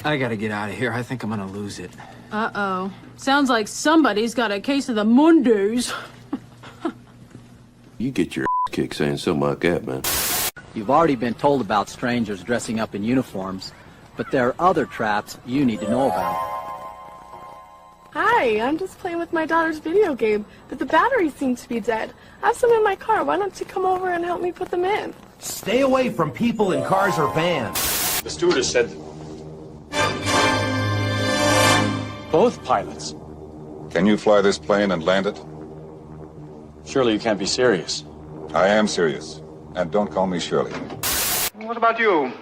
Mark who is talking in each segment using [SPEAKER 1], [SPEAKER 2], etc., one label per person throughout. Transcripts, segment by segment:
[SPEAKER 1] I gotta get out of here. I think I'm gonna lose it.
[SPEAKER 2] Uh-oh. Sounds like somebody's got a case of the Mondays.
[SPEAKER 3] You get your ass kicked saying something like that, man.
[SPEAKER 4] You've already been told about strangers dressing up in uniforms, but there are other traps you need to know about.
[SPEAKER 5] Hi, I'm just playing with my daughter's video game, but the batteries seem to be dead. I have some in my car. Why don't you come over and help me put them in?
[SPEAKER 6] Stay away from people in cars or vans.
[SPEAKER 7] The stewardess said both pilots.
[SPEAKER 8] Can you fly this plane and land it?
[SPEAKER 7] Surely you can't be serious.
[SPEAKER 8] I am serious. And don't call me Shirley.
[SPEAKER 9] What about you?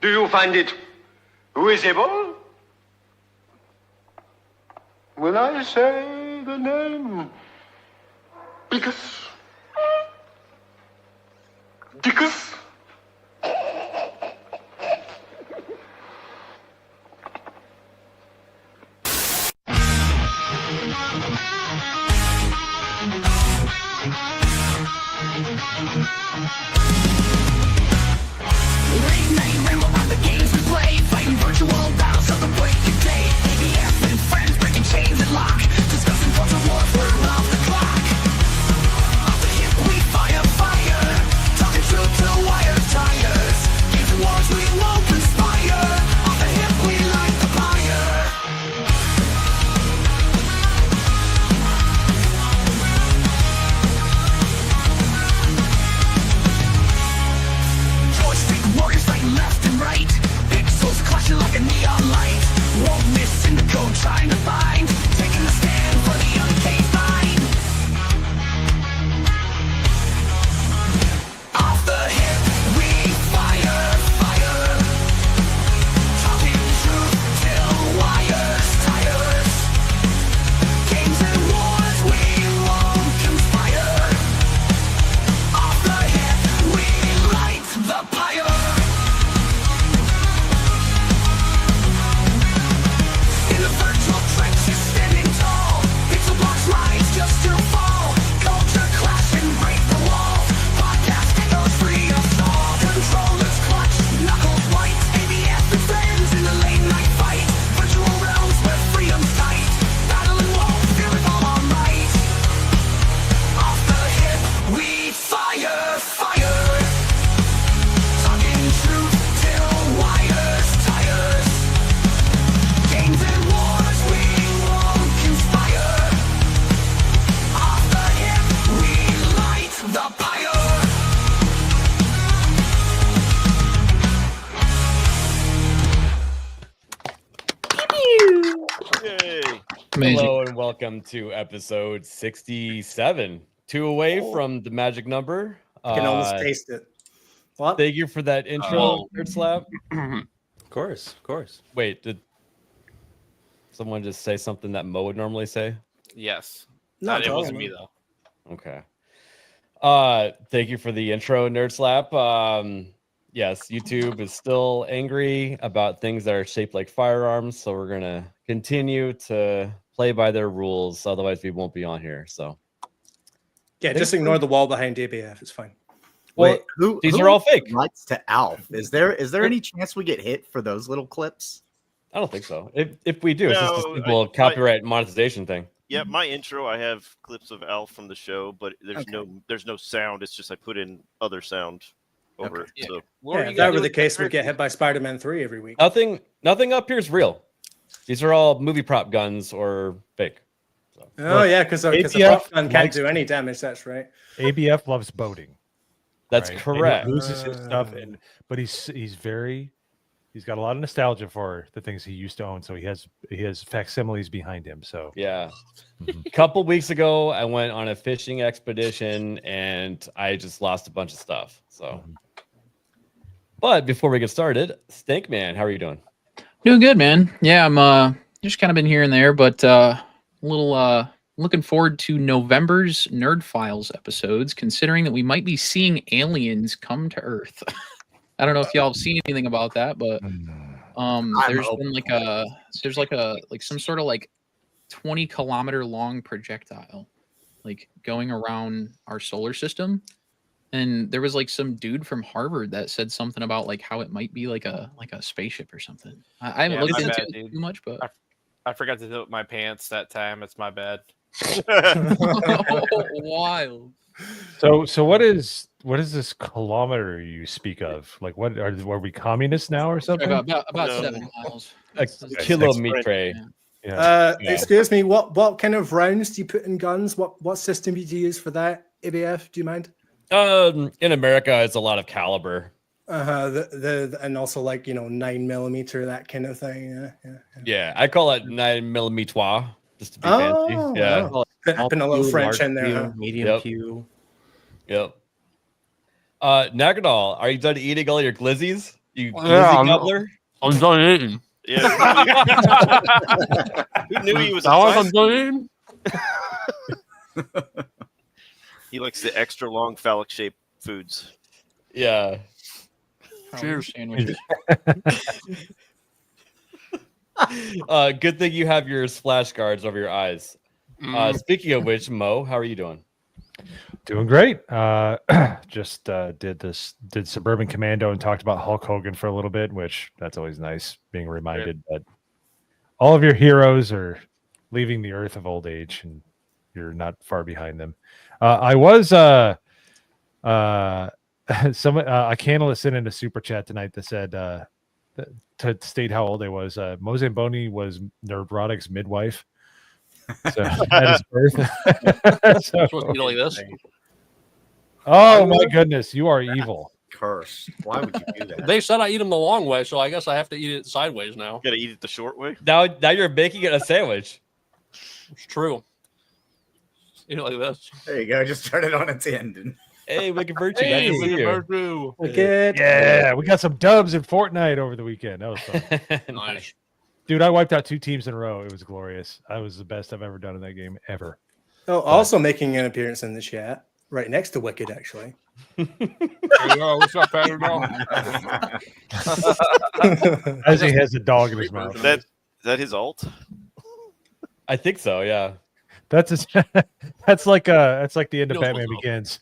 [SPEAKER 9] Do you find it visible? When I say the name Dickus. Dickus?
[SPEAKER 10] Hello and welcome to episode 67. 2 away from the magic number.
[SPEAKER 11] I can almost taste it.
[SPEAKER 10] What? Thank you for that intro, Nerd Slap.
[SPEAKER 12] Of course.
[SPEAKER 10] Wait, did someone just say something that Mo would normally say?
[SPEAKER 12] Yes.
[SPEAKER 11] No,
[SPEAKER 12] it wasn't me though.
[SPEAKER 10] Okay. Thank you for the intro, Nerd Slap. Yes, YouTube is still angry about things that are shaped like firearms, so we're gonna continue to play by their rules. Otherwise, we won't be on here. So,
[SPEAKER 11] yeah, just ignore the wall behind DBF. It's fine.
[SPEAKER 10] Well, these are all fake.
[SPEAKER 13] Rights to Alf. Is there any chance we get hit for those little clips?
[SPEAKER 10] I don't think so. If we do, it's just a simple copyright monetization thing.
[SPEAKER 12] Yeah, my intro, I have clips of Alf from the show, but there's no sound. It's just I put in other sound over it.
[SPEAKER 11] Yeah.
[SPEAKER 12] So
[SPEAKER 11] If that were the case, we'd get hit by Spider-Man 3 every week.
[SPEAKER 10] Nothing up here is real. These are all movie prop guns or fake. So.
[SPEAKER 11] Oh yeah, because a prop gun can't do any damage. That's right.
[SPEAKER 14] ABF loves boating.
[SPEAKER 10] That's correct.
[SPEAKER 14] And he loses his stuff, but he's got a lot of nostalgia for the things he used to own. So he has facsimiles behind him. So
[SPEAKER 10] yeah. A couple weeks ago, I went on a fishing expedition and I just lost a bunch of stuff. So, but before we get started, Stinkman, how are you doing?
[SPEAKER 15] Doing good, man. Yeah, I'm just kind of been here and there, but a little looking forward to November's Nerd Files episodes, considering that we might be seeing aliens come to Earth. I don't know if y'all have seen anything about that, but there's been some sort of 20-kilometer long projectile going around our solar system. and there was like some dude from Harvard that said something about like how it might be like a spaceship or something. I haven't looked into it too much, but
[SPEAKER 16] I forgot to zip my pants that time. It's my bad.
[SPEAKER 15] Wild.
[SPEAKER 14] So what is this kilometer you speak of? Like, what are we communists now or something?
[SPEAKER 15] About 7 miles.
[SPEAKER 10] A kilometre.
[SPEAKER 14] Yeah.
[SPEAKER 11] Excuse me. What kind of rounds do you put in guns? What system do you use for that? ABF? Do you mind?
[SPEAKER 10] In America, it's a lot of caliber.
[SPEAKER 11] And also like 9mm, that kind of thing.
[SPEAKER 10] Yeah, I call it 9mm, just to be fancy. Yeah,
[SPEAKER 11] putting a little French in there. Huh?
[SPEAKER 6] Medium pew.
[SPEAKER 10] Yep. Nagadol, are you done eating all your glizzies? You glizzy gobbler?
[SPEAKER 16] I'm done eating.
[SPEAKER 12] Yeah. Who knew he was a
[SPEAKER 16] I'm done eating.
[SPEAKER 12] He likes the extra long phallic shaped foods.
[SPEAKER 10] Yeah.
[SPEAKER 15] Cheers.
[SPEAKER 10] Good thing you have your splash guards over your eyes. Speaking of which, Mo, how are you doing?
[SPEAKER 14] Doing great. Just did Suburban Commando and talked about Hulk Hogan for a little bit, which that's always nice being reminded that all of your heroes are leaving the earth of old age and you're not far behind them. I was a Canalist sent in a super chat tonight that said to state how old I was. Mo Zamboni was Nerdrotic's midwife. So at his birth.
[SPEAKER 16] Supposed to be like this.
[SPEAKER 14] Oh my goodness, you are evil.
[SPEAKER 13] Curse. Why would you do that?
[SPEAKER 16] They said I eat them the long way, so I guess I have to eat it sideways now.
[SPEAKER 12] Gotta eat it the short way.
[SPEAKER 10] Now you're making it a sandwich.
[SPEAKER 16] It's true. Eat it like this.
[SPEAKER 13] There you go. Just turn it on its end. And...
[SPEAKER 10] Hey, Wicked Virtue.
[SPEAKER 16] Hey,
[SPEAKER 10] Nice to see you.
[SPEAKER 16] Virtue.
[SPEAKER 11] Good.
[SPEAKER 14] Yeah, we got some dubs in Fortnite over the weekend. That was fun.
[SPEAKER 16] Nice.
[SPEAKER 14] Dude, I wiped out 2 teams in a row. It was glorious. I was the best I've ever done in that game ever.
[SPEAKER 11] Oh, also making an appearance in the chat, right next to Wicked, actually.
[SPEAKER 16] There you go. What's up, Patrick?
[SPEAKER 14] As he has a dog in his mouth.
[SPEAKER 12] Is that his alt?
[SPEAKER 10] I think so. Yeah.
[SPEAKER 14] That's like the end of Batman Begins.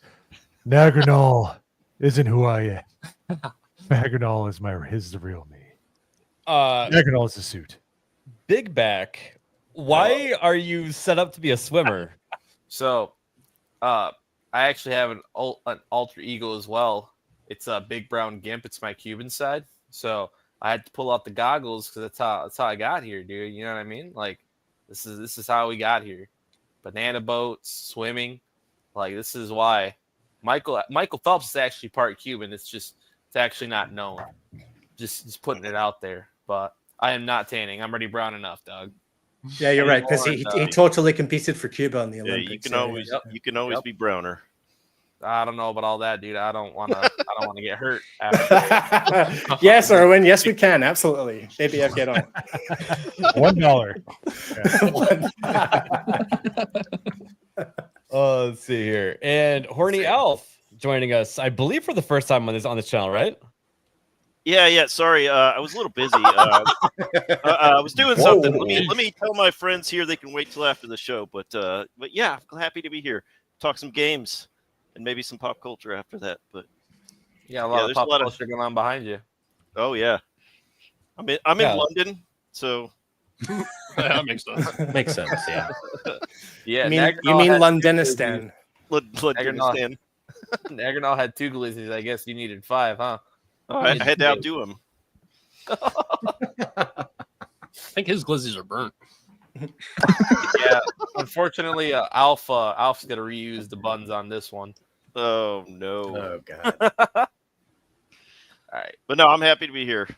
[SPEAKER 14] Nagranol isn't who I am. Nagranol is the real me. Nagranol is the suit.
[SPEAKER 10] Big Back, why are you set up to be a swimmer?
[SPEAKER 16] So, I actually have an alter ego as well. It's a Big Brown Gimp. It's my Cuban side. So I had to pull out the goggles because that's how I got here, dude. You know what I mean? Like this is how we got here. Banana boats, swimming, like this is why. Michael Phelps is actually part Cuban. It's actually not known. Just putting it out there. But I am not tanning. I'm already brown enough, Doug.
[SPEAKER 11] Yeah, you're right, because he totally competed for Cuba in the Olympics.
[SPEAKER 12] Yeah, you can always be browner.
[SPEAKER 16] I don't know about all that, dude. I don't want to get hurt.
[SPEAKER 11] Yes, Erwin. Yes, we can. Absolutely. ABF, get on.
[SPEAKER 14] $1.
[SPEAKER 10] Let's see here. And Horny Elf joining us, I believe, for the first time on this channel, right?
[SPEAKER 12] Yeah. Sorry, I was a little busy. I was doing something. Let me tell my friends here they can wait till after the show. But yeah, I'm happy to be here. Talk some games and maybe some pop culture after that. But
[SPEAKER 16] yeah, a lot of pop culture going on behind you.
[SPEAKER 12] Oh yeah, I'm in London, so
[SPEAKER 16] that makes sense.
[SPEAKER 6] Makes sense. Yeah.
[SPEAKER 16] Yeah.
[SPEAKER 11] You mean Londonistan?
[SPEAKER 12] Londonistan.
[SPEAKER 16] Nagranol had 2 glizzies. I guess you needed 5, huh?
[SPEAKER 12] Oh, I had to outdo him.
[SPEAKER 16] I think his glizzies are burnt. Yeah, unfortunately, Alf's got to reuse the buns on this one.
[SPEAKER 12] Oh no!
[SPEAKER 13] Oh god!
[SPEAKER 16] All right,
[SPEAKER 12] but no, I'm happy to be here.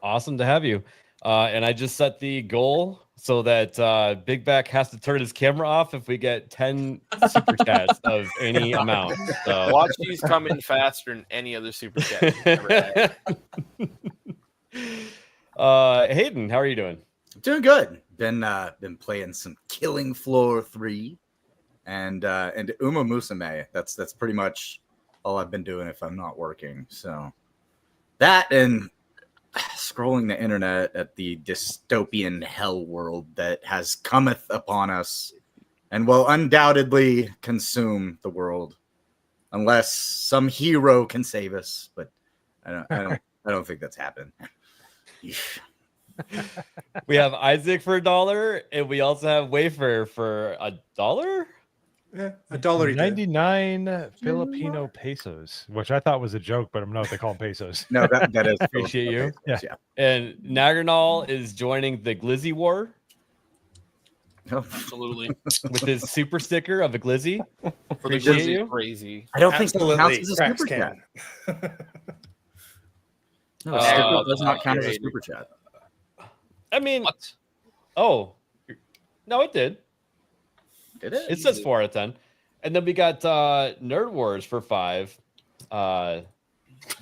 [SPEAKER 10] Awesome to have you. And I just set the goal so that Big Back has to turn his camera off if we get 10 super chats of any amount. So.
[SPEAKER 16] Watch these come in faster than any other super chat.
[SPEAKER 10] Hayden, how are you doing?
[SPEAKER 13] Doing good. Been playing some Killing Floor 3 and Uma Musume. That's pretty much all I've been doing if I'm not working. So that and scrolling the internet at the dystopian hell world that has cometh upon us and will undoubtedly consume the world unless some hero can save us. But I don't think that's happened.
[SPEAKER 10] We have Isaac for $1, and we also have Wafer for $1.
[SPEAKER 11] Yeah, $1.
[SPEAKER 14] 99 Filipino pesos, which I thought was a joke, but I don't know if they call them pesos.
[SPEAKER 13] No, that is
[SPEAKER 10] Appreciate you.
[SPEAKER 14] Yeah.
[SPEAKER 10] And Nagernal is joining the Glizzy War
[SPEAKER 16] Absolutely.
[SPEAKER 10] with his super sticker of a Glizzy.
[SPEAKER 16] For the
[SPEAKER 10] Appreciate
[SPEAKER 16] Glizzy,
[SPEAKER 10] you.
[SPEAKER 16] crazy.
[SPEAKER 13] I don't think
[SPEAKER 11] Absolutely.
[SPEAKER 13] that counts as a
[SPEAKER 11] Cracks
[SPEAKER 13] super chat.
[SPEAKER 11] can.
[SPEAKER 13] No, a sticker does not count as a super chat.
[SPEAKER 10] I mean,
[SPEAKER 16] What?
[SPEAKER 10] oh, no, it did.
[SPEAKER 13] Did it?
[SPEAKER 10] It says 4 out of 10. And then we got Nerd Wars for 5. The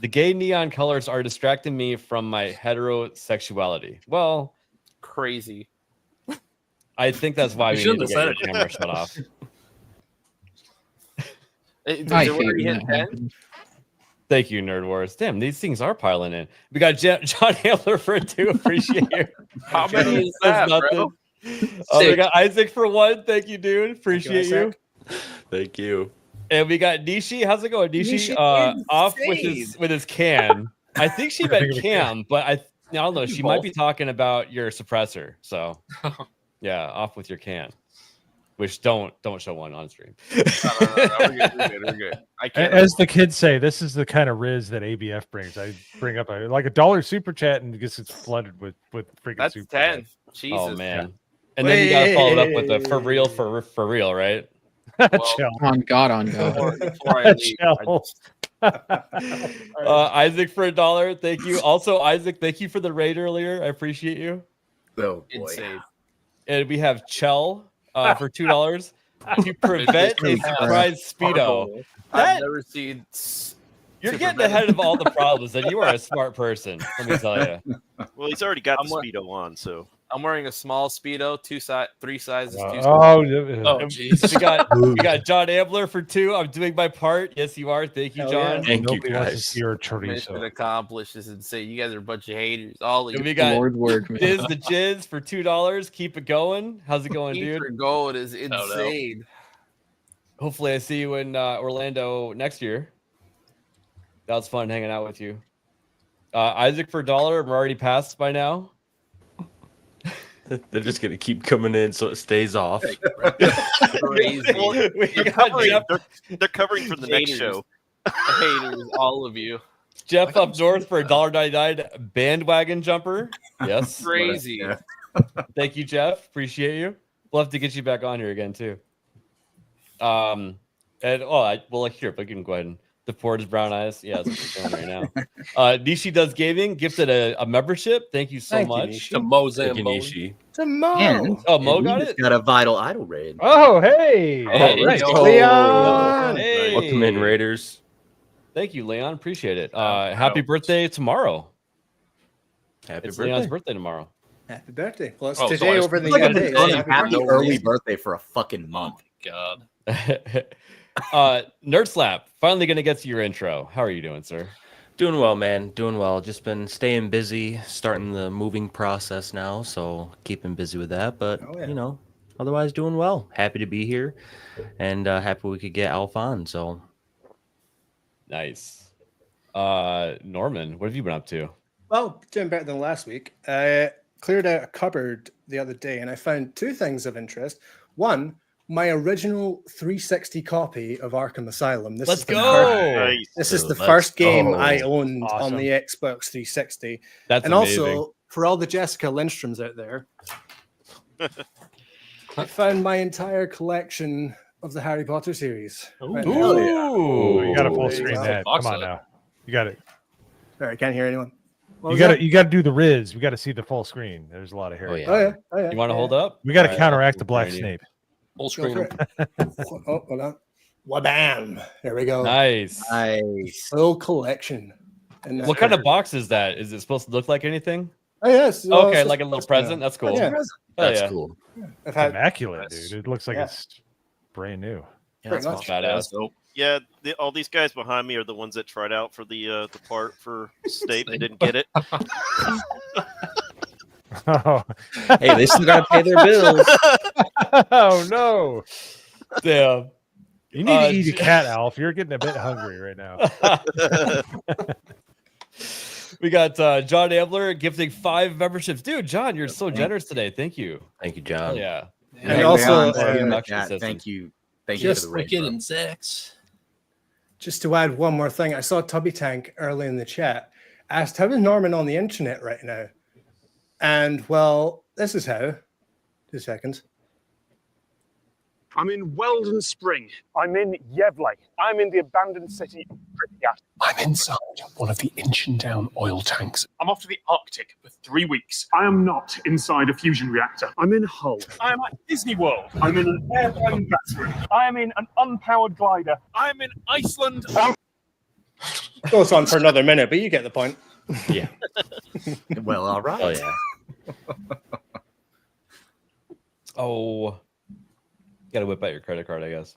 [SPEAKER 10] gay neon colors are distracting me from my heterosexuality. Well,
[SPEAKER 16] Crazy.
[SPEAKER 10] I think that's why we need
[SPEAKER 16] shouldn't
[SPEAKER 10] to
[SPEAKER 16] have
[SPEAKER 10] get your
[SPEAKER 16] said it.
[SPEAKER 10] camera shut off.
[SPEAKER 15] I hate when that
[SPEAKER 16] hit 10?
[SPEAKER 15] happens.
[SPEAKER 10] Thank you, Nerd Wars. Damn, these things are piling in. We got John Hamler for 2. Appreciate you.
[SPEAKER 16] How many is that, bro?
[SPEAKER 10] We got Isaac for 1. Thank you, dude. Appreciate you.
[SPEAKER 3] Thank you.
[SPEAKER 10] And we got Nishi. How's it going, Nishi?
[SPEAKER 16] Nishi
[SPEAKER 10] Off
[SPEAKER 16] insane.
[SPEAKER 10] with his can. I think she meant cam, but I don't know. She might be talking about your suppressor. So yeah, off with your can. Which don't show one on stream.
[SPEAKER 16] No, we're good. I can't.
[SPEAKER 14] As the kids say, this is the kind of riz that ABF brings. I bring up like $1 super chat and it gets flooded with freaking
[SPEAKER 16] That's
[SPEAKER 14] super
[SPEAKER 16] 10.
[SPEAKER 14] chats.
[SPEAKER 16] Jesus.
[SPEAKER 10] Oh man. And then you gotta follow it up with the for real, right?
[SPEAKER 14] Chill.
[SPEAKER 15] On God.
[SPEAKER 16] Before I leave,
[SPEAKER 14] Chill.
[SPEAKER 10] Isaac for $1. Thank you. Also, Isaac, thank you for the raid earlier. I appreciate you.
[SPEAKER 13] Oh boy.
[SPEAKER 16] insane.
[SPEAKER 10] And we have Chell for $2 to prevent a surprise speedo.
[SPEAKER 16] I've never seen.
[SPEAKER 10] You're
[SPEAKER 16] to
[SPEAKER 10] getting
[SPEAKER 16] prevent-
[SPEAKER 10] ahead of all the problems, and you are a smart person. Let me tell you.
[SPEAKER 12] Well, he's already got the
[SPEAKER 16] I'm
[SPEAKER 12] Speedo on, so.
[SPEAKER 16] I'm wearing a small speedo, 3 sizes. Too
[SPEAKER 14] Oh,
[SPEAKER 10] jeez. We got John Ambler for 2. I'm doing my part. Yes, you are. Thank you, John.
[SPEAKER 3] Thank you,
[SPEAKER 14] Nobody wants to
[SPEAKER 3] guys.
[SPEAKER 14] see your
[SPEAKER 16] Mission
[SPEAKER 14] chorizo.
[SPEAKER 16] accomplished is insane. You guys are a bunch of haters. All of you.
[SPEAKER 10] And we got
[SPEAKER 15] Lord work, man.
[SPEAKER 10] Diz the Jizz for $2. Keep it going. How's it going,
[SPEAKER 16] Keep
[SPEAKER 10] dude?
[SPEAKER 16] your goal is insane.
[SPEAKER 10] Hopefully, I see you in Orlando next year. That was fun hanging out with you. Isaac for $1. I'm already passed by now.
[SPEAKER 3] They're just gonna keep coming in so it stays off.
[SPEAKER 16] Crazy.
[SPEAKER 12] They're covering for the next show.
[SPEAKER 16] Haters, all of you.
[SPEAKER 10] Jeff up north for $1.99 bandwagon jumper. Yes.
[SPEAKER 16] Crazy.
[SPEAKER 10] Thank you, Jeff. Appreciate you. We'll have to get you back on here again too. And here, but you can go ahead and deport his brown eyes. Yeah, that's what we're doing right now. Nishi Does Gaming gifted a membership. Thank you so much.
[SPEAKER 3] To Mo Zamboni.
[SPEAKER 11] To Mo.
[SPEAKER 13] And,
[SPEAKER 10] Oh, Mo
[SPEAKER 13] and
[SPEAKER 10] got
[SPEAKER 13] we
[SPEAKER 10] it?
[SPEAKER 13] just got a Vital Idol raid.
[SPEAKER 14] Oh, hey.
[SPEAKER 10] Hey,
[SPEAKER 14] Right.
[SPEAKER 11] Leon.
[SPEAKER 10] Hey.
[SPEAKER 3] Welcome in, Raiders.
[SPEAKER 10] Thank you, Leon. Appreciate it. Happy birthday tomorrow.
[SPEAKER 3] Happy
[SPEAKER 10] It's
[SPEAKER 3] birthday.
[SPEAKER 10] Leon's birthday tomorrow.
[SPEAKER 11] Happy birthday. Well, it's
[SPEAKER 16] Oh,
[SPEAKER 11] today
[SPEAKER 16] so I-
[SPEAKER 11] over in the
[SPEAKER 13] Like I've
[SPEAKER 11] UK.
[SPEAKER 13] been telling you,
[SPEAKER 11] Happy
[SPEAKER 13] happy
[SPEAKER 11] birthday.
[SPEAKER 13] early birthday for a fucking month.
[SPEAKER 16] God.
[SPEAKER 10] Nerd Slap, finally gonna get to your intro. How are you doing, sir?
[SPEAKER 3] Doing well, man. Doing well. Just been staying busy, starting the moving process now, so keeping busy with that. But you know, otherwise doing well. Happy to be here, and happy we could get Alf on. So
[SPEAKER 10] Nice. Norman, what have you been up to?
[SPEAKER 11] Well, doing better than last week. I cleared out a cupboard the other day and I found 2 things of interest. One, my original 360 copy of Arkham Asylum. This
[SPEAKER 10] Let's
[SPEAKER 11] is the
[SPEAKER 10] go.
[SPEAKER 11] first- This is the first game I owned
[SPEAKER 14] Awesome.
[SPEAKER 11] on the Xbox 360.
[SPEAKER 10] That's
[SPEAKER 11] and
[SPEAKER 10] amazing.
[SPEAKER 11] also, for all the Jessica Lindstroms out there, I found my entire collection of the Harry Potter series. Right now.
[SPEAKER 10] Ooh,
[SPEAKER 14] You got to full
[SPEAKER 11] There you
[SPEAKER 14] screen
[SPEAKER 11] go.
[SPEAKER 14] that.
[SPEAKER 16] Box
[SPEAKER 14] Come on
[SPEAKER 16] set.
[SPEAKER 14] now. You got it.
[SPEAKER 11] Sorry, I can't hear anyone. What
[SPEAKER 14] You
[SPEAKER 11] was
[SPEAKER 14] got
[SPEAKER 11] that?
[SPEAKER 14] to. You got to do the Riz. We got to see the full screen. There's a lot of hair.
[SPEAKER 3] Oh, yeah.
[SPEAKER 11] Oh, yeah. Oh, yeah.
[SPEAKER 10] You want to
[SPEAKER 11] yeah.
[SPEAKER 10] hold up?
[SPEAKER 14] We got to
[SPEAKER 10] All right,
[SPEAKER 14] counteract the
[SPEAKER 10] I'll
[SPEAKER 14] Black
[SPEAKER 10] join you.
[SPEAKER 14] Snape.
[SPEAKER 16] Full
[SPEAKER 11] Go
[SPEAKER 16] screen.
[SPEAKER 11] for it. Oh, hold on. Wabam. There we go.
[SPEAKER 10] Nice.
[SPEAKER 13] Nice.
[SPEAKER 11] Full collection. And
[SPEAKER 10] What kind of box is that? Is it supposed to look like anything?
[SPEAKER 11] Oh, yes.
[SPEAKER 10] Okay, like a little present. That's cool.
[SPEAKER 11] Yeah.
[SPEAKER 10] Oh,
[SPEAKER 3] that's
[SPEAKER 10] yeah.
[SPEAKER 3] cool.
[SPEAKER 11] I've had
[SPEAKER 14] Immaculate, dude. It looks like
[SPEAKER 11] Yeah.
[SPEAKER 14] it's brand new.
[SPEAKER 3] Yeah,
[SPEAKER 11] Pretty
[SPEAKER 3] that's
[SPEAKER 11] much.
[SPEAKER 10] Badass.
[SPEAKER 12] Yeah, all these guys behind me are the ones that tried out for the part for Snape and didn't get it.
[SPEAKER 14] Oh,
[SPEAKER 3] Hey, they still gotta pay their bills.
[SPEAKER 14] oh no.
[SPEAKER 10] Damn.
[SPEAKER 14] You need to eat a cat, Alf. You're getting a bit hungry right now.
[SPEAKER 10] We got John Ambler gifting 5 memberships. Dude, John, you're so generous today. Thank you.
[SPEAKER 3] Thank you, John.
[SPEAKER 10] Yeah.
[SPEAKER 11] And also,
[SPEAKER 13] thank you. Thank you for the raid, bro.
[SPEAKER 11] Just to add one more thing, I saw Tubby Tank early in the chat asked, how is Norman on the internet right now? And well, this is how. 2 seconds.
[SPEAKER 17] I'm in Weldon Spring. I'm in Yevley. I'm in the abandoned city of Pripyat. I'm inside one of the Inchin Down oil tanks. I'm off to the Arctic for 3 weeks. I am not inside a fusion reactor. I'm in Hull. I am at Disney World. I'm in an airplane battery. I am in an unpowered glider. I am in Iceland.
[SPEAKER 11] Goes on for another minute, but you get the point.
[SPEAKER 3] Yeah.
[SPEAKER 13] Well, all right.
[SPEAKER 3] Oh, yeah.
[SPEAKER 10] Oh. Got to whip out your credit card, I guess.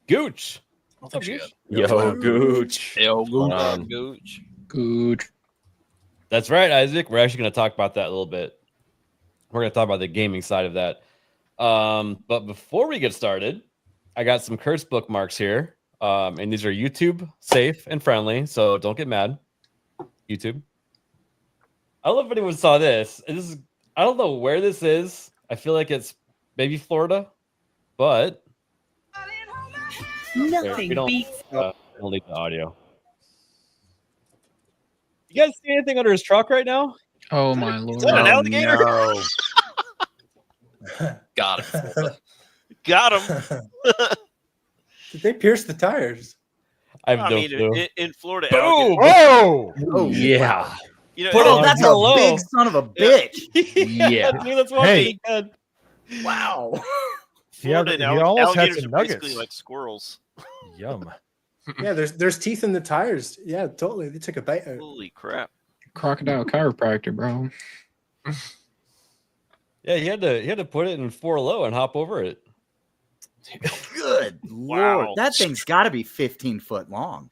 [SPEAKER 10] Gooch.
[SPEAKER 16] I think she
[SPEAKER 3] Yo, Gooch.
[SPEAKER 16] Yo,
[SPEAKER 3] Gooch.
[SPEAKER 16] Gooch.
[SPEAKER 15] Gooch.
[SPEAKER 10] That's right, Isaac. We're actually going to talk about that a little bit. We're going to talk about the gaming side of that. But before we get started, I got some curse bookmarks here. And these are YouTube safe and friendly, so don't get mad. YouTube. I don't know if anyone saw this. This is, I don't know where this is. I feel like it's maybe Florida. But
[SPEAKER 18] nothing
[SPEAKER 10] we don't need the audio. You guys see anything under his truck right now?
[SPEAKER 15] Oh my lord!
[SPEAKER 12] Is that an alligator?
[SPEAKER 13] No.
[SPEAKER 16] Got him.
[SPEAKER 12] Got him.
[SPEAKER 11] Did they pierce the tires?
[SPEAKER 10] I have
[SPEAKER 12] I
[SPEAKER 10] no
[SPEAKER 12] mean,
[SPEAKER 10] clue.
[SPEAKER 12] in Florida,
[SPEAKER 10] Boom!
[SPEAKER 11] Whoa!
[SPEAKER 13] Oh
[SPEAKER 3] Yeah.
[SPEAKER 12] You know,
[SPEAKER 10] Put
[SPEAKER 13] Oh,
[SPEAKER 10] it
[SPEAKER 13] that's
[SPEAKER 10] on
[SPEAKER 13] a
[SPEAKER 10] low.
[SPEAKER 13] big son of a bitch.
[SPEAKER 3] Yeah.
[SPEAKER 10] Dude, that's what
[SPEAKER 14] Hey.
[SPEAKER 10] I said.
[SPEAKER 13] Wow.
[SPEAKER 12] Florida
[SPEAKER 14] he
[SPEAKER 12] and
[SPEAKER 14] almost had
[SPEAKER 12] alligators
[SPEAKER 14] some
[SPEAKER 12] are basically
[SPEAKER 14] nuggets.
[SPEAKER 12] like squirrels.
[SPEAKER 14] Yum.
[SPEAKER 11] Yeah, there's teeth in the tires. Yeah, totally. They took a bite out.
[SPEAKER 12] Holy crap!
[SPEAKER 15] Crocodile chiropractor, bro.
[SPEAKER 10] Yeah, he had to put it in 4 low and hop over it.
[SPEAKER 13] Good
[SPEAKER 12] Wow.
[SPEAKER 13] lord. That thing's got to be 15 foot long.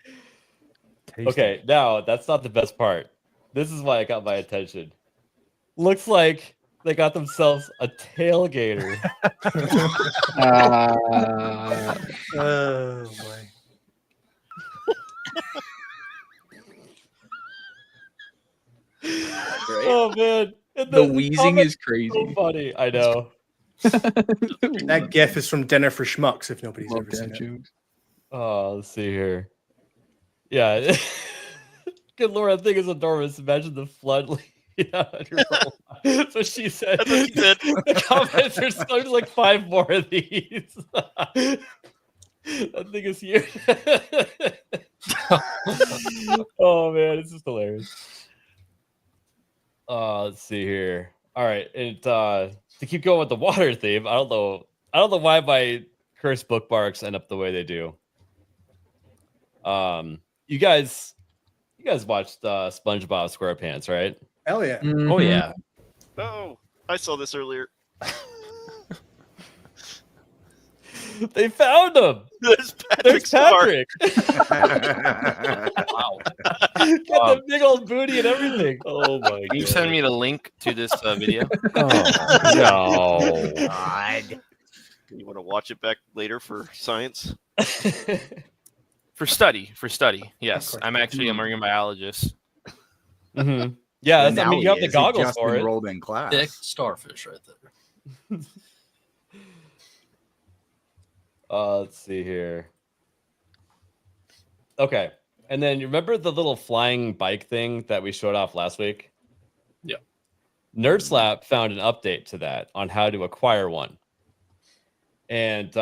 [SPEAKER 14] Tasty.
[SPEAKER 10] Okay, now that's not the best part. This is why it got my attention. Looks like they got themselves a tailgater.
[SPEAKER 11] Oh boy.
[SPEAKER 10] Oh man. And
[SPEAKER 15] The wheezing
[SPEAKER 10] comment
[SPEAKER 15] is crazy.
[SPEAKER 10] So funny. I know.
[SPEAKER 11] That GIF is from Dinner for Schmucks. If nobody's
[SPEAKER 15] Love
[SPEAKER 11] ever seen
[SPEAKER 15] that
[SPEAKER 11] it.
[SPEAKER 15] joke.
[SPEAKER 10] Oh, let's see here. Yeah. Good lord, I think it's enormous. Imagine the flood. That's what she said.
[SPEAKER 12] That's what she said.
[SPEAKER 10] The comments are there's like 5 more of these. That thing is huge. Oh man, it's just hilarious. Let's see here. All right, and to keep going with the water theme, I don't know why my cursed bookmarks end up the way they do. You guys watched SpongeBob SquarePants, right?
[SPEAKER 11] Hell yeah.
[SPEAKER 15] Mm-hmm.
[SPEAKER 3] Oh, yeah.
[SPEAKER 12] Oh, I saw this earlier.
[SPEAKER 10] They found him.
[SPEAKER 12] There's
[SPEAKER 10] There's
[SPEAKER 12] Patrick.
[SPEAKER 16] Wow.
[SPEAKER 10] Got the big old booty and everything.
[SPEAKER 12] Oh my
[SPEAKER 16] Can you send me the link to this video?
[SPEAKER 3] Oh, no.
[SPEAKER 13] God.
[SPEAKER 12] You want to watch it back later for science?
[SPEAKER 16] For study. Yes, I'm actually a marine biologist.
[SPEAKER 10] Mm-hmm. Yeah,
[SPEAKER 13] Now
[SPEAKER 10] you have
[SPEAKER 13] he
[SPEAKER 10] the
[SPEAKER 13] is. He
[SPEAKER 10] goggles
[SPEAKER 13] just
[SPEAKER 10] for it.
[SPEAKER 13] enrolled in class.
[SPEAKER 18] Thick starfish right there.
[SPEAKER 10] Let's see here. Okay, and then you remember the little flying bike thing that we showed off last week?
[SPEAKER 18] Yeah.
[SPEAKER 10] NerdSlap found an update to that on how to acquire one. And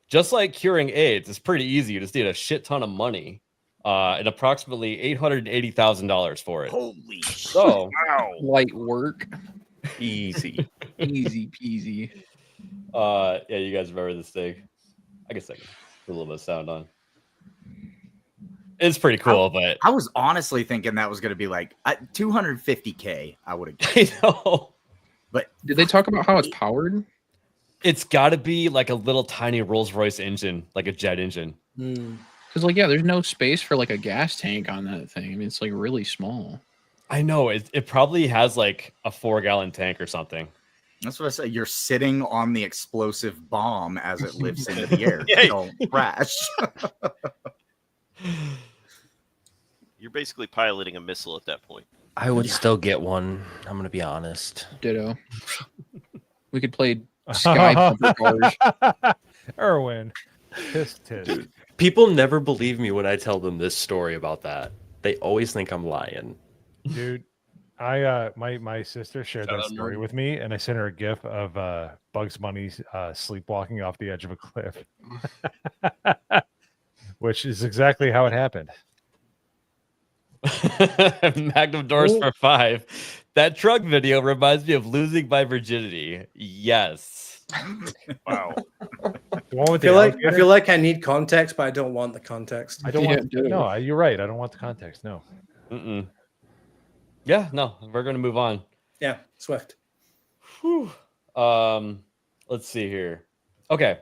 [SPEAKER 10] just like curing AIDS, it's pretty easy. You just need a shit ton of money and approximately $880,000 for it.
[SPEAKER 13] Holy
[SPEAKER 10] So,
[SPEAKER 15] Light work.
[SPEAKER 3] Easy.
[SPEAKER 15] Easy peasy.
[SPEAKER 10] yeah, you guys remember this thing? I guess I can put a little bit of sound on. It's pretty cool, but
[SPEAKER 13] I was honestly thinking that was going to be like 250K. I would have.
[SPEAKER 10] I know.
[SPEAKER 13] But
[SPEAKER 15] Did they talk about how it's powered?
[SPEAKER 10] It's got to be like a little tiny Rolls-Royce engine, like a jet engine.
[SPEAKER 15] Because like yeah, there's no space for like a gas tank on that thing. I mean, it's like really small.
[SPEAKER 10] I know it probably has like a 4-gallon tank or something.
[SPEAKER 13] That's what I say. You're sitting on the explosive bomb as it lifts into the air.
[SPEAKER 12] Yeah.
[SPEAKER 13] Don't crash.
[SPEAKER 12] You're basically piloting a missile at that point.
[SPEAKER 3] I would still get one. I'm going to be honest.
[SPEAKER 15] Ditto. We could play Sky Bumper Cars.
[SPEAKER 14] Erwin. Tisk tisk.
[SPEAKER 3] People never believe me when I tell them this story about that. They always think I'm lying.
[SPEAKER 14] Dude, I my sister shared that story with me, and I sent her a gif of Bugs Bunny sleepwalking off the edge of a cliff. Which is exactly how it happened.
[SPEAKER 10] Magnum doors for 5. That truck video reminds me of losing my virginity. Yes.
[SPEAKER 12] Wow.
[SPEAKER 11] I feel like I need context, but I don't want the context.
[SPEAKER 14] I don't want. No, you're right. I don't want the context. No.
[SPEAKER 10] Mm-mm. Yeah, no, we're gonna move on.
[SPEAKER 11] Yeah, Swift.
[SPEAKER 10] Whew. Let's see here. Okay,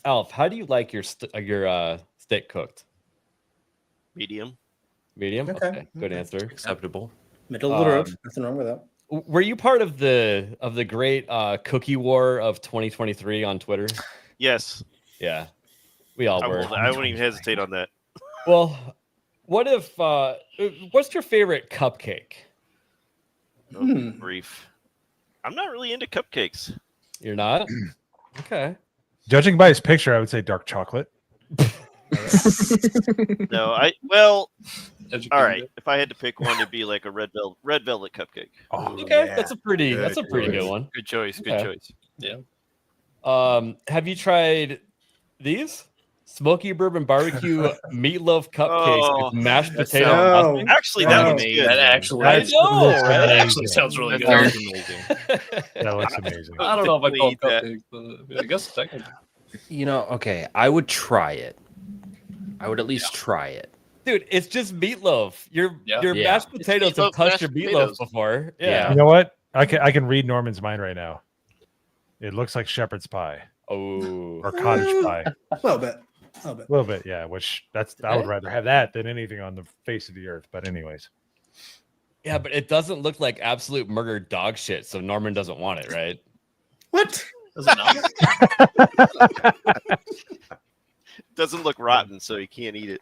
[SPEAKER 10] Alf, how do you like your steak cooked?
[SPEAKER 12] Medium.
[SPEAKER 10] Medium. Okay, good answer.
[SPEAKER 3] Acceptable.
[SPEAKER 11] Middle of the road. Nothing wrong with that.
[SPEAKER 10] Were you part of the great cookie war of 2023 on Twitter?
[SPEAKER 12] Yes.
[SPEAKER 10] Yeah, we all were.
[SPEAKER 12] I wouldn't even hesitate on that.
[SPEAKER 10] Well, what if? What's your favorite cupcake?
[SPEAKER 12] Oh, brief. I'm not really into cupcakes.
[SPEAKER 10] You're not? Okay.
[SPEAKER 14] Judging by his picture, I would say dark chocolate.
[SPEAKER 12] No, all right. If I had to pick one, it'd be like a red velvet cupcake.
[SPEAKER 14] Oh,
[SPEAKER 10] okay, yeah. that's a pretty good one.
[SPEAKER 16] Good choice. Good
[SPEAKER 10] Okay.
[SPEAKER 16] choice. Yeah.
[SPEAKER 10] Have you tried these smoky bourbon barbecue meatloaf cupcakes with mashed potato?
[SPEAKER 11] No.
[SPEAKER 10] And
[SPEAKER 12] Actually, that looks good.
[SPEAKER 16] That actually,
[SPEAKER 10] I know, right?
[SPEAKER 16] that actually sounds really good.
[SPEAKER 10] That
[SPEAKER 16] Sounds amazing.
[SPEAKER 14] That looks amazing.
[SPEAKER 16] I don't know if I call it
[SPEAKER 12] Eat that.
[SPEAKER 16] cupcakes, but I guess technically.
[SPEAKER 3] You know, okay, I would try it. I would at least try it.
[SPEAKER 10] Dude, it's just meatloaf. Your
[SPEAKER 3] Yeah.
[SPEAKER 10] mashed potatoes have
[SPEAKER 12] meatloaf,
[SPEAKER 10] touched your
[SPEAKER 12] mashed
[SPEAKER 10] meatloaf
[SPEAKER 12] potatoes.
[SPEAKER 10] before.
[SPEAKER 3] Yeah.
[SPEAKER 10] Yeah.
[SPEAKER 14] You know what? I can read Norman's mind right now. It looks like shepherd's pie
[SPEAKER 10] Oh.
[SPEAKER 14] or cottage pie.
[SPEAKER 11] A little bit.
[SPEAKER 14] A little bit, yeah. Which I would rather have that than anything on the face of the earth. But anyways,
[SPEAKER 10] Yeah, but it doesn't look like absolute murder dog shit, so Norman doesn't want it, right?
[SPEAKER 11] What?
[SPEAKER 16] Does it not?
[SPEAKER 12] Doesn't look rotten, so you can't eat it.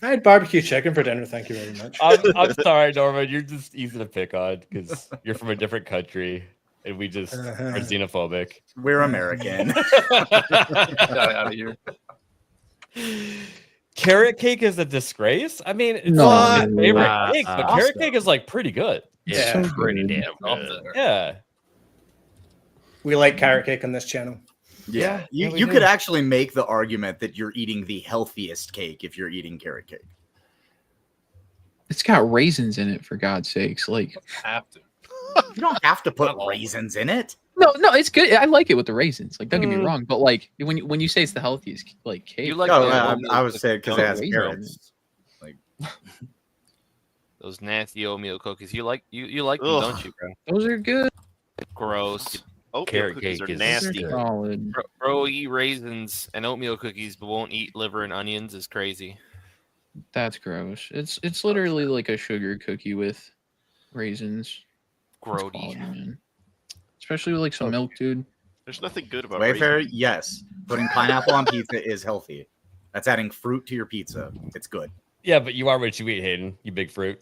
[SPEAKER 11] I had barbecue chicken for dinner. Thank you very much.
[SPEAKER 10] I'm sorry, Norman. You're just easy to pick on because you're from a different country and we just are xenophobic.
[SPEAKER 13] We're American.
[SPEAKER 16] Get out of here.
[SPEAKER 10] Carrot cake is a disgrace. I mean, it's
[SPEAKER 15] No,
[SPEAKER 10] not my favorite
[SPEAKER 3] nah,
[SPEAKER 10] cake, but
[SPEAKER 3] awesome.
[SPEAKER 10] carrot cake is like pretty good.
[SPEAKER 3] Yeah, pretty damn
[SPEAKER 16] Up
[SPEAKER 3] good.
[SPEAKER 16] there.
[SPEAKER 10] Yeah.
[SPEAKER 11] We like carrot cake on this channel.
[SPEAKER 13] Yeah,
[SPEAKER 10] we
[SPEAKER 13] you
[SPEAKER 10] do.
[SPEAKER 13] could actually make the argument that you're eating the healthiest cake if you're eating carrot cake.
[SPEAKER 15] It's got raisins in it, for God's sakes. Like,
[SPEAKER 16] Have to.
[SPEAKER 13] You don't have to put raisins in it.
[SPEAKER 15] no, it's good. I like it with the raisins. Like, don't get me wrong, but like when you say it's the healthiest like cake,
[SPEAKER 16] You like
[SPEAKER 13] Oh,
[SPEAKER 16] the-
[SPEAKER 13] I was saying because it has
[SPEAKER 15] raisins.
[SPEAKER 13] carrots. Like,
[SPEAKER 16] those nasty oatmeal cookies. You like you like them,
[SPEAKER 12] Ugh.
[SPEAKER 16] don't you, bro?
[SPEAKER 15] those are good.
[SPEAKER 16] Gross.
[SPEAKER 12] Oatmeal
[SPEAKER 3] Carrot
[SPEAKER 12] cookies
[SPEAKER 3] cake
[SPEAKER 12] are
[SPEAKER 3] is-
[SPEAKER 12] nasty.
[SPEAKER 15] Solid.
[SPEAKER 16] Bro, eat raisins and oatmeal cookies, but won't eat liver and onions is crazy.
[SPEAKER 15] That's gross. It's literally like a sugar cookie with raisins. That's
[SPEAKER 16] Grody.
[SPEAKER 15] quality, man. Especially with like some milk, dude.
[SPEAKER 12] There's nothing good about
[SPEAKER 13] Wayfair,
[SPEAKER 12] raisins.
[SPEAKER 13] yes. Putting pineapple on pizza is healthy. That's adding fruit to your pizza. It's good.
[SPEAKER 10] Yeah, but you are what you eat, Hayden. You big fruit.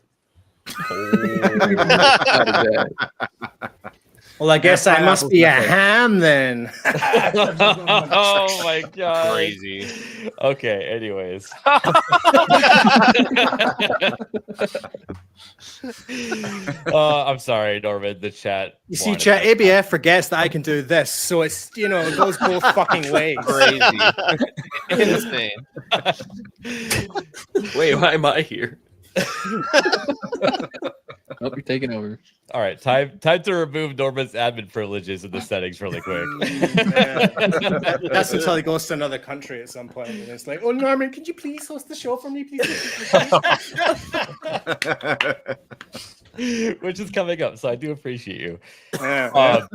[SPEAKER 11] Well, I guess I must be a ham then.
[SPEAKER 10] Oh my god.
[SPEAKER 16] Crazy.
[SPEAKER 10] Okay, anyways. I'm sorry, Norman. The chat.
[SPEAKER 11] You see,
[SPEAKER 10] wanted
[SPEAKER 11] chat,
[SPEAKER 10] that.
[SPEAKER 11] ABF forgets that I can do this, so it's it goes both fucking ways.
[SPEAKER 16] Crazy. Insane.
[SPEAKER 3] Wait, why am I here?
[SPEAKER 15] Nope, you're taking over.
[SPEAKER 10] All right, time to remove Norman's admin privileges in the settings really quick.
[SPEAKER 11] That's until he goes to another country at some point. And it's like, oh, Norman, could you please host the show for me, please?
[SPEAKER 10] Which is coming up, so I do appreciate you.
[SPEAKER 11] Yeah.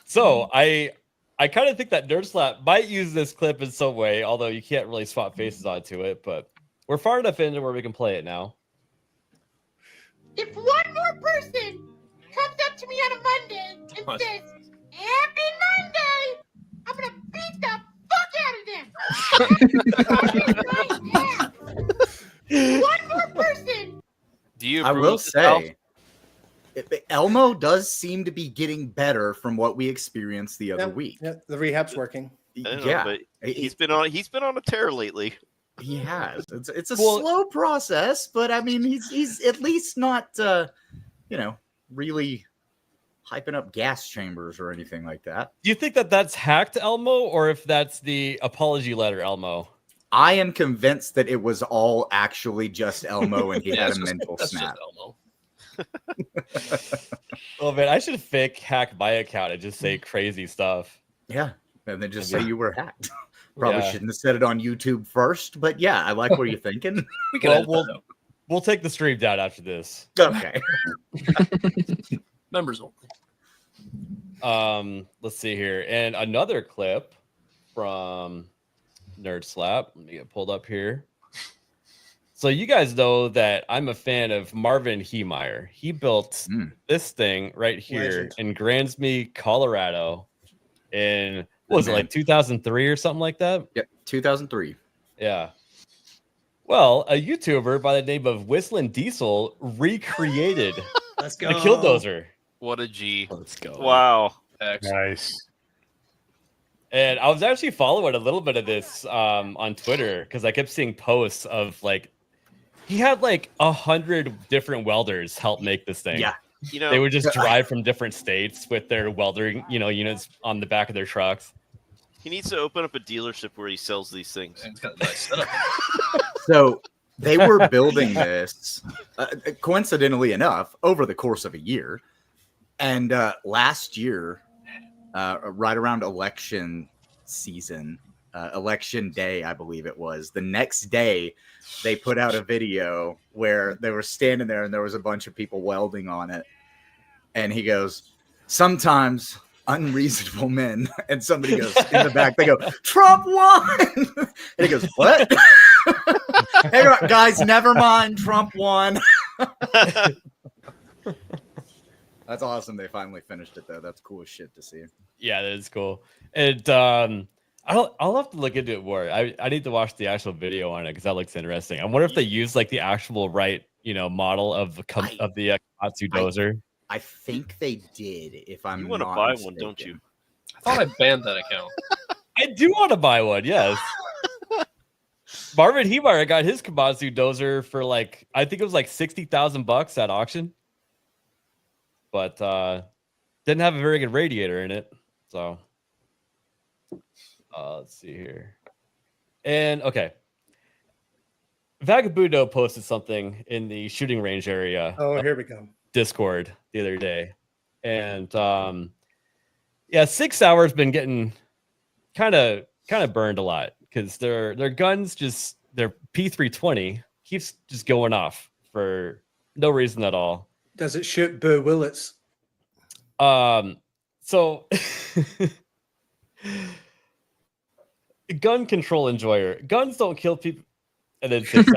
[SPEAKER 10] So I kind of think that Nerd Slap might use this clip in some way, although you can't really swap faces onto it. But we're far enough into where we can play it now.
[SPEAKER 19] If one more person comes up to me on a Monday and says, "Happy Monday! I'm gonna beat the fuck out of them." One more person.
[SPEAKER 16] Do you?
[SPEAKER 13] I
[SPEAKER 16] approve
[SPEAKER 13] will
[SPEAKER 16] of this, Al?
[SPEAKER 13] say, Elmo does seem to be getting better from what we experienced the other week.
[SPEAKER 11] Yeah, the rehab's working.
[SPEAKER 12] I don't know,
[SPEAKER 13] Yeah,
[SPEAKER 12] but he's been on a tear lately.
[SPEAKER 13] he has. It's a slow process, but I mean, he's at least not, really hyping up gas chambers or anything like that.
[SPEAKER 10] Do you think that that's hacked Elmo, or if that's the apology letter Elmo?
[SPEAKER 13] I am convinced that it was all actually just Elmo, and he
[SPEAKER 18] Yeah,
[SPEAKER 13] had a mental
[SPEAKER 18] that's
[SPEAKER 13] snap.
[SPEAKER 18] just Elmo.
[SPEAKER 10] Oh man, I should fake hack my account and just say crazy stuff.
[SPEAKER 13] Yeah, and then just say
[SPEAKER 10] Yeah.
[SPEAKER 13] you were hacked. Probably
[SPEAKER 10] Yeah.
[SPEAKER 13] shouldn't have said it on YouTube first, but yeah, I like where you're thinking.
[SPEAKER 10] We'll take the stream down after this.
[SPEAKER 13] Okay.
[SPEAKER 18] Members only.
[SPEAKER 10] Let's see here, and another clip from Nerd Slap. Let me get pulled up here. So you guys know that I'm a fan of Marvin Heemeyer. He built this thing right here in Grandsby, Colorado, in what was it, like 2003 or something like that?
[SPEAKER 13] Yep, 2003.
[SPEAKER 10] Yeah. Well, a YouTuber by the name of Whistling Diesel recreated
[SPEAKER 11] Let's
[SPEAKER 10] the Killdozer.
[SPEAKER 16] What a G.
[SPEAKER 18] Let's go.
[SPEAKER 12] Wow.
[SPEAKER 14] Nice.
[SPEAKER 10] And I was actually following a little bit of this on Twitter because I kept seeing posts of like he had like 100 different welders help make this thing.
[SPEAKER 13] Yeah.
[SPEAKER 12] You know,
[SPEAKER 10] They would just drive from different states with their welding, units on the back of their trucks.
[SPEAKER 12] he needs to open up a dealership where he sells these things.
[SPEAKER 18] It's got a nice setup.
[SPEAKER 13] So they were building this, coincidentally enough, over the course of a year. And last year, right around election season, election day, I believe it was, the next day, they put out a video where they were standing there and there was a bunch of people welding on it. And he goes, "Sometimes unreasonable men," and somebody goes in the back, they go, "Trump won." And he goes, "What?" Hey, guys, never mind, Trump won. That's awesome. They finally finished it though. That's cool as shit to see.
[SPEAKER 10] Yeah, that is cool. And I'll have to look into it more. I need to watch the actual video on it because that looks interesting. I wonder if they use like the actual model of the Komatsu dozer.
[SPEAKER 13] I think they did. If I'm
[SPEAKER 12] You want to
[SPEAKER 13] not
[SPEAKER 12] buy
[SPEAKER 13] mistaken.
[SPEAKER 12] one, don't you?
[SPEAKER 18] I thought I banned that account.
[SPEAKER 10] I do want to buy one. Yes. Marvin Heemeyer got his Komatsu dozer for like I think it was like $60,000 at auction, but didn't have a very good radiator in it. So let's see here. And okay, Vagabundo posted something in the shooting range area.
[SPEAKER 11] Oh, here we go.
[SPEAKER 10] Discord the other day, and yeah, 6 hours been getting kind of burned a lot because their guns their P320 keeps just going off for no reason at all.
[SPEAKER 11] Does it shoot Boo Willits?
[SPEAKER 10] So gun control enjoyer. Guns don't kill people. And then 6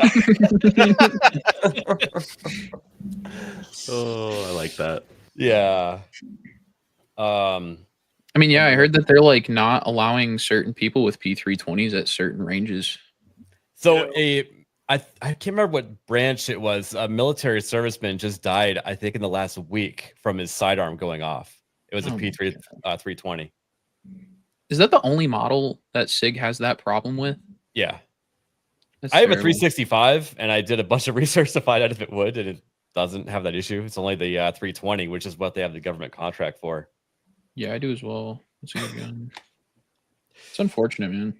[SPEAKER 10] hours.
[SPEAKER 3] Oh, I like that.
[SPEAKER 10] Yeah.
[SPEAKER 15] I mean, yeah, I heard that they're like not allowing certain people with P320s at certain ranges.
[SPEAKER 10] So I can't remember what branch it was. A military serviceman just died, I think, in the last week from his sidearm going off. It was a P320.
[SPEAKER 15] Is that the only model that SIG has that problem with?
[SPEAKER 10] Yeah.
[SPEAKER 15] That's
[SPEAKER 10] I have a
[SPEAKER 15] terrible.
[SPEAKER 10] 365, and I did a bunch of research to find out if it would, and it doesn't have that issue. It's only the 320, which is what they have the government contract for.
[SPEAKER 15] Yeah, I do as well. That's a good gun. It's unfortunate, man.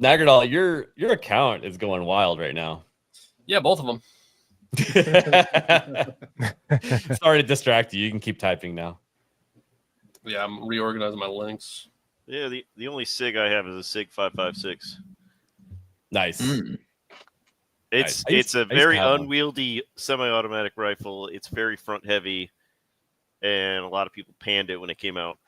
[SPEAKER 10] Nagardal, your account is going wild right now.
[SPEAKER 18] Yeah, both of them.
[SPEAKER 10] Sorry to distract you. You can keep typing now.
[SPEAKER 18] Yeah, I'm reorganizing my links.
[SPEAKER 12] Yeah, the only SIG I have is a SIG 5.56.
[SPEAKER 10] Nice.
[SPEAKER 12] It's
[SPEAKER 10] Nice.
[SPEAKER 12] a very unwieldy semi-automatic rifle. It's very front heavy, and a lot of people panned it when it came out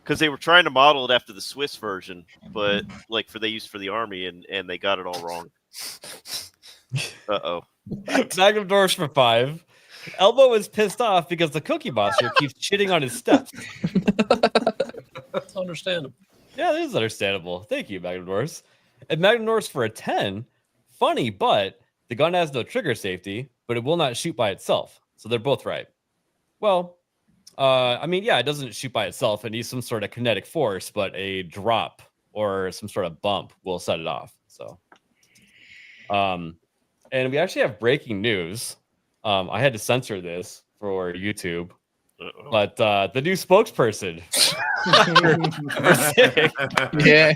[SPEAKER 12] because they were trying to model it after the Swiss version, but like they used for the army, and they got it all wrong. Uh-oh.
[SPEAKER 10] Magnum doors for 5. Elbow is pissed off because the Cookie Monster keeps shitting on his steps.
[SPEAKER 18] That's understandable.
[SPEAKER 10] Yeah, that is understandable. Thank you, Magnum And Magnum for a 10. Funny, but the gun has no trigger safety, but it will not shoot by itself. So they're both right. Well, I mean, yeah, it doesn't shoot by itself. It needs some sort of kinetic force, but a drop or some sort of bump will set it off. So, and we actually have breaking news. I had to censor this for YouTube, but the new spokesperson.
[SPEAKER 3] Yeah.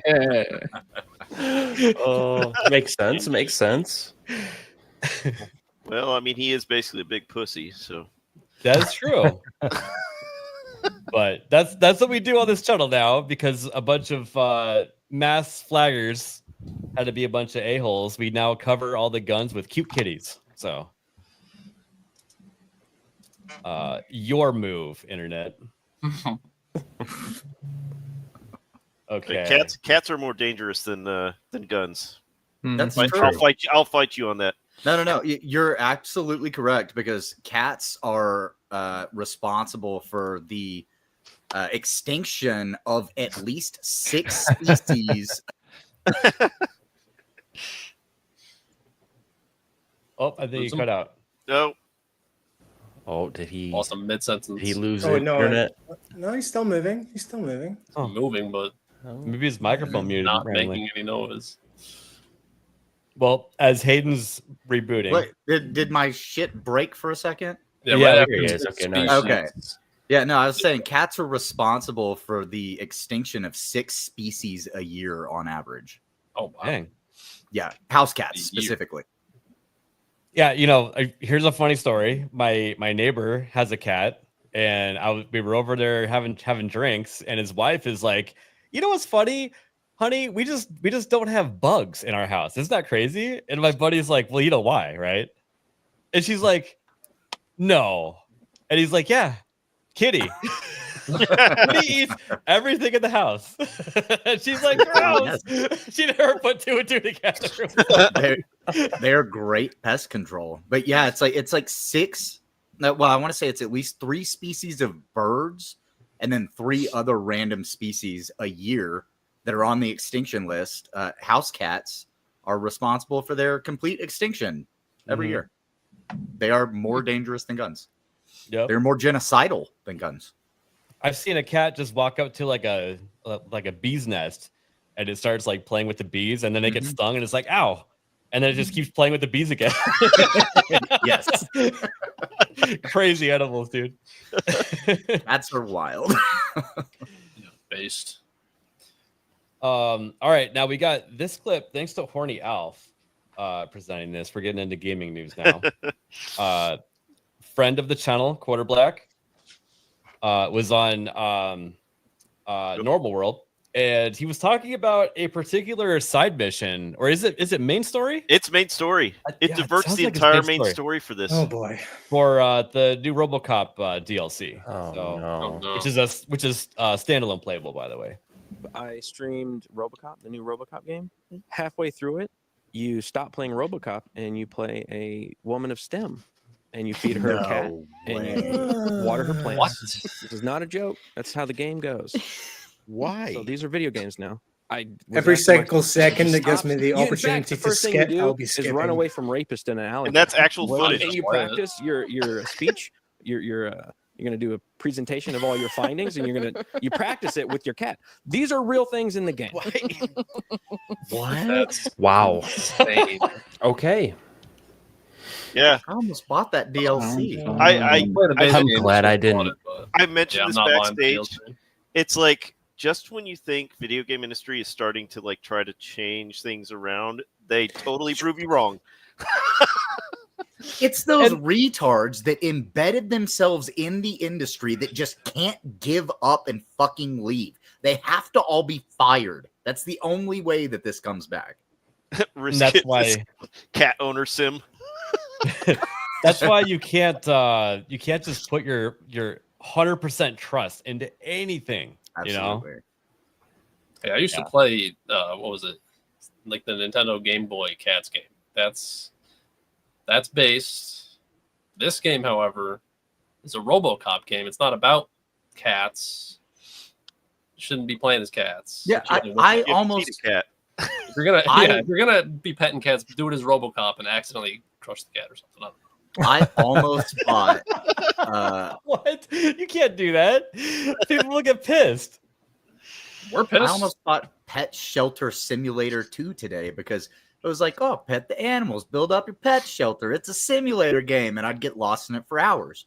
[SPEAKER 3] Oh, makes sense. Makes sense.
[SPEAKER 12] Well, I mean, he is basically a big pussy, so
[SPEAKER 10] that's true. But that's what we do on this channel now, because a bunch of mass flaggers had to be a bunch of a-holes. We now cover all the guns with cute kitties. So your move, internet. Okay.
[SPEAKER 12] Cats are more dangerous than guns.
[SPEAKER 13] That's
[SPEAKER 12] I'll
[SPEAKER 13] true.
[SPEAKER 12] I'll fight you on that.
[SPEAKER 13] No. You're absolutely correct, because cats are responsible for the extinction of at least 6 species.
[SPEAKER 10] Oh, I think he cut out.
[SPEAKER 12] No.
[SPEAKER 3] Oh, did he?
[SPEAKER 18] Lost him mid-sentence.
[SPEAKER 3] Did he lose
[SPEAKER 11] Oh,
[SPEAKER 3] it?
[SPEAKER 11] no.
[SPEAKER 3] Internet?
[SPEAKER 11] No, he's still moving. He's still moving.
[SPEAKER 18] Oh, moving, but
[SPEAKER 10] maybe his microphone muted.
[SPEAKER 18] not
[SPEAKER 10] randomly.
[SPEAKER 18] making any noise.
[SPEAKER 10] Well, as Hayden's rebooting.
[SPEAKER 13] Wait, did my shit break for a second?
[SPEAKER 18] Yeah,
[SPEAKER 10] Yeah,
[SPEAKER 18] right
[SPEAKER 10] there
[SPEAKER 18] after
[SPEAKER 10] he is.
[SPEAKER 18] species.
[SPEAKER 10] Okay, nice.
[SPEAKER 13] Okay. Yeah, no, I was saying cats are responsible for the extinction of 6 species a year on average.
[SPEAKER 18] Oh, wow.
[SPEAKER 10] Dang.
[SPEAKER 13] Yeah, house cats
[SPEAKER 18] A year.
[SPEAKER 13] specifically.
[SPEAKER 10] Yeah, here's a funny story. My neighbor has a cat, and we were over there having drinks, and his wife is like, "You know what's funny, honey? We just don't have bugs in our house. Isn't that crazy?" And my buddy's like, "Well, you know why, right?" And she's like, "No," and he's like, "Yeah, kitty." He eats everything in the house. And she's like, gross. She never put 2 and 2 together.
[SPEAKER 13] They're great pest control. But yeah, it's like 6. Well, I want to say it's at least 3 species of birds and then 3 other random species a year that are on the extinction list. House cats are responsible for their complete extinction every year. They are more dangerous than guns.
[SPEAKER 10] Yep.
[SPEAKER 13] They're more genocidal than guns.
[SPEAKER 10] I've seen a cat just walk up to like a bee's nest, and it starts like playing with the bees, and then it gets stung, and it's like, ow, and then it just keeps playing with the bees again.
[SPEAKER 13] Yes.
[SPEAKER 10] Crazy animals, dude.
[SPEAKER 13] Cats are wild.
[SPEAKER 18] Based.
[SPEAKER 10] All right, now we got this clip thanks to Horny Alf presenting this. We're getting into gaming news now. Friend of the channel, Quarter Black, was on Normal World, and he was talking about a particular side mission, or is it main story?
[SPEAKER 12] It's main story. It diverts the entire main story for this.
[SPEAKER 11] Oh boy.
[SPEAKER 10] For the new Robocop DLC.
[SPEAKER 3] Oh,
[SPEAKER 10] so,
[SPEAKER 3] no.
[SPEAKER 10] which is standalone playable, by the way.
[SPEAKER 20] I streamed Robocop, the new Robocop game. Halfway through it, you stop playing Robocop and you play a woman of STEM, and you feed her a cat and you water her plants.
[SPEAKER 18] What?
[SPEAKER 20] This is not a joke. That's how the game goes.
[SPEAKER 21] Why?
[SPEAKER 20] So these are video games now.
[SPEAKER 11] Every single second that gives me the opportunity to skip, I'll be
[SPEAKER 20] is
[SPEAKER 11] skipping.
[SPEAKER 20] run away from rapist in an alley.
[SPEAKER 12] And that's actual footage.
[SPEAKER 20] And you practice your speech. You're going to do a presentation of all your findings, and you practice it with your cat. These are real things in the game.
[SPEAKER 3] What? Wow. Okay.
[SPEAKER 12] Yeah.
[SPEAKER 13] I almost bought that DLC.
[SPEAKER 3] I'm glad I didn't.
[SPEAKER 12] I mentioned this
[SPEAKER 18] I'm not buying the
[SPEAKER 12] backstage. It's like just when you think video game industry is starting to like try to change things around, they totally prove you wrong.
[SPEAKER 13] It's those retards that embedded themselves in the industry that just can't give up and fucking leave. They have to all be fired. That's the only way that this comes back.
[SPEAKER 10] That's why
[SPEAKER 12] cat owner sim.
[SPEAKER 10] That's why you can't just put your 100% trust into anything.
[SPEAKER 13] Absolutely.
[SPEAKER 10] You know.
[SPEAKER 18] Hey, I used to play what was it? Like the Nintendo Game Boy Cats game. That's based This game, however, is a Robocop game. It's not about cats. You shouldn't be playing as cats.
[SPEAKER 13] Yeah, I almost
[SPEAKER 12] cat.
[SPEAKER 18] If you're gonna if you're gonna be petting cats, do it as Robocop and accidentally crush the cat or something.
[SPEAKER 13] I almost bought.
[SPEAKER 10] What? You can't do that. People will get pissed.
[SPEAKER 18] We're pissed.
[SPEAKER 13] I almost bought Pet Shelter Simulator 2 today because it was like, oh, pet the animals, build up your pet shelter. It's a simulator game, and I'd get lost in it for hours.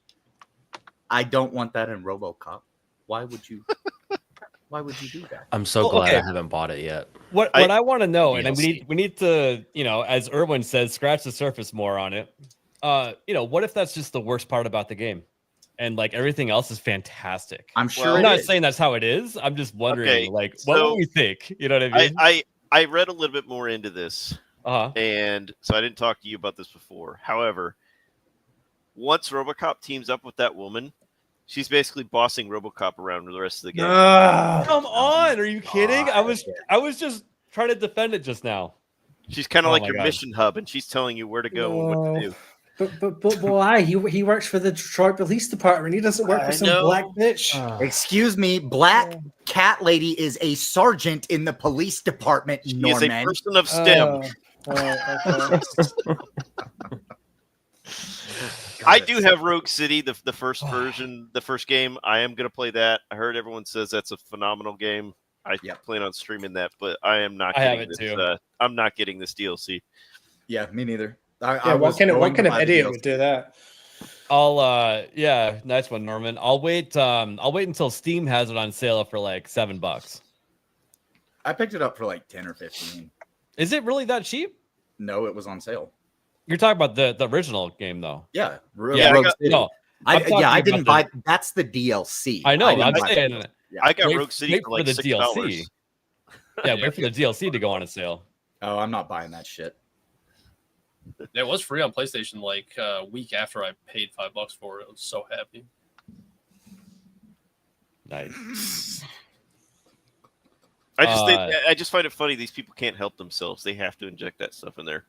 [SPEAKER 13] I don't want that in RoboCop. Why would you? Why would you do that?
[SPEAKER 3] I'm so glad I haven't bought it yet.
[SPEAKER 10] What I want to know, and we need to, as Erwin says, scratch the surface more on it. What if that's just the worst part about the game, and like everything else is fantastic?
[SPEAKER 13] I'm sure.
[SPEAKER 10] I'm not saying that's how it is. I'm just wondering, what would we think? You know what I mean?
[SPEAKER 12] I read a little bit more into this, and so I didn't talk to you about this before. However, once RoboCop teams up with that woman, she's basically bossing RoboCop around the rest of the game.
[SPEAKER 10] Come on, are you kidding? I was just trying to defend it just now.
[SPEAKER 12] She's kind of like your mission hub, and she's telling you where to go and what to do.
[SPEAKER 11] But why? He works for the Detroit Police Department. He doesn't work for some black bitch.
[SPEAKER 13] Excuse me, black cat lady is a sergeant in the police department.
[SPEAKER 12] She is a person of STEM. I do have Rogue City, the first version, the first game. I am going to play that. I heard everyone says that's a phenomenal game. I plan on streaming that, but I am not getting this. I'm not getting this DLC.
[SPEAKER 13] Yeah, me neither.
[SPEAKER 11] What kind of idiot would do that?
[SPEAKER 10] Nice one, Norman. I'll wait until Steam has it on sale for like $7.
[SPEAKER 13] I picked it up for like 10 or 15.
[SPEAKER 10] Is it really that cheap?
[SPEAKER 13] No, it was on sale.
[SPEAKER 10] You're talking about the original game though.
[SPEAKER 13] Yeah.
[SPEAKER 10] Rogue City. No,
[SPEAKER 13] I didn't buy that's the DLC.
[SPEAKER 10] I know. I'm saying
[SPEAKER 12] I got Rogue City for like
[SPEAKER 10] the
[SPEAKER 12] $6.
[SPEAKER 10] DLC. Yeah, wait for the DLC to go on a sale.
[SPEAKER 13] Oh, I'm not buying that shit.
[SPEAKER 18] It was free on PlayStation like a week after I paid $5 for it. I was so happy.
[SPEAKER 10] Nice.
[SPEAKER 12] I just find it funny. These people can't help themselves. They have to inject that stuff in there.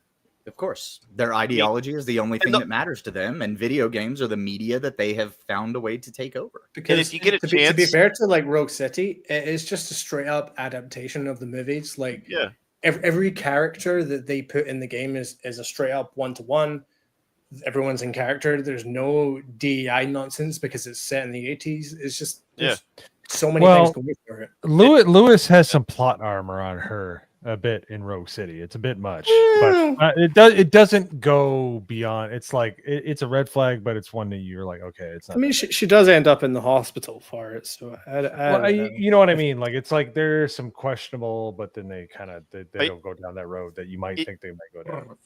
[SPEAKER 13] Of course. Their ideology is the only thing that matters to them, and video games are the media that they have found a way to take over.
[SPEAKER 11] Because
[SPEAKER 12] if you get
[SPEAKER 11] to be fair to like Rogue City, it is just a straight up adaptation of the movies. Like every character that they put in the game is a straight up 1-to-1. Everyone's in character. There's no DEI nonsense because it's set in the 80s. It's just so many things going for it.
[SPEAKER 14] Lewis has some plot armor on her a bit in Rogue City. It's a bit much, but it doesn't go beyond. It's like it's a red flag, but it's one that you're like, okay, it's not.
[SPEAKER 11] I mean, she does end up in the hospital for it, so
[SPEAKER 14] you know what I mean. Like it's like there's some questionable, but then they kind of they don't go down that road that you might think they might go down.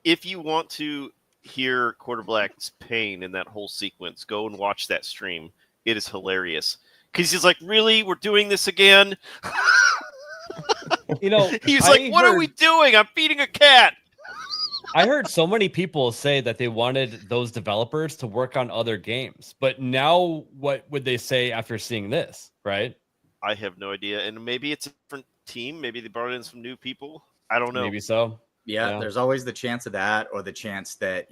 [SPEAKER 12] If you want to hear Quarter Black's pain in that whole sequence, go and watch that stream. It is hilarious because he's like, "Really, we're doing this again." He's like, "What are we doing? I'm feeding a cat."
[SPEAKER 10] I heard so many people say that they wanted those developers to work on other games, but now what would they say after seeing this? Right?
[SPEAKER 12] I have no idea, and maybe it's a different team. Maybe they brought in some new people. I don't know.
[SPEAKER 10] Maybe so.
[SPEAKER 13] Yeah, there's always the chance of that, or the chance that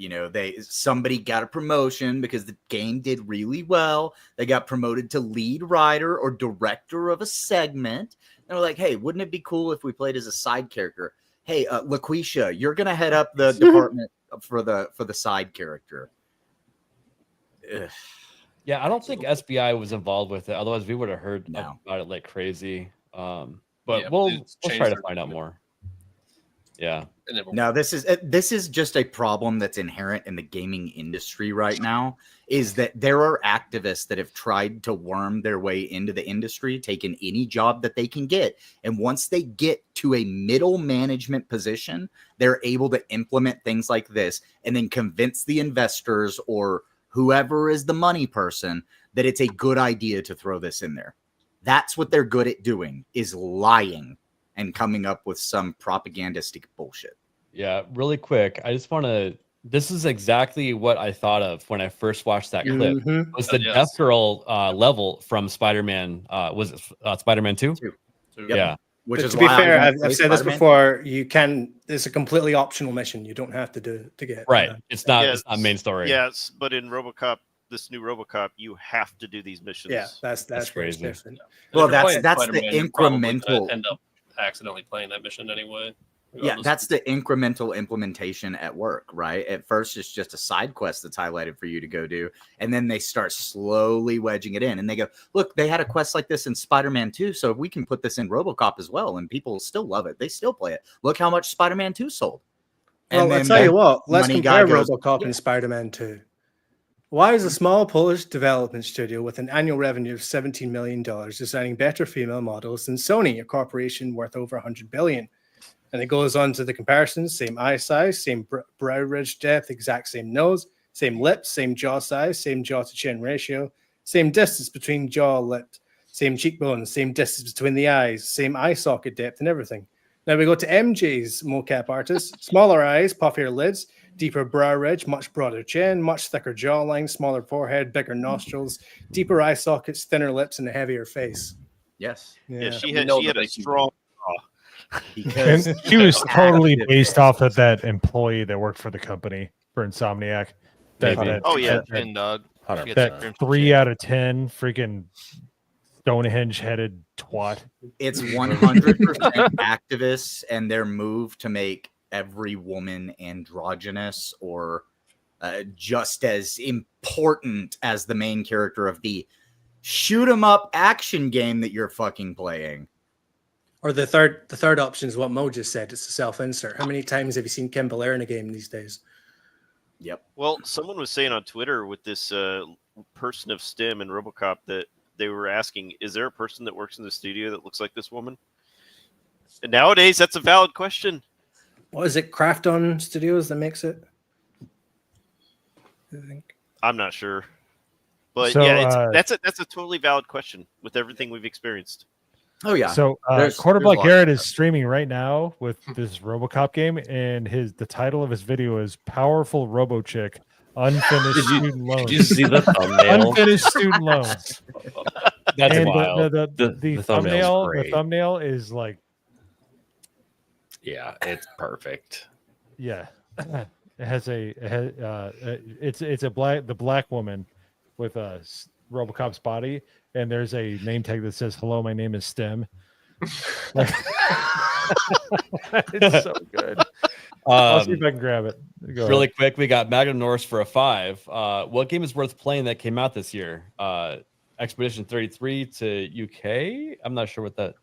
[SPEAKER 13] somebody got a promotion because the game did really well. They got promoted to lead writer or director of a segment. And we're like, hey, wouldn't it be cool if we played as a side character? Hey, LaQuisha, you're gonna head up the department for the side character. Ugh.
[SPEAKER 10] Yeah, I don't think SBI was involved with it. Otherwise, we would have heard about it like crazy. But we'll try to find out more. Yeah.
[SPEAKER 13] Now this is just a problem that's inherent in the gaming industry right now, is that there are activists that have tried to worm their way into the industry, taking any job that they can get. And once they get to a middle management position, they're able to implement things like this and then convince the investors or whoever is the money person that it's a good idea to throw this in there. That's what they're good at doing, is lying and coming up with some propagandistic bullshit.
[SPEAKER 10] Yeah, really quick. I just want to. This is exactly what I thought of when I first watched that clip. It was the Death Girl level from Spider-Man. Was it Spider-Man 2?
[SPEAKER 13] Yep.
[SPEAKER 10] Yeah.
[SPEAKER 13] Which
[SPEAKER 11] But
[SPEAKER 13] is
[SPEAKER 11] to be
[SPEAKER 13] why
[SPEAKER 11] fair,
[SPEAKER 13] I
[SPEAKER 11] I've said this before. You can. It's a completely optional mission. You don't have to do it to get
[SPEAKER 10] Right. It's not. It's not main story.
[SPEAKER 12] Yes, but in RoboCop, this new RoboCop, you have to do these missions.
[SPEAKER 11] Yeah, that's where it's
[SPEAKER 10] crazy.
[SPEAKER 11] different.
[SPEAKER 13] Well,
[SPEAKER 18] If you're playing
[SPEAKER 13] that's the
[SPEAKER 18] Spider-Man, you're probably gonna
[SPEAKER 13] incremental.
[SPEAKER 18] end up accidentally playing that mission anyway.
[SPEAKER 13] Yeah,
[SPEAKER 18] regardless.
[SPEAKER 13] that's the incremental implementation at work, right? At first, it's just a side quest that's highlighted for you to go do, and then they start slowly wedging it in, and they go, "Look, they had a quest like this in Spider-Man 2, so we can put this in RoboCop as well, and people still love it. They still play it. Look how much Spider-Man 2 sold."
[SPEAKER 11] Well,
[SPEAKER 13] And
[SPEAKER 11] I'll
[SPEAKER 13] then
[SPEAKER 11] tell you
[SPEAKER 13] the
[SPEAKER 11] what. Let's
[SPEAKER 13] money guy
[SPEAKER 11] compare
[SPEAKER 13] goes,
[SPEAKER 11] RoboCop and Spider-Man 2. Why is a small Polish development studio with an annual revenue of $17 million designing better female models than Sony, a corporation worth over $100 billion? And it goes on to the comparisons: same eye size, same brow ridge depth, exact same nose, same lips, same jaw size, same jaw to chin ratio, same distance between jaw and lip, same cheekbones, same distance between the eyes, same eye socket depth, and everything. Now we go to MJ's mocap artist: smaller eyes, puffier lids, deeper brow ridge, much broader chin, much thicker jawline, smaller forehead, bigger nostrils, deeper eye sockets, thinner lips, and a heavier face.
[SPEAKER 13] Yes.
[SPEAKER 12] Yeah, she had a strong jaw.
[SPEAKER 14] And she was totally based off of that employee that worked for the company for Insomniac. That 3 out of 10 freaking Stonehenge headed twat.
[SPEAKER 13] It's 100% activists and their move to make every woman androgynous or just as important as the main character of the shoot 'em up action game that you're fucking playing.
[SPEAKER 11] Or the third option is what Mo just said. It's a self-insert. How many times have you seen Kim Belair in a game these days?
[SPEAKER 13] Yep.
[SPEAKER 12] Well, someone was saying on Twitter with this person of STEM in RoboCop that they were asking, is there a person that works in the studio that looks like this woman? And nowadays, that's a valid question.
[SPEAKER 11] What is it? Krafton Studios that makes it? I think.
[SPEAKER 12] I'm not sure. But
[SPEAKER 14] So,
[SPEAKER 12] yeah, that's a totally valid question with everything we've experienced.
[SPEAKER 13] Oh yeah.
[SPEAKER 14] So Quarter Black Garrett is streaming right now with this RoboCop game, and the title of his video is "Powerful Robo Chick Unfinished Student Loans."
[SPEAKER 3] Did you see the thumbnail?
[SPEAKER 14] Unfinished student loans.
[SPEAKER 10] That's
[SPEAKER 14] and
[SPEAKER 10] wild.
[SPEAKER 14] The thumbnail is like,
[SPEAKER 3] yeah, it's perfect.
[SPEAKER 14] Yeah, it's the black woman with RoboCop's body, and there's a name tag that says, "Hello, my name is STEM." It's so good. I'll see if I can grab it.
[SPEAKER 10] Really quick, we got Magnum Norse for a 5. What game is worth playing that came out this year? Expedition 33 to UK. I'm not sure what that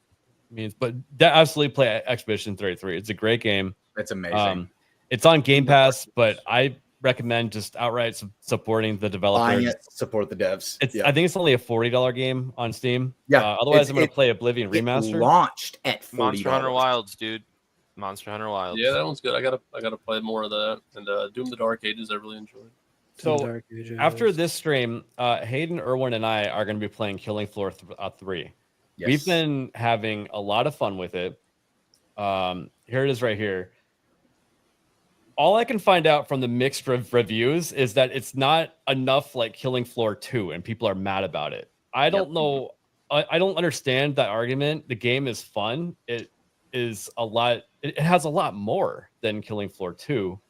[SPEAKER 10] means, but absolutely play Expedition 33. It's a great game.
[SPEAKER 13] It's amazing.
[SPEAKER 10] It's on Game Pass, but I recommend just outright supporting the developers.
[SPEAKER 13] Buying it, support the devs.
[SPEAKER 10] I think it's only a $40 game on Steam.
[SPEAKER 13] Yeah.
[SPEAKER 10] Otherwise, I'm going to play Oblivion Remastered.
[SPEAKER 13] It launched at $40.
[SPEAKER 16] Monster Hunter Wilds, dude. Monster Hunter Wilds.
[SPEAKER 18] Yeah, that one's good. I gotta play more of that. And Doom: The Dark Ages, I really enjoyed.
[SPEAKER 10] So after this stream, Hayden, Irwin, and I are going to be playing Killing Floor 3.
[SPEAKER 13] Yes.
[SPEAKER 10] We've been having a lot of fun with it. Here it is right here. All I can find out from the mixed reviews is that it's not enough like Killing Floor 2, and people are mad about it. I don't know. I don't understand that argument. The game is fun. It is a lot. It has a lot more than Killing Floor 2.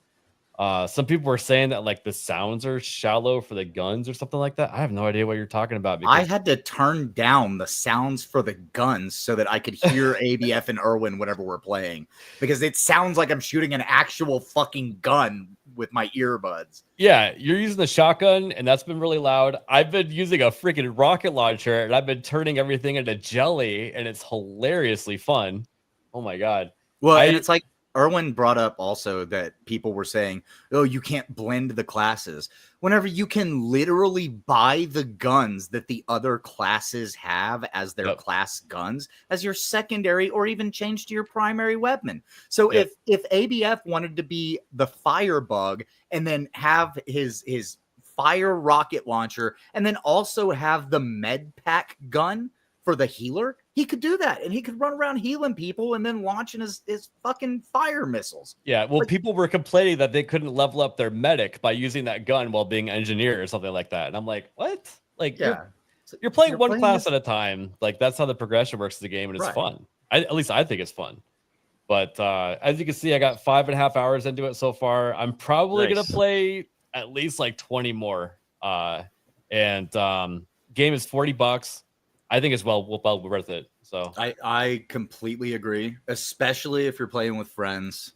[SPEAKER 10] Some people were saying that like the sounds are shallow for the guns or something like that. I have no idea what you're talking about.
[SPEAKER 13] I had to turn down the sounds for the guns so that I could hear ABF and Irwin whenever we're playing, because it sounds like I'm shooting an actual fucking gun with my earbuds.
[SPEAKER 10] Yeah, you're using the shotgun, and that's been really loud. I've been using a freaking rocket launcher, and I've been turning everything into jelly, and it's hilariously fun. Oh my god.
[SPEAKER 13] Well, and it's like Irwin brought up also that people were saying, oh, you can't blend the classes. Whenever you can literally buy the guns that the other classes have as their class guns as your secondary, or even change to your primary weapon. So if ABF wanted to be the firebug and then have his fire rocket launcher and then also have the med pack gun for the healer, he could do that, and he could run around healing people and then launching his fucking fire missiles.
[SPEAKER 10] Yeah, well, people were complaining that they couldn't level up their medic by using that gun while being engineer or something like that. And I'm like, what? Like, you're playing one class at a time. Like, that's how the progression works in the game, and it's fun. At least I think it's fun. But as you can see, I got 5.5 hours into it so far. I'm probably gonna play at least like 20 more. And game is $40. I think it's well worth it. So
[SPEAKER 13] I completely agree, especially if you're playing with friends.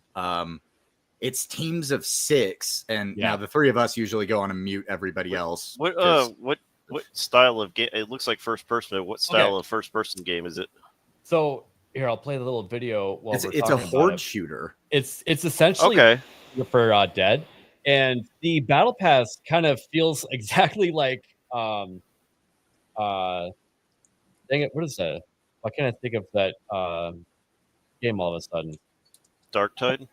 [SPEAKER 13] It's teams of 6, and now the 3 of us usually go on and mute everybody else.
[SPEAKER 12] What style of game? It looks like first person. But what style of first person game is it?
[SPEAKER 10] So here, I'll play the little video while
[SPEAKER 13] It's
[SPEAKER 10] we're
[SPEAKER 13] a
[SPEAKER 10] talking
[SPEAKER 13] horde
[SPEAKER 10] about it.
[SPEAKER 13] shooter.
[SPEAKER 10] It's essentially for Dead, and the battle pass kind of feels exactly like dang it, what is that? Why can't I think of that game all of a sudden?
[SPEAKER 12] Darktide?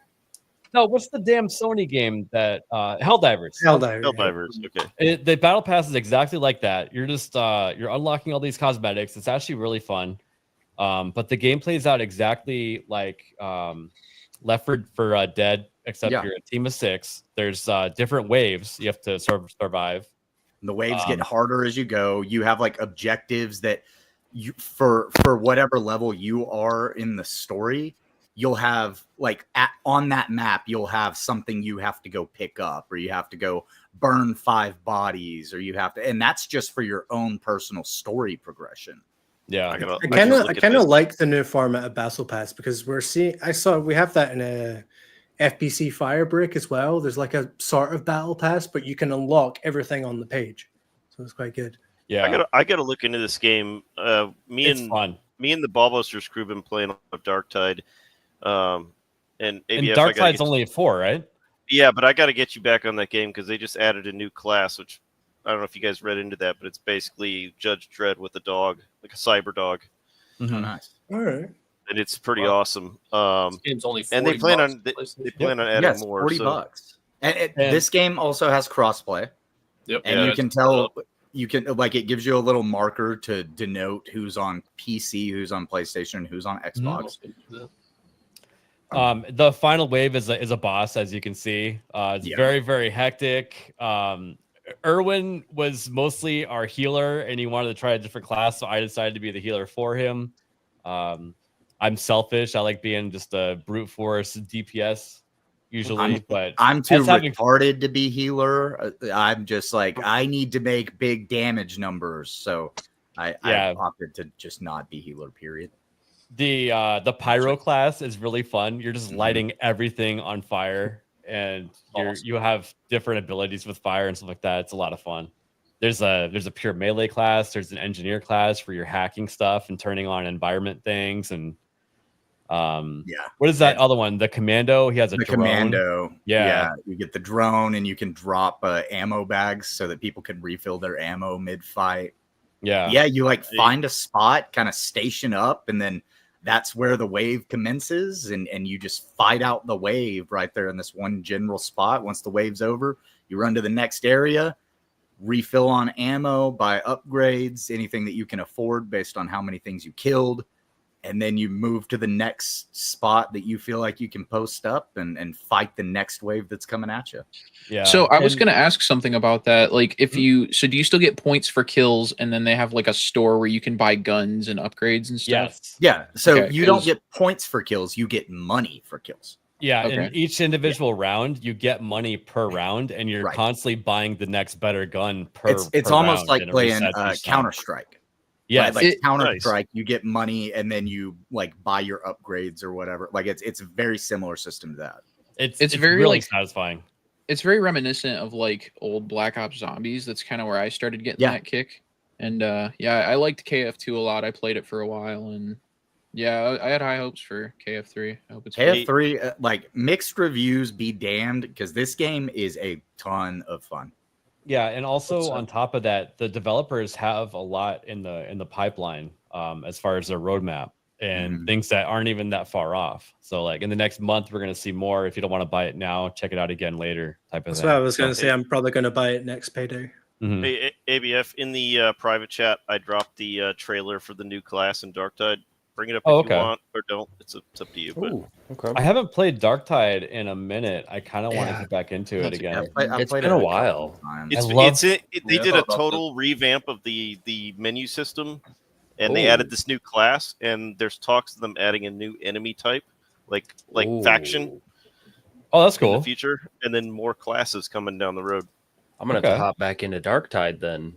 [SPEAKER 10] No, what's the damn Sony game that Helldivers?
[SPEAKER 12] Helldivers. Okay.
[SPEAKER 10] The battle pass is exactly like that. You're just you're unlocking all these cosmetics. It's actually really fun. But the game plays out exactly like Left 4 Dead, except you're a team of 6. There's different waves you have to survive.
[SPEAKER 13] The waves get harder as you go. You have like objectives that you for whatever level you are in the story, you'll have like on that map, you'll have something you have to go pick up, or you have to go burn 5 bodies, or you have to, and that's just for your own personal story progression.
[SPEAKER 10] Yeah,
[SPEAKER 11] I kind of like the new format of Battle Pass because we have that in a FPC Firebreak as well. There's like a sort of Battle Pass, but you can unlock everything on the page, so it's quite good.
[SPEAKER 10] Yeah,
[SPEAKER 12] I gotta look into this game. Me and the Ballbusters crew been playing on Darktide, and
[SPEAKER 10] Darktide's only 4, right?
[SPEAKER 12] Yeah, but I got to get you back on that game because they just added a new class, which I don't know if you guys read into that, but it's basically Judge Dredd with a dog, like a cyber dog.
[SPEAKER 10] Mm-hmm.
[SPEAKER 13] Oh, nice.
[SPEAKER 11] All right.
[SPEAKER 12] And it's pretty awesome.
[SPEAKER 18] This game's only $40
[SPEAKER 12] and they plan on adding more.
[SPEAKER 13] $40. And this game also has crossplay.
[SPEAKER 18] Yep.
[SPEAKER 13] And you can tell, you can like, it gives you a little marker to denote who's on PC, who's on PlayStation, who's on Xbox.
[SPEAKER 10] The final wave is a boss, as you can see. It's very, very hectic. Erwin was mostly our healer, and he wanted to try a different class, so I decided to be the healer for him. I'm selfish. I like being just a brute force DPS usually, but
[SPEAKER 13] I'm too retarded to be healer. I'm just like, I need to make big damage numbers, so I opted to just not be healer. Period.
[SPEAKER 10] The pyro class is really fun. You're just lighting everything on fire, and you have different abilities with fire and stuff like that. It's a lot of fun. There's a pure melee class. There's an engineer class for your hacking stuff and turning on environment things. And what is that other one? The commando. He has a drone.
[SPEAKER 13] Commando. Yeah, you get the drone, and you can drop ammo bags so that people can refill their ammo mid-fight. Yeah. You like find a spot, kind of station up, and then that's where the wave commences, and you just fight out the wave right there in this one general spot. Once the wave's over, you run to the next area, refill on ammo, buy upgrades, anything that you can afford based on how many things you killed, and then you move to the next spot that you feel like you can post up and fight the next wave that's coming at you.
[SPEAKER 15] Yeah. So I was going to ask something about that. Like, do you still get points for kills, and then they have like a store where you can buy guns and upgrades and stuff?
[SPEAKER 10] Yes.
[SPEAKER 13] Yeah. So you don't get points for kills; you get money for kills.
[SPEAKER 10] Yeah. In each individual round, you get money per round, and you're constantly buying the next better gun per.
[SPEAKER 13] It's
[SPEAKER 10] per
[SPEAKER 13] almost
[SPEAKER 10] round,
[SPEAKER 13] like playing Counter-Strike.
[SPEAKER 10] Yeah,
[SPEAKER 13] like Counter-Strike, you get money and then you like buy your upgrades or whatever. Like it's a very similar system to that.
[SPEAKER 10] It's very really satisfying.
[SPEAKER 15] It's very reminiscent of like old Black Ops Zombies. That's kind of where I started getting that kick. And I liked KF2 a lot. I played it for a while, and I had high hopes for KF3. I hope it's
[SPEAKER 13] KF3. Like mixed reviews be damned, because this game is a ton of fun.
[SPEAKER 10] Yeah, and also on top of that, the developers have a lot in the pipeline as far as their roadmap and things that aren't even that far off. So like in the next month, we're going to see more. If you don't want to buy it now, check it out again later type of thing.
[SPEAKER 11] That's what I was going to say. I'm probably going to buy it next payday.
[SPEAKER 12] Hey, ABF, in the private chat, I dropped the trailer for the new class in Darktide. Bring it up if you want, or don't. It's up to you.
[SPEAKER 10] Okay. I haven't played Darktide in a minute. I kind of want to get back into it again.
[SPEAKER 3] It's been a while.
[SPEAKER 12] They did a total revamp of the menu system, and they added this new class, and there's talks of them adding a new enemy type, like faction.
[SPEAKER 10] Oh, that's cool.
[SPEAKER 12] In the future, and then more classes coming down the road.
[SPEAKER 3] I'm gonna have to hop back into Darktide then.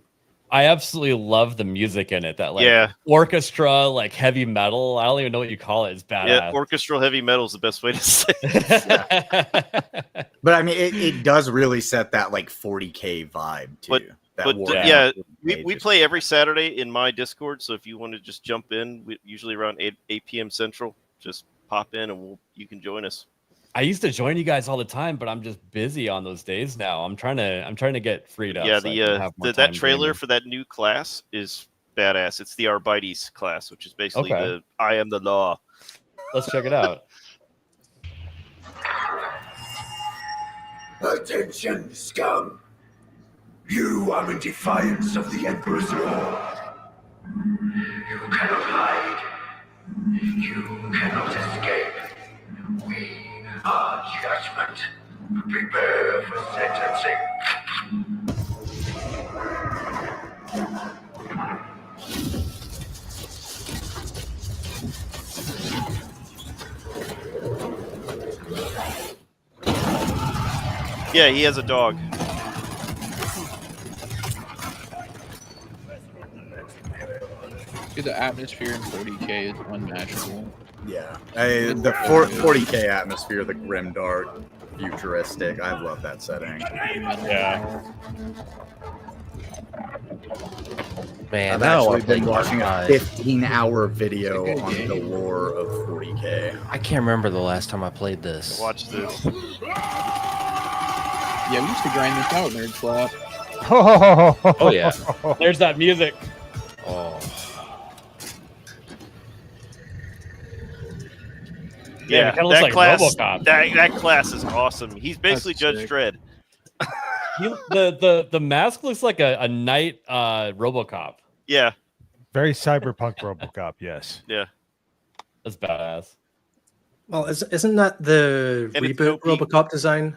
[SPEAKER 10] I absolutely love the music in it. That orchestra, like heavy metal. I don't even know what you call it. It's badass.
[SPEAKER 12] Yeah, orchestral heavy metal is the best way to say it.
[SPEAKER 13] But I mean, it does really set that like 40K vibe too.
[SPEAKER 12] We play every Saturday in my Discord. So if you want to just jump in, usually around 8 p.m. Central, just pop in and you can join us.
[SPEAKER 10] I used to join you guys all the time, but I'm just busy on those days now. I'm trying to get freed up.
[SPEAKER 12] Yeah,
[SPEAKER 10] so
[SPEAKER 12] that trailer for that new class is badass. It's the Arbites class, which is basically the I am the law.
[SPEAKER 10] Let's check it out.
[SPEAKER 21] Attention, scum! You are in defiance of the Emperor's law. You cannot hide. You cannot escape. We are judgment. Prepare for sentencing.
[SPEAKER 12] Yeah, he has a dog.
[SPEAKER 15] The atmosphere in 40K is unmatchable.
[SPEAKER 13] Yeah, the 40K atmosphere, the grimdark, futuristic. I love that setting.
[SPEAKER 10] Yeah.
[SPEAKER 3] Man,
[SPEAKER 13] I've
[SPEAKER 3] now
[SPEAKER 13] actually been watching a
[SPEAKER 3] Darktide.
[SPEAKER 13] 15-hour video on the lore of 40K.
[SPEAKER 3] I can't remember the last time I played this.
[SPEAKER 12] Watch this.
[SPEAKER 15] Yeah, we used to grind this out, Nerd Slap.
[SPEAKER 3] Oh yeah.
[SPEAKER 10] There's that music.
[SPEAKER 3] Oh.
[SPEAKER 12] Yeah,
[SPEAKER 10] it kinda looks
[SPEAKER 12] that
[SPEAKER 10] like
[SPEAKER 12] class.
[SPEAKER 10] Robocop.
[SPEAKER 12] That class is awesome. He's basically Judge Dredd.
[SPEAKER 10] The mask looks like a knight Robocop.
[SPEAKER 12] Yeah.
[SPEAKER 14] Very cyberpunk Robocop, yes.
[SPEAKER 12] Yeah.
[SPEAKER 10] That's badass.
[SPEAKER 11] Well, isn't that the
[SPEAKER 12] And it's
[SPEAKER 11] reboot
[SPEAKER 12] OP.
[SPEAKER 11] Robocop design?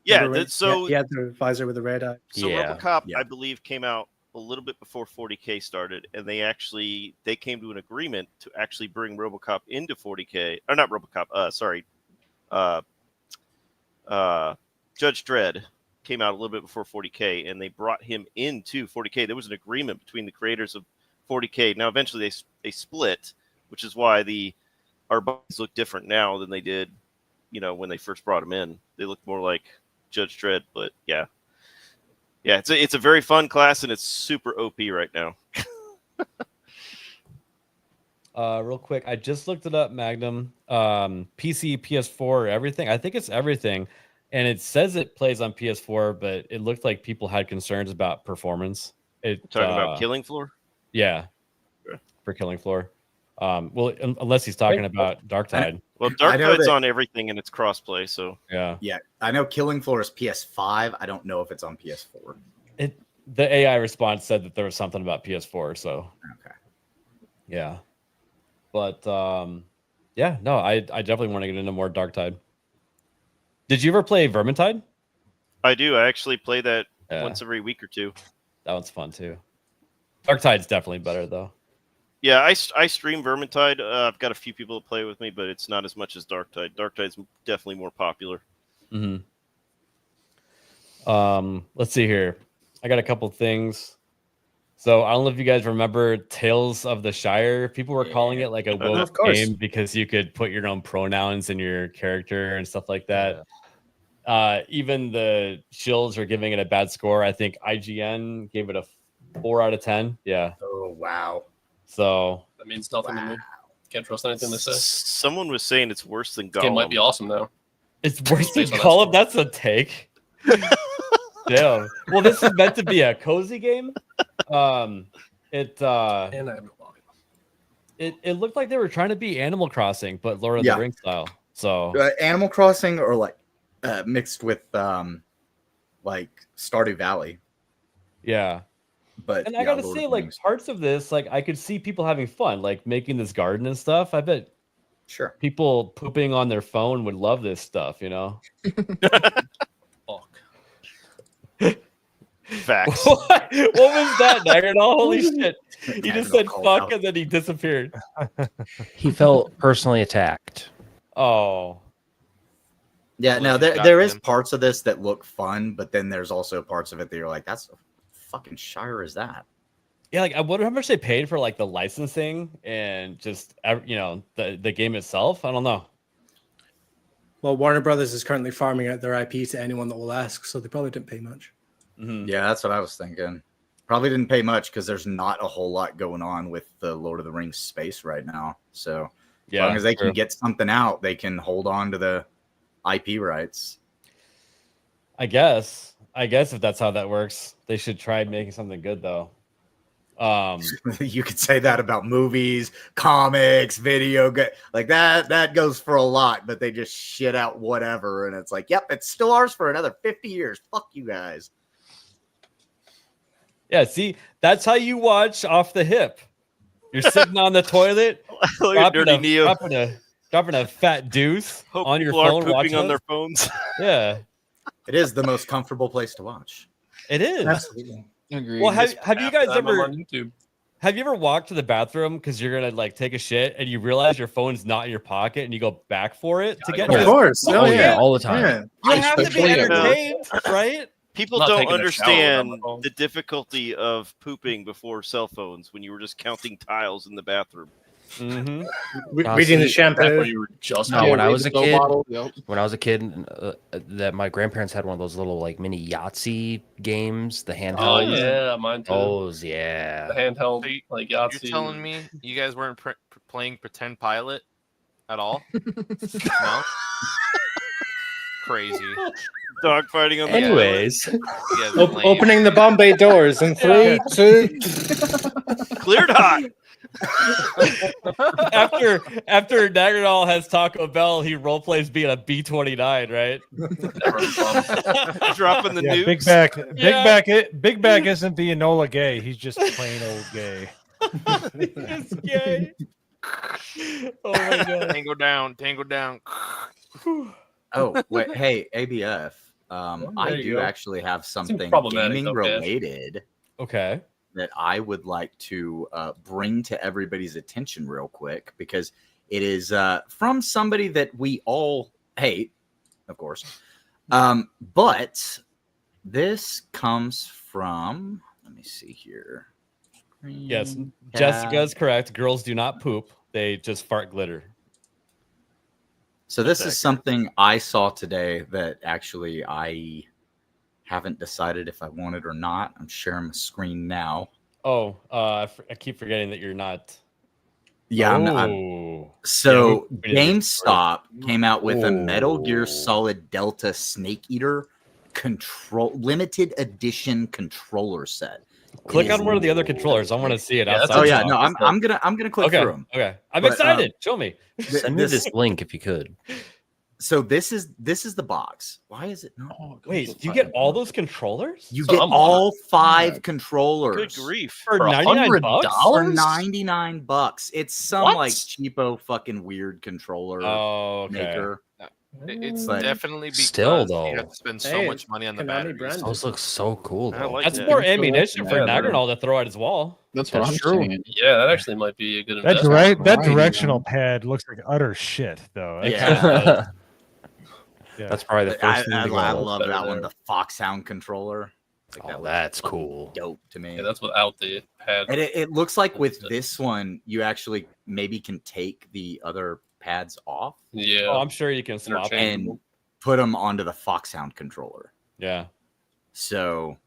[SPEAKER 12] Yeah,
[SPEAKER 11] With the red-
[SPEAKER 12] so
[SPEAKER 11] he had the visor with the red eye.
[SPEAKER 12] So Robocop, I believe, came out a little bit before 40K started, and they came to an agreement to actually bring Robocop into 40K, or not Robocop. Judge Dredd came out a little bit before 40K, and they brought him into 40K. There was an agreement between the creators of 40K. Now, eventually, they split, which is why our bodies look different now than they did, when they first brought him in. They look more like Judge Dredd, but yeah. Yeah, it's a very fun class, and it's super OP right now.
[SPEAKER 10] Real quick, I just looked it up, Magnum. PC, PS4, everything. I think it's everything. And it says it plays on PS4, but it looked like people had concerns about performance.
[SPEAKER 12] Talking about Killing Floor?
[SPEAKER 10] Yeah. For Killing Floor. Well, unless he's talking about Darktide.
[SPEAKER 12] Well, Darktide's on everything, and it's crossplay, so
[SPEAKER 10] yeah.
[SPEAKER 13] Yeah, I know Killing Floor is PS5. I don't know if it's on PS4.
[SPEAKER 10] The AI response said that there was something about PS4, so
[SPEAKER 13] okay.
[SPEAKER 10] Yeah. But yeah, no, I definitely want to get into more Darktide. Did you ever play Vermintide?
[SPEAKER 12] I do. I actually play that once every week or two.
[SPEAKER 10] That one's fun too. Darktide's definitely better though.
[SPEAKER 12] Yeah, I stream Vermintide. I've got a few people that play with me, but it's not as much as Darktide. Darktide's definitely more popular.
[SPEAKER 10] Mm-hmm. Let's see here. I got a couple things. So I don't know if you guys remember Tales of the Shire. People were calling it like a woke game because you could put your own pronouns in your character and stuff like that. Even the shills are giving it a bad score. I think IGN gave it a 4 out of 10. Yeah.
[SPEAKER 13] Oh wow.
[SPEAKER 10] So
[SPEAKER 18] that means nothing to me. Can't trust anything they say.
[SPEAKER 12] Someone was saying it's worse than Gollum.
[SPEAKER 18] Game might be awesome though.
[SPEAKER 10] It's worse than Gollum. That's a take. Damn. Well, this is meant to be a cozy game. It looked like they were trying to be Animal Crossing, but Lord of the Rings style. So
[SPEAKER 13] Animal Crossing, or like mixed with like Stardew Valley.
[SPEAKER 10] Yeah.
[SPEAKER 13] But
[SPEAKER 10] I gotta say, like parts of this, like I could see people having fun, like making this garden and stuff. I bet people pooping on their phone would love this stuff,
[SPEAKER 12] Facts.
[SPEAKER 10] What was that, Nagardol? Holy shit. He just said fuck and then he disappeared.
[SPEAKER 3] He felt personally attacked.
[SPEAKER 10] Oh.
[SPEAKER 13] Yeah, no, there is parts of this that look fun, but then there's also parts of it that you're like, that's a fucking Shire is that?
[SPEAKER 10] Yeah, like I wonder how much they paid for like the licensing and just the game itself. I don't know.
[SPEAKER 11] Well, Warner Brothers is currently farming out their IP to anyone that will ask, so they probably didn't pay much.
[SPEAKER 13] Yeah, that's what I was thinking. Probably didn't pay much because there's not a whole lot going on with the Lord of the Rings space right now. So as long as they can get something out, they can hold on to the IP rights.
[SPEAKER 10] I guess if that's how that works, they should try making something good though.
[SPEAKER 13] You could say that about movies, comics, video like that goes for a lot, but they just shit out whatever and it's like, yep, it's still ours for another 50 years. Fuck you guys.
[SPEAKER 10] Yeah, see, that's how you watch Off the Hip. You're sitting on the toilet, dropping a fat deuce on your phone,
[SPEAKER 12] pooping on their phones.
[SPEAKER 10] Yeah,
[SPEAKER 13] it is the most comfortable place to watch.
[SPEAKER 10] It is.
[SPEAKER 11] Absolutely.
[SPEAKER 10] Agreed. Well, have you guys ever on YouTube? Have you ever walked to the bathroom because you're gonna like take a shit and you realize your phone's not in your pocket and you go back for it to get it?
[SPEAKER 11] Of course,
[SPEAKER 3] yeah, all the time.
[SPEAKER 10] Yeah. You have to be entertained, right?
[SPEAKER 12] People don't understand the difficulty of pooping before cell phones when you were just counting tiles in the bathroom.
[SPEAKER 11] Reading the shampoo.
[SPEAKER 3] You were just when I was a kid, that my grandparents had one of those little like mini Yahtzee games, the handheld.
[SPEAKER 18] Oh yeah, mine too.
[SPEAKER 3] Those, yeah.
[SPEAKER 18] The handheld, like Yahtzee.
[SPEAKER 1] You're telling me you guys weren't playing Pretend Pilot at all? No. Crazy.
[SPEAKER 12] Dogfighting on the
[SPEAKER 3] Anyways.
[SPEAKER 11] Opening the Bombay doors in 3, 2.
[SPEAKER 12] Cleared hot.
[SPEAKER 10] after Nagarnal has Taco Bell, he role plays being a B-29, right?
[SPEAKER 12] Dropping the nukes.
[SPEAKER 14] Big Back isn't the Enola gay. He's just plain old gay.
[SPEAKER 10] He's gay. Oh my god.
[SPEAKER 1] Tango down.
[SPEAKER 13] Oh wait, hey ABF. I do actually have something gaming related.
[SPEAKER 10] Okay.
[SPEAKER 13] That I would like to bring to everybody's attention real quick because it is from somebody that we all hate, of course. But this comes from, let me see here.
[SPEAKER 10] Yes, Jessica is correct. Girls do not poop. They just fart glitter.
[SPEAKER 13] So this is something I saw today that actually I haven't decided if I want it or not. I'm sharing my screen now.
[SPEAKER 10] Oh, I keep forgetting that you're not.
[SPEAKER 13] Yeah. So GameStop came out with a Metal Gear Solid Delta Snake Eater limited edition controller set.
[SPEAKER 10] Click on one of the other controllers. I want to see it. Outside
[SPEAKER 13] oh yeah, no, I'm gonna click through them.
[SPEAKER 10] Okay, I'm excited. Show me.
[SPEAKER 3] Send me this link if you could.
[SPEAKER 13] So this is the box. Why is it not?
[SPEAKER 10] Oh, wait, do you get all those controllers?
[SPEAKER 13] You get all 5 controllers.
[SPEAKER 12] Good grief!
[SPEAKER 10] For $99?
[SPEAKER 13] For $99. It's some like cheapo fucking weird controller maker.
[SPEAKER 1] It's
[SPEAKER 13] But
[SPEAKER 1] definitely because
[SPEAKER 3] still, though,
[SPEAKER 1] you have to spend so much money on the batteries.
[SPEAKER 3] Those look so cool. Though.
[SPEAKER 10] That's more ammunition for Nagarnal to throw at his wall.
[SPEAKER 18] That's what I'm saying. Yeah, that actually might be a good investment.
[SPEAKER 14] That's right. That directional pad looks like utter shit, though.
[SPEAKER 13] Yeah.
[SPEAKER 3] Yeah. That's probably the first thing.
[SPEAKER 13] I love that one, the Foxhound controller.
[SPEAKER 3] Like that's cool.
[SPEAKER 13] Dope to me.
[SPEAKER 18] Yeah, that's without the pad.
[SPEAKER 13] And it looks like with this one, you actually maybe can take the other pads off.
[SPEAKER 18] Yeah.
[SPEAKER 10] Oh, I'm sure you can swap
[SPEAKER 13] and put them onto the Foxhound controller.
[SPEAKER 10] Yeah.
[SPEAKER 13] So.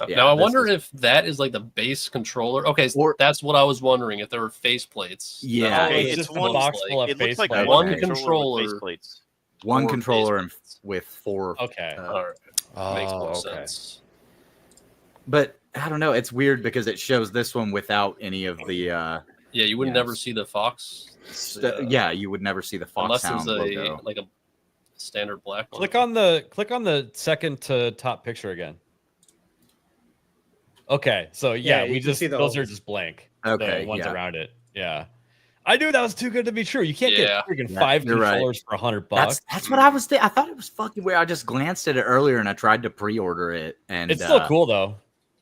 [SPEAKER 13] Yeah,
[SPEAKER 18] now I wonder if that is like the base controller. Okay, so that's what I was wondering. If there were faceplates.
[SPEAKER 13] Yeah,
[SPEAKER 12] it's one box full of faceplates. It looks like
[SPEAKER 18] one controller.
[SPEAKER 13] One controller with 4.
[SPEAKER 18] Okay, all right, makes more sense.
[SPEAKER 13] But I don't know. It's weird because it shows this one without any of the.
[SPEAKER 18] Yeah, you would never see the Fox.
[SPEAKER 13] Yeah, you would never see the Fox.
[SPEAKER 18] Unless there's like a standard black one.
[SPEAKER 10] Click on the second to top picture again. Okay, so yeah, we just those are just blank.
[SPEAKER 13] Okay,
[SPEAKER 10] the ones around it. Yeah, I knew that was too good to be true. You can't get freaking 5 controllers for $100.
[SPEAKER 13] That's what I was thinking. I thought it was fucking weird. I just glanced at it earlier and I tried to pre-order it, and
[SPEAKER 10] it's still cool though.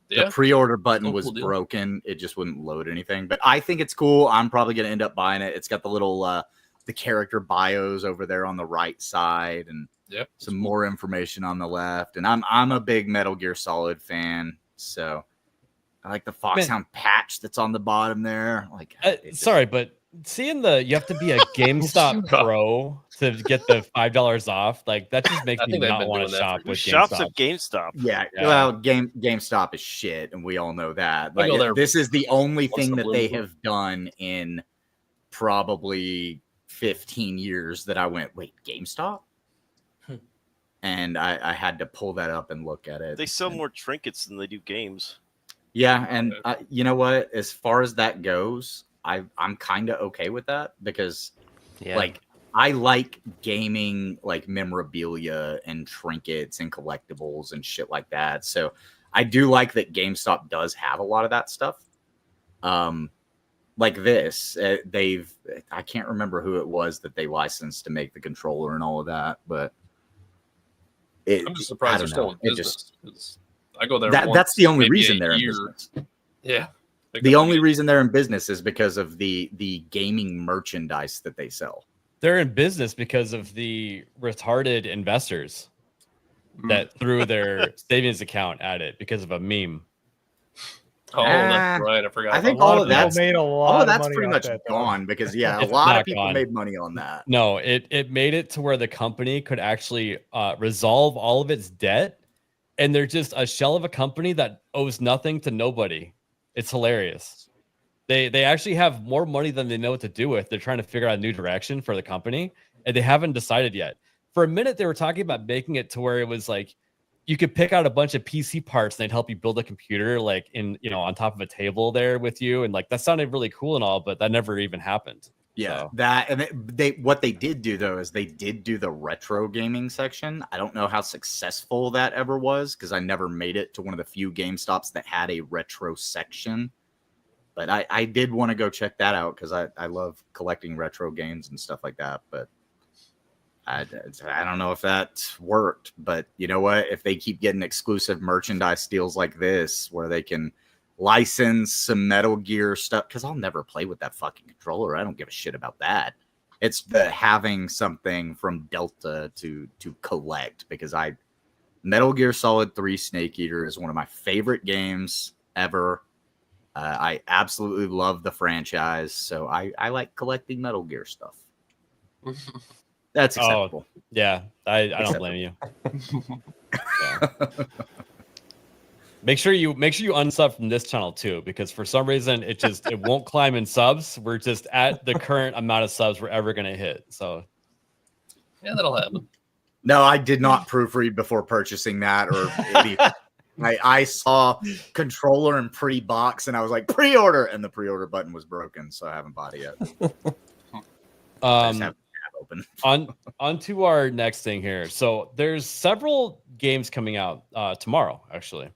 [SPEAKER 13] The
[SPEAKER 18] Yeah.
[SPEAKER 13] pre-order button
[SPEAKER 18] Cool
[SPEAKER 13] was
[SPEAKER 18] deal.
[SPEAKER 13] broken. It just wouldn't load anything. But I think it's cool. I'm probably going to end up buying it. It's got the little the character bios over there on the right side, and
[SPEAKER 18] Yep.
[SPEAKER 13] some more information on the left. And I'm a big Metal Gear Solid fan, so I like the Foxhound patch that's on the bottom there. Like,
[SPEAKER 10] Sorry, but seeing you have to be a GameStop pro to get the $5 off. Like that just makes
[SPEAKER 18] I
[SPEAKER 10] me
[SPEAKER 18] think they've
[SPEAKER 10] not
[SPEAKER 18] been
[SPEAKER 10] want to
[SPEAKER 18] doing that
[SPEAKER 10] shop
[SPEAKER 18] for
[SPEAKER 10] with
[SPEAKER 12] Shops
[SPEAKER 10] GameStop.
[SPEAKER 12] at GameStop.
[SPEAKER 13] yeah,
[SPEAKER 10] Yeah.
[SPEAKER 13] well, GameStop is shit, and we all know that.
[SPEAKER 18] I
[SPEAKER 13] Like,
[SPEAKER 18] go there
[SPEAKER 13] this is the only
[SPEAKER 18] once
[SPEAKER 13] thing
[SPEAKER 18] in a
[SPEAKER 13] that
[SPEAKER 18] blue
[SPEAKER 13] they
[SPEAKER 18] moon.
[SPEAKER 13] have done in probably 15 years that I went, wait, GameStop? And I had to pull that up and look at it.
[SPEAKER 12] They sell more trinkets than they do games.
[SPEAKER 13] Yeah, and you know what? As far as that goes, I'm kind of okay with that because, like, I like gaming, like memorabilia and trinkets and collectibles and shit like that. So I do like that GameStop does have a lot of that stuff. Like this, I can't remember who it was that they licensed to make the controller and all of that, but
[SPEAKER 18] I'm just surprised they're still in business. 'Cause I go there.
[SPEAKER 13] That's the only
[SPEAKER 18] maybe
[SPEAKER 13] reason
[SPEAKER 18] a
[SPEAKER 13] they're in
[SPEAKER 18] year.
[SPEAKER 13] business.
[SPEAKER 18] Yeah.
[SPEAKER 13] The only reason they're in business is because of the gaming merchandise that they sell.
[SPEAKER 10] They're in business because of the retarded investors that threw their savings account at it because of a meme.
[SPEAKER 18] Oh, that's right. I forgot.
[SPEAKER 13] I think
[SPEAKER 18] about
[SPEAKER 13] all
[SPEAKER 18] that.
[SPEAKER 13] of that's
[SPEAKER 14] made a
[SPEAKER 13] all
[SPEAKER 14] lot
[SPEAKER 13] of
[SPEAKER 14] of
[SPEAKER 13] that's
[SPEAKER 14] money
[SPEAKER 13] pretty
[SPEAKER 14] off
[SPEAKER 13] much
[SPEAKER 14] that, though.
[SPEAKER 13] gone because a
[SPEAKER 10] It's
[SPEAKER 13] lot
[SPEAKER 10] not
[SPEAKER 13] of people
[SPEAKER 10] gone.
[SPEAKER 13] made money on that.
[SPEAKER 10] No, it made it to where the company could actually resolve all of its debt, and they're just a shell of a company that owes nothing to nobody. It's hilarious. They actually have more money than they know what to do with. They're trying to figure out a new direction for the company, and they haven't decided yet. For a minute, they were talking about making it to where it was like you could pick out a bunch of PC parts and they'd help you build a computer, like on top of a table there with you, and like that sounded really cool and all, but that never even happened.
[SPEAKER 13] Yeah,
[SPEAKER 10] So.
[SPEAKER 13] that and what they did do though is they did do the retro gaming section. I don't know how successful that ever was because I never made it to one of the few GameStops that had a retro section. But I did want to go check that out because I love collecting retro games and stuff like that. But I don't know if that worked. But you know what? If they keep getting exclusive merchandise deals like this, where they can license some Metal Gear stuff, because I'll never play with that fucking controller. I don't give a shit about that. It's the having something from Delta to collect because Metal Gear Solid 3 Snake Eater is one of my favorite games ever. I absolutely love the franchise, so I like collecting Metal Gear stuff. That's acceptable.
[SPEAKER 10] Oh, yeah, I don't blame you. Yeah. Make sure you unsub from this channel too, because for some reason it won't climb in subs. We're just at the current amount of subs we're ever gonna hit. So
[SPEAKER 18] Yeah, that'll happen.
[SPEAKER 13] No, I did not proofread before purchasing that or anything. I saw controller and pre-box and I was like pre-order, and the pre-order button was broken, so I haven't bought it yet. I just have the tab open.
[SPEAKER 10] on to our next thing here. So there's several games coming out tomorrow, actually.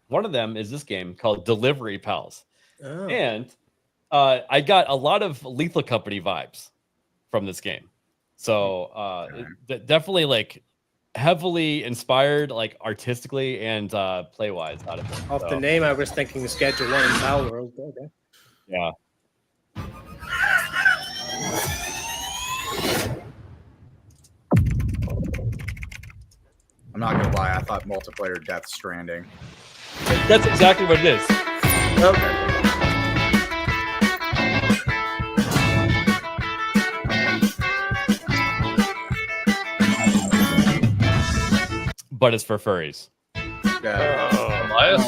[SPEAKER 10] One of them is this game called Delivery Pals.
[SPEAKER 11] Oh.
[SPEAKER 10] And I got a lot of Lethal Company vibes from this game. So definitely like heavily inspired, like artistically and play-wise out of it.
[SPEAKER 11] Off the name, I was thinking Schedule 1 in Pal World. Okay.
[SPEAKER 10] Yeah.
[SPEAKER 13] I'm not gonna lie, I thought multiplayer Death Stranding.
[SPEAKER 10] That's exactly what it is.
[SPEAKER 13] Okay.
[SPEAKER 10] But it's for furries.
[SPEAKER 18] Elias?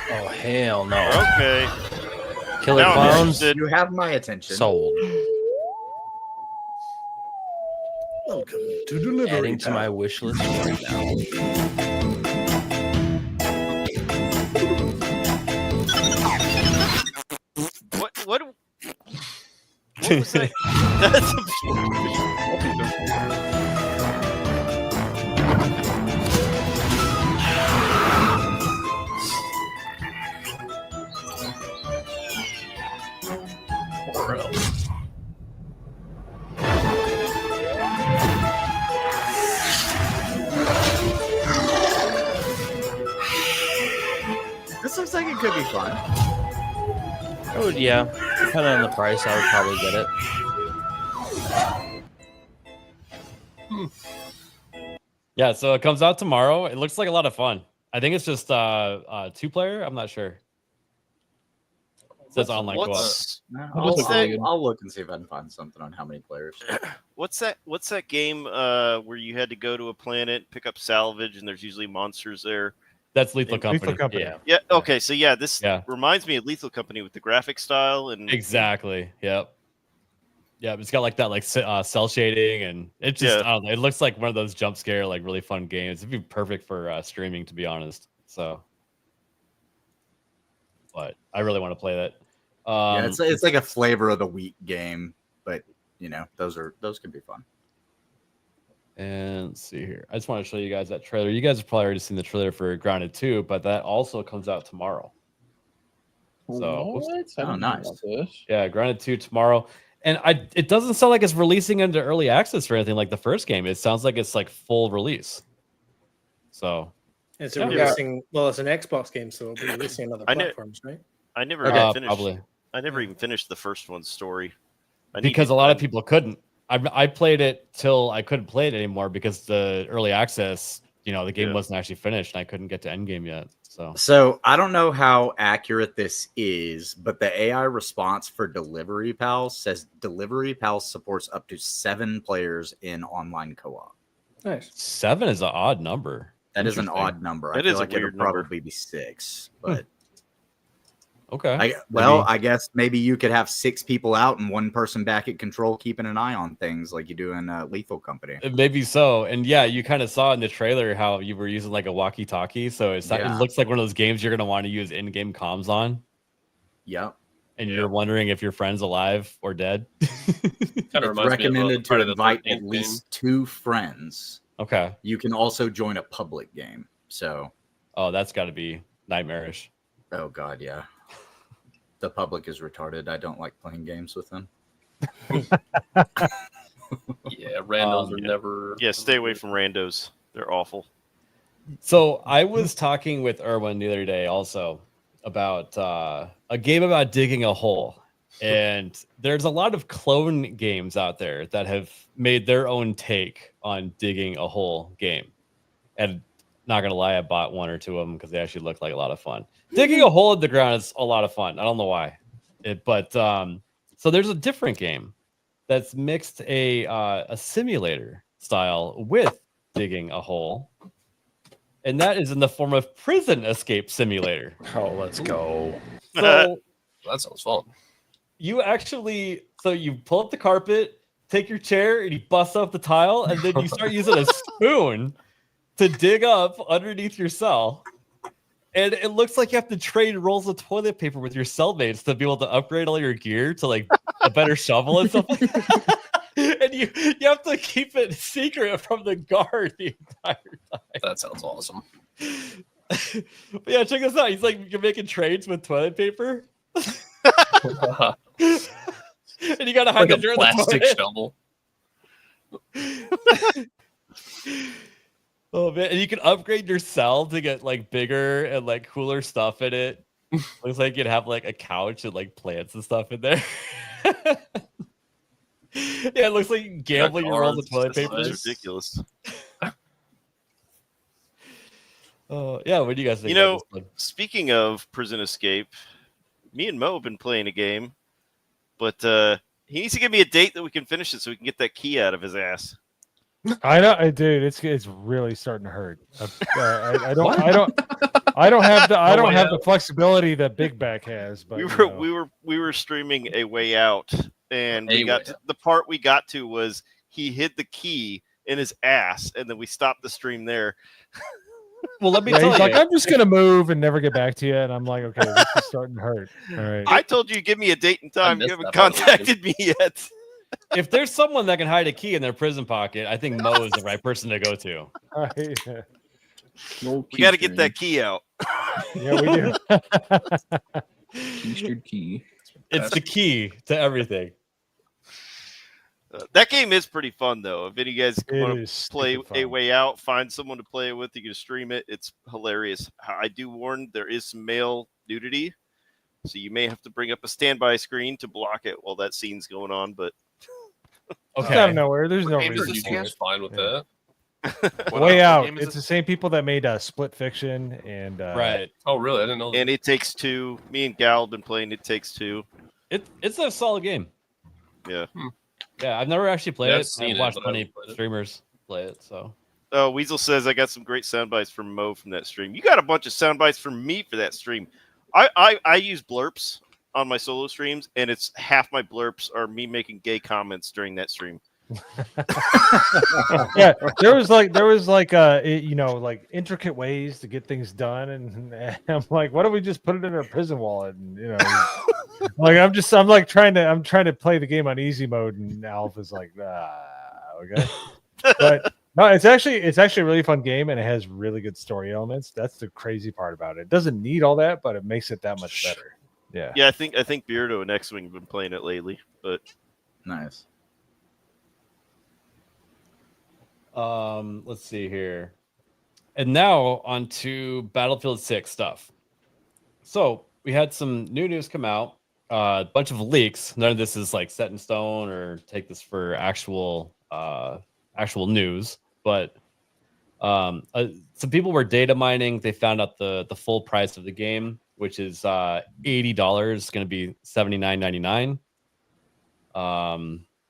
[SPEAKER 3] Oh hell no!
[SPEAKER 12] Okay.
[SPEAKER 3] Killer
[SPEAKER 12] Now I'm
[SPEAKER 3] Clowns.
[SPEAKER 12] interested.
[SPEAKER 13] You have my attention.
[SPEAKER 3] Sold.
[SPEAKER 11] Welcome to Delivery
[SPEAKER 3] Adding to my wish list right now.
[SPEAKER 12] What was that? That's
[SPEAKER 13] it could be fun.
[SPEAKER 3] I would, yeah. Depending on the price, I would probably get it.
[SPEAKER 10] Yeah, so it comes out tomorrow. It looks like a lot of fun. I think it's just 2-player. I'm not sure. It says online co-op.
[SPEAKER 13] I'll look and see if I can find something on how many players.
[SPEAKER 12] What's that game where you had to go to a planet, pick up salvage, and there's usually monsters there?
[SPEAKER 10] That's Lethal Company.
[SPEAKER 14] Lethal Company.
[SPEAKER 10] Yeah.
[SPEAKER 12] Yeah. Okay. So yeah, this reminds me of Lethal Company with the graphic style and
[SPEAKER 10] Exactly. Yep. Yeah, it's got like that cell shading, and it just I don't know, it looks like one of those jump scare like really fun games. It'd be perfect for streaming, to be honest. So, but I really want to play that.
[SPEAKER 13] Yeah, it's like a flavor of the week game, but you know those could be fun.
[SPEAKER 10] And let's see here. I just want to show you guys that trailer. You guys have probably already seen the trailer for Grounded 2, but that also comes out tomorrow. So,
[SPEAKER 13] nice.
[SPEAKER 10] Yeah, Grounded 2 tomorrow. And it doesn't sound like it's releasing into early access or anything like the first game. It sounds like it's like full release. So
[SPEAKER 11] it's releasing. Well, it's an Xbox game, so it'll be releasing on other platforms, right?
[SPEAKER 12] I never finished.
[SPEAKER 10] Probably.
[SPEAKER 12] I never even finished the first one's story.
[SPEAKER 10] Because a lot of people couldn't. I played it till I couldn't play it anymore because the early access, the game wasn't actually finished and I couldn't get to endgame yet.
[SPEAKER 13] So I don't know how accurate this is, but the AI response for Delivery Pals says Delivery Pals supports up to 7 players in online co-op.
[SPEAKER 11] Nice.
[SPEAKER 10] 7 is an odd number.
[SPEAKER 13] That is an odd number. I feel like it'll probably be 6, but
[SPEAKER 10] okay.
[SPEAKER 13] I guess maybe you could have 6 people out and 1 person back at control keeping an eye on things like you do in Lethal Company.
[SPEAKER 10] Maybe so. And yeah, you kind of saw in the trailer how you were using like a walkie-talkie. So it looks like one of those games you're going to want to use in-game comms on.
[SPEAKER 13] Yep.
[SPEAKER 10] And you're wondering if your friend's alive or dead.
[SPEAKER 13] It's recommended to invite at least 2 friends.
[SPEAKER 10] Okay.
[SPEAKER 13] You can also join a public game. So.
[SPEAKER 10] Oh, that's got to be nightmarish.
[SPEAKER 13] Oh, God, yeah. The public is retarded. I don't like playing games with them.
[SPEAKER 18] Yeah, randos are never.
[SPEAKER 12] Yeah, stay away from randos. They're awful.
[SPEAKER 10] So I was talking with Erwin the other day also about a game about digging a hole. And there's a lot of clone games out there that have made their own take on digging a hole game. And not going to lie, I bought 1 or 2 of them because they actually look like a lot of fun. Digging a hole in the ground is a lot of fun. I don't know why. So there's a different game that's mixed a simulator style with digging a hole. And that is in the form of Prison Escape Simulator.
[SPEAKER 14] Oh, let's go.
[SPEAKER 10] So
[SPEAKER 18] that sounds fun.
[SPEAKER 10] You pull up the carpet, take your chair, and you bust up the tile, and then you start using a spoon to dig up underneath your cell. And it looks like you have to trade rolls of toilet paper with your cellmates to be able to upgrade all your gear to like a better shovel and stuff like that. And you have to keep it secret from the guard the entire time.
[SPEAKER 18] That sounds awesome.
[SPEAKER 10] But yeah, check this out. He's like, you're making trades with toilet paper. And you gotta hide
[SPEAKER 18] like
[SPEAKER 10] the
[SPEAKER 18] a
[SPEAKER 10] dirt in the
[SPEAKER 18] plastic
[SPEAKER 10] toilet.
[SPEAKER 18] shovel.
[SPEAKER 10] Oh man, and you can upgrade your cell to get like bigger and like cooler stuff in it. Looks like you'd have like a couch and like plants and stuff in there. Yeah, it looks like you gambling your rolls of toilet paper.
[SPEAKER 12] That's ridiculous.
[SPEAKER 10] Oh yeah, what do you guys think?
[SPEAKER 12] You know, speaking of Prison Escape, me and Mo have been playing a game, but he needs to give me a date that we can finish it so we can get that key out of his ass.
[SPEAKER 14] I know, dude. It's really starting to hurt. I don't have the flexibility that Big Back has. But
[SPEAKER 12] we were streaming A Way Out, and the part we got to was he hid the key in his ass, and then we stopped the stream there.
[SPEAKER 10] Well, let me tell
[SPEAKER 14] he's
[SPEAKER 10] you.
[SPEAKER 14] like, I'm just gonna move and never get back to you, and I'm like, okay, this is starting to hurt. All right.
[SPEAKER 12] I told you, give me a date and time. You haven't contacted me yet.
[SPEAKER 10] If there's someone that can hide a key in their prison pocket, I think Mo is the right person to go to.
[SPEAKER 12] We got to get that key out.
[SPEAKER 14] Yeah, we do.
[SPEAKER 15] Key.
[SPEAKER 10] It's the key to everything.
[SPEAKER 12] That game is pretty fun, though. If any guys
[SPEAKER 14] It
[SPEAKER 12] want
[SPEAKER 14] is
[SPEAKER 12] to play
[SPEAKER 14] stupid
[SPEAKER 12] A
[SPEAKER 14] fun.
[SPEAKER 12] Way Out, find someone to play it with. You can stream it. It's hilarious. I do warn there is some male nudity, so you may have to bring up a standby screen to block it while that scene's going on. But
[SPEAKER 14] It's out of nowhere. There's no
[SPEAKER 18] Game is
[SPEAKER 14] reason
[SPEAKER 18] this
[SPEAKER 14] for
[SPEAKER 18] game's
[SPEAKER 14] it.
[SPEAKER 18] fine with
[SPEAKER 14] Yeah.
[SPEAKER 18] that.
[SPEAKER 14] Way Out.
[SPEAKER 1] game is
[SPEAKER 14] It's the same people that made Split Fiction and
[SPEAKER 10] Right.
[SPEAKER 18] Oh, really? I didn't know.
[SPEAKER 12] And It Takes Two. Me and Gal have been playing It Takes Two.
[SPEAKER 10] It's a solid game.
[SPEAKER 12] Yeah.
[SPEAKER 10] Yeah, I've never actually played
[SPEAKER 12] Yeah, I've
[SPEAKER 10] it.
[SPEAKER 12] seen
[SPEAKER 10] I've
[SPEAKER 12] it,
[SPEAKER 10] watched
[SPEAKER 12] but I
[SPEAKER 10] plenty
[SPEAKER 12] haven't played it.
[SPEAKER 10] streamers play it. So
[SPEAKER 12] Weasel says I got some great sound bites from Mo from that stream. You got a bunch of sound bites from me for that stream. I use blurps on my solo streams, and it's half my blurps are me making gay comments during that stream.
[SPEAKER 14] Yeah, there was like like intricate ways to get things done, and I'm like, why don't we just put it in our prison wallet? And like I'm trying to play the game on easy mode, and Alf is like, okay. But no, it's actually a really fun game, and it has really good story elements. That's the crazy part about it. It doesn't need all that, but it makes it that much better. Yeah.
[SPEAKER 12] Yeah, I think Beardo and X-Wing have been playing it lately, but
[SPEAKER 13] nice.
[SPEAKER 10] let's see here. And now on to Battlefield 6 stuff. So we had some new news come out, a bunch of leaks. None of this is like set in stone or take this for actual news, but some people were data mining. They found out the full price of the game, which is $80. It's going to be $79.99.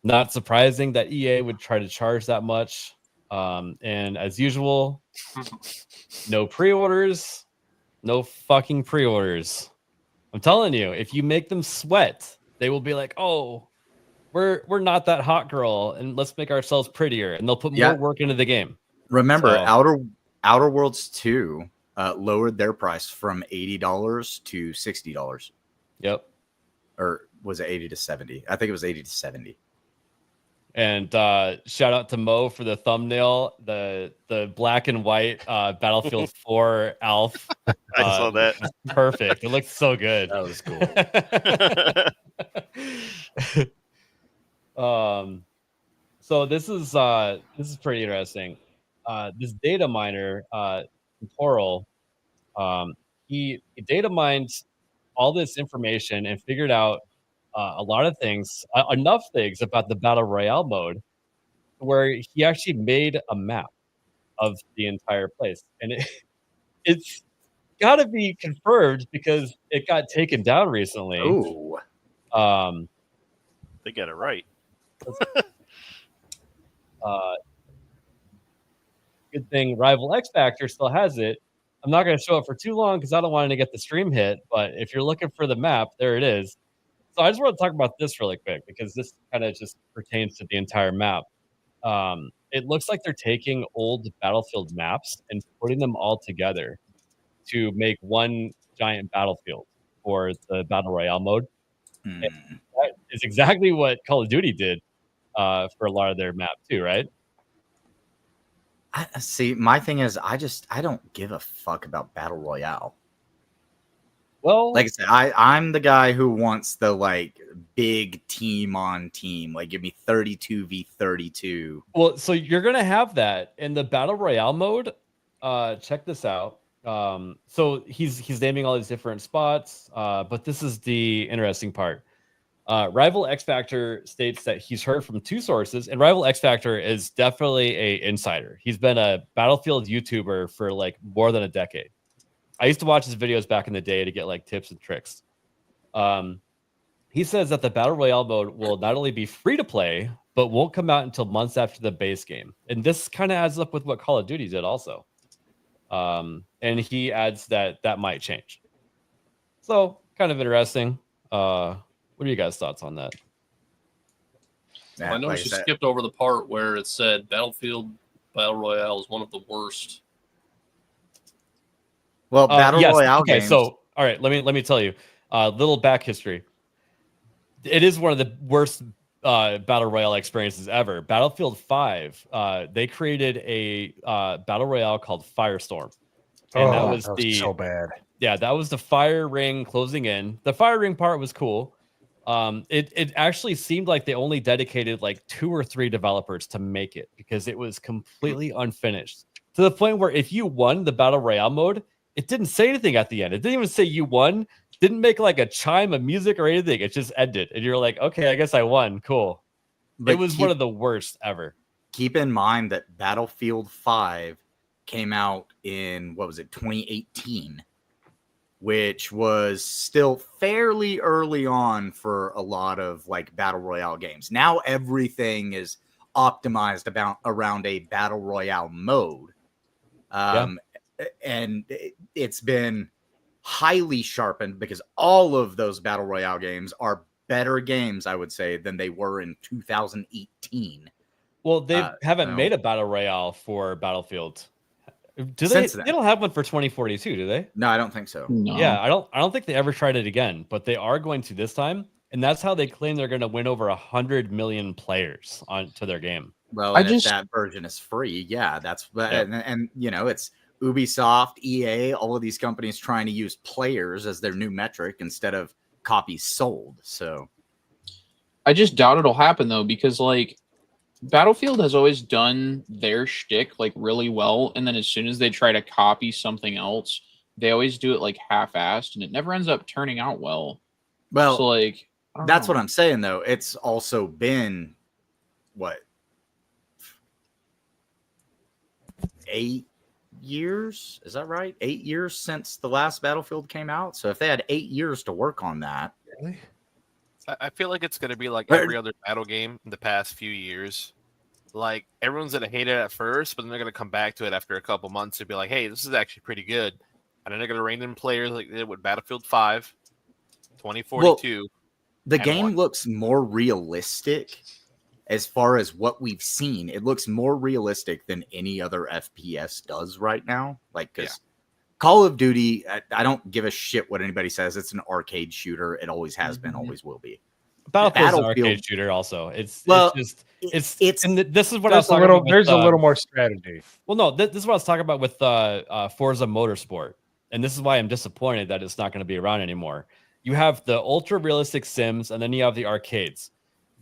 [SPEAKER 10] Not surprising that EA would try to charge that much. And as usual, no pre-orders, no fucking pre-orders. I'm telling you, if you make them sweat, they will be like, "Oh, we're not that hot girl, and let's make ourselves prettier," and they'll put more work into the game.
[SPEAKER 13] Remember,
[SPEAKER 10] So-
[SPEAKER 13] Outer Worlds 2 lowered their price from $80 to $60.
[SPEAKER 10] Yep.
[SPEAKER 13] Or was it 80 to 70? I think it was 80 to 70.
[SPEAKER 10] And shout out to Mo for the thumbnail, the black and white Battlefield 4 Alf.
[SPEAKER 12] I saw that.
[SPEAKER 10] Was perfect. It looked so good.
[SPEAKER 13] That was
[SPEAKER 10] cool. So this is pretty interesting. This data miner, Temporal, he data mined all this information and figured out a lot of things, enough things about the Battle Royale mode, where he actually made a map of the entire place. And it's got to be confirmed because it got taken down recently.
[SPEAKER 13] Ooh.
[SPEAKER 12] They got it right.
[SPEAKER 10] Good thing Rival X Factor still has it. I'm not going to show it for too long because I don't want it to get the stream hit. But if you're looking for the map, there it is. So I just want to talk about this really quick because this kind of just pertains to the entire map. It looks like they're taking old Battlefield maps and putting them all together to make one giant battlefield for the Battle Royale mode. And that is exactly what Call of Duty did for a lot of their map too, right?
[SPEAKER 13] See, my thing is, I don't give a fuck about Battle Royale.
[SPEAKER 10] Well,
[SPEAKER 13] like I said, I'm the guy who wants the like big team on team. Like, give me 32v32.
[SPEAKER 10] Well, so you're gonna have that in the Battle Royale mode. Check this out. So he's naming all these different spots, but this is the interesting part. Rival X Factor states that he's heard from two sources, and Rival X Factor is definitely a insider. He's been a Battlefield YouTuber for like more than a decade. I used to watch his videos back in the day to get like tips and tricks. He says that the Battle Royale mode will not only be free to play, but won't come out until months after the base game. And this kind of adds up with what Call of Duty did also. And he adds that that might change. So kind of interesting. What are you guys' thoughts on that?
[SPEAKER 18] I know she skipped over the part where it said Battlefield Battle Royale is one of the worst.
[SPEAKER 13] Well, Battle Royale
[SPEAKER 10] okay,
[SPEAKER 13] games.
[SPEAKER 10] so all right, let me tell you little back history. It is one of the worst Battle Royale experiences ever. Battlefield 5, they created a Battle Royale called Firestorm. And that was
[SPEAKER 14] so bad.
[SPEAKER 10] Yeah, that was the fire ring closing in. The fire ring part was cool. It actually seemed like they only dedicated like 2 or 3 developers to make it because it was completely unfinished, to the point where if you won the battle royale mode, it didn't say anything at the end. It didn't even say you won. Didn't make like a chime of music or anything. It just ended, and you're like, okay, I guess I won. Cool.
[SPEAKER 13] But
[SPEAKER 10] it was one of the worst ever.
[SPEAKER 13] Keep in mind that Battlefield 5 came out in, what was it, 2018, which was still fairly early on for a lot of like battle royale games. Now everything is optimized around a battle royale mode. And it's been highly sharpened because all of those battle royale games are better games, I would say, than they were in 2018.
[SPEAKER 10] Well, they haven't made a battle royale for Battlefield. Do they?
[SPEAKER 13] Since then.
[SPEAKER 10] They don't have one for 2042, do they?
[SPEAKER 13] No, I don't think so.
[SPEAKER 15] No.
[SPEAKER 10] Yeah, I don't think they ever tried it again, but they are going to this time, and that's how they claim they're going to win over 100 million players onto their game.
[SPEAKER 13] Well, if that version is free, yeah, that's and you know, it's Ubisoft, EA, all of these companies trying to use players as their new metric instead of copies sold. So
[SPEAKER 15] I just doubt it'll happen though, because like Battlefield has always done their shtick like really well, and then as soon as they try to copy something else, they always do it like half-assed, and it never ends up turning out well.
[SPEAKER 13] Well,
[SPEAKER 15] so like
[SPEAKER 13] that's what I'm saying though. It's also been what, 8 years? Is that right? 8 years since the last Battlefield came out. So if they had 8 years to work on that,
[SPEAKER 1] really? I feel like it's going to be like every other battle game in the past few years. Like, everyone's going to hate it at first, but then they're going to come back to it after a couple months and be like, hey, this is actually pretty good. And then they're going to rein in players like they did with Battlefield 5, 2042.
[SPEAKER 13] Well, the game looks more realistic as far as what we've seen. It looks more realistic than any other FPS does right now. Like, because Call of Duty, I don't give a shit what anybody says. It's an arcade shooter. It always has been, always will be.
[SPEAKER 10] Battlefield's an arcade shooter also. It's and this is what I was talking about.
[SPEAKER 14] There's a little more strategy.
[SPEAKER 10] Well, no, this is what I was talking about with Forza Motorsport. And this is why I'm disappointed that it's not going to be around anymore. You have the ultra realistic sims, and then you have the arcades.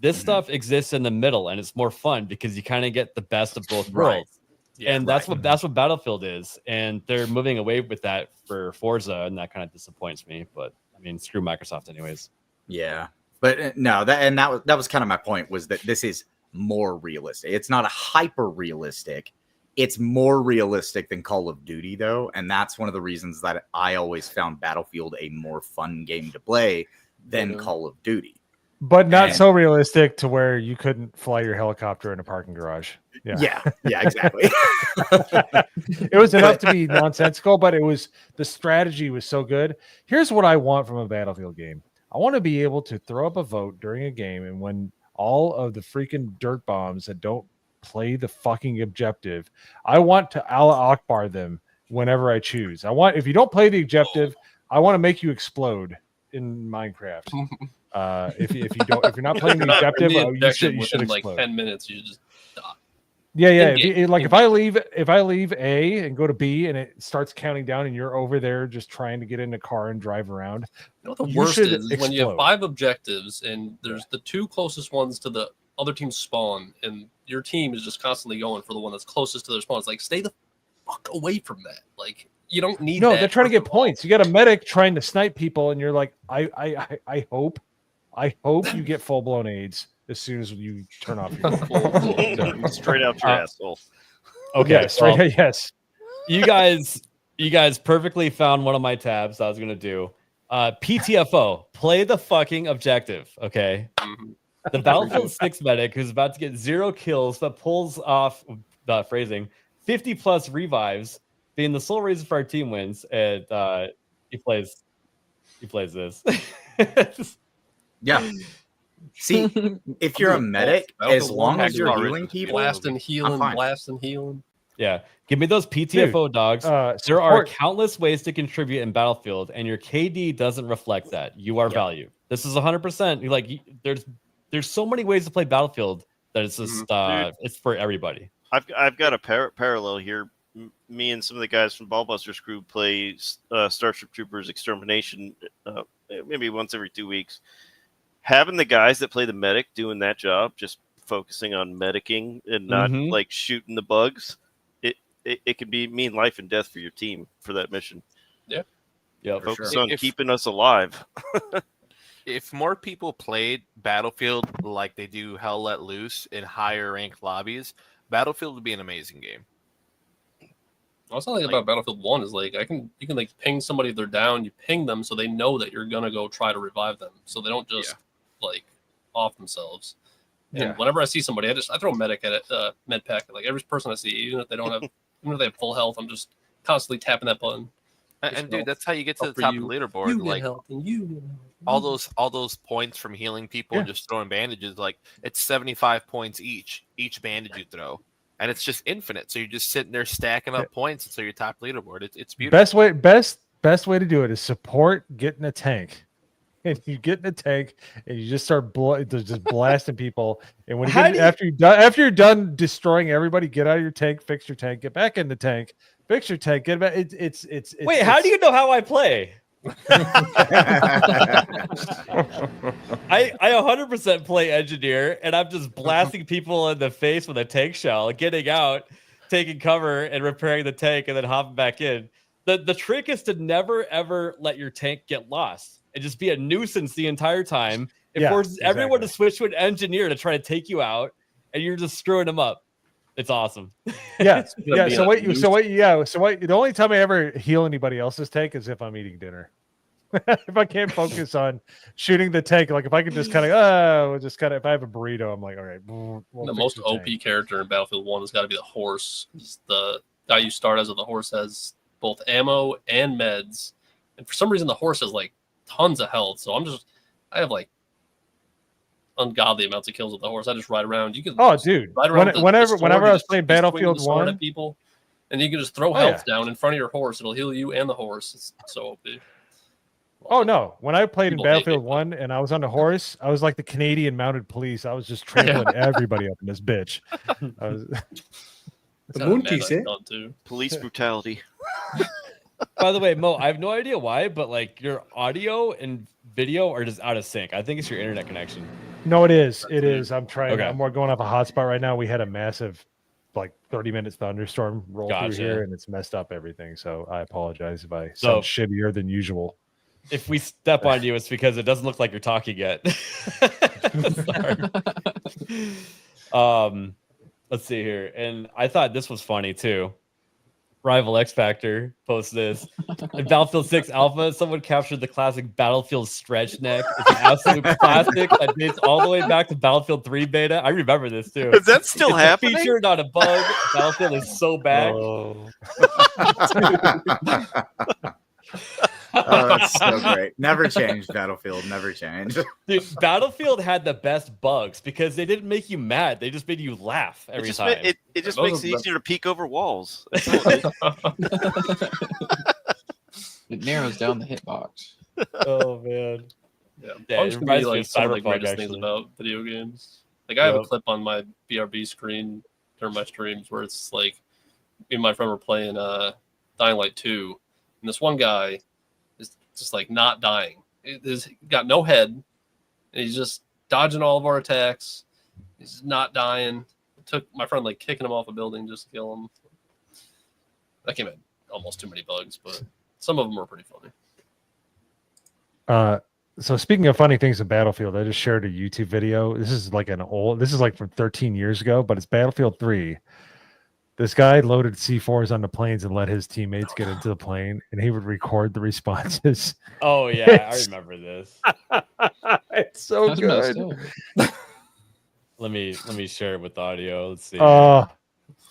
[SPEAKER 10] This stuff exists in the middle, and it's more fun because you kind of get the best of both worlds. Yeah, and that's what Battlefield is, and they're moving away with that for Forza, and that kind of disappoints me. But I mean, screw Microsoft, anyways.
[SPEAKER 13] Yeah, but no, that was kind of my point, was that this is more realistic. It's not a hyper realistic. It's more realistic than Call of Duty, though, and that's one of the reasons that I always found Battlefield a more fun game to play than Call of Duty.
[SPEAKER 14] But not so realistic to where you couldn't fly your helicopter in a parking garage.
[SPEAKER 13] Yeah, exactly.
[SPEAKER 14] It was enough to be nonsensical, but the strategy was so good. Here's what I want from a Battlefield game. I want to be able to throw up a vote during a game, and when all of the freaking dirt bombs that don't play the fucking objective, I want to Allah Akbar them whenever I choose. If you don't play the objective, I want to make you explode in Minecraft. If you're not playing the objective, you should explode.
[SPEAKER 18] Like 10 minutes, you just die.
[SPEAKER 14] Yeah. If I leave A and go to B and it starts counting down and you're over there just trying to get in a car and drive around.
[SPEAKER 18] You know what the worst is when you have 5 objectives and there's the 2 closest ones to the other team's spawn, and your team is just constantly going for the one that's closest to their spawn. It's like, stay the fuck away from that. Like, you don't need that.
[SPEAKER 14] No, they're trying to get points. You got a medic trying to snipe people, and you're like, I hope you get full blown AIDS as soon as you turn off your phone.
[SPEAKER 12] Straight out your asshole.
[SPEAKER 10] Okay,
[SPEAKER 14] yes.
[SPEAKER 10] You guys perfectly found one of my tabs I was gonna do. PTFO, play the fucking objective. Okay. The Battlefield 6 medic who's about to get 0 kills but pulls off the phrasing 50 plus revives, being the sole reason for our team wins, and he plays this.
[SPEAKER 13] Yeah. See, if you're a medic, as long as you're healing people,
[SPEAKER 18] blast and healing.
[SPEAKER 10] Yeah, give me those PTFO dogs. There are countless ways to contribute in Battlefield, and your KD doesn't reflect that. You are valued. This is 100%. Like, there's so many ways to play Battlefield that it's just it's for everybody.
[SPEAKER 12] I've got a parallel here. Me and some of the guys from Ballbusters crew play Starship Troopers Extermination maybe once every 2 weeks. having the guys that play the medic doing that job, just focusing on medicing and not like shooting the bugs, it could mean life and death for your team for that mission.
[SPEAKER 18] Yeah.
[SPEAKER 10] Yeah.
[SPEAKER 12] Focus on keeping us alive.
[SPEAKER 1] If more people played Battlefield like they do Hell Let Loose in higher ranked lobbies, Battlefield would be an amazing game.
[SPEAKER 18] What's something about Battlefield 1 is like you can like ping somebody if they're down, you ping them so they know that you're gonna go try to revive them. So they don't just like off themselves. And whenever I see somebody, I throw medic at it, med pack. Like every person I see, even if they don't have even if they have full health, I'm just constantly tapping that button.
[SPEAKER 1] And dude, that's how you get to the top of the leaderboard.
[SPEAKER 18] You
[SPEAKER 1] like
[SPEAKER 18] health and you
[SPEAKER 1] all those points from healing people and just throwing bandages, like it's 75 points each bandage you throw. And it's just infinite. So you're just sitting there stacking up points until you're top leaderboard. It's beautiful.
[SPEAKER 14] Best way to do it is support getting a tank. And you get in a tank and you just start just blasting people. And when after you're done destroying everybody, get out of your tank, fix your tank, get back in the tank, fix your tank, get back.
[SPEAKER 10] Wait, how do you know how I play? I 100% play engineer, and I'm just blasting people in the face with a tank shell, getting out, taking cover, and repairing the tank, and then hopping back in. The trick is to never ever let your tank get lost and just be a nuisance the entire time. It forces everyone to switch to an engineer to try to take you out, and you're just screwing them up. It's awesome.
[SPEAKER 14] The only time I ever heal anybody else's tank is if I'm eating dinner. If I can't focus on shooting the tank, like if I can just kind of if I have a burrito, I'm like, all right.
[SPEAKER 18] The most OP character in Battlefield 1 has got to be the horse. The guy you start as, the horse has both ammo and meds, and for some reason the horse has like tons of health. So I have like ungodly amounts of kills with the horse. I just ride around. You can ride around
[SPEAKER 14] whenever I was playing Battlefield 1
[SPEAKER 18] at people, and you can just throw health down in front of your horse. It'll heal you and the horse. It's so OP.
[SPEAKER 14] Oh no! When I played in Battlefield 1 and I was on the horse, I was like the Canadian Mounted Police. I was just trampling everybody up in this bitch.
[SPEAKER 12] The Moonties, police brutality.
[SPEAKER 10] By the way, Mo, I have no idea why, but like your audio and video are just out of sync. I think it's your internet connection.
[SPEAKER 14] No, it is. It is. I'm trying.
[SPEAKER 10] Okay.
[SPEAKER 14] I'm going off a hotspot right now. We had a massive, like 30-minute thunderstorm roll through here, and it's messed up everything. So I apologize if I sound shittier than usual.
[SPEAKER 10] If we step on you, it's because it doesn't look like you're talking yet. Let's see here. And I thought this was funny too. Rival X Factor posts this. In Battlefield 6 Alpha, someone captured the classic Battlefield stretch neck. It's an absolute classic that dates all the way back to Battlefield 3 beta. I remember this too.
[SPEAKER 12] Is that still happening?
[SPEAKER 10] It's a feature, not a bug. Battlefield is so bad.
[SPEAKER 13] Oh, that's so great. Never changed, Battlefield. Never changed.
[SPEAKER 10] Dude, Battlefield had the best bugs because they didn't make you mad. They just made you laugh every time.
[SPEAKER 12] It just makes it easier to peek over walls.
[SPEAKER 15] It narrows down the hitbox.
[SPEAKER 10] Oh, man.
[SPEAKER 18] Yeah, it reminds me of some of the greatest things about video games. Like I have a clip on my BRB screen during my streams where it's like me and my friend were playing Dying Light 2, and this one guy is just like not dying. He's got no head, and he's just dodging all of our attacks. He's not dying. It took my friend like kicking him off a building just to kill him. That game had almost too many bugs, but some of them were pretty funny.
[SPEAKER 14] So speaking of funny things in Battlefield, I just shared a YouTube video. This is like from 13 years ago, but it's Battlefield 3. This guy loaded C4s on the planes and let his teammates get into the plane, and he would record the responses.
[SPEAKER 10] Oh yeah, I remember this.
[SPEAKER 14] It's so good.
[SPEAKER 10] Let me share it with audio. Let's see.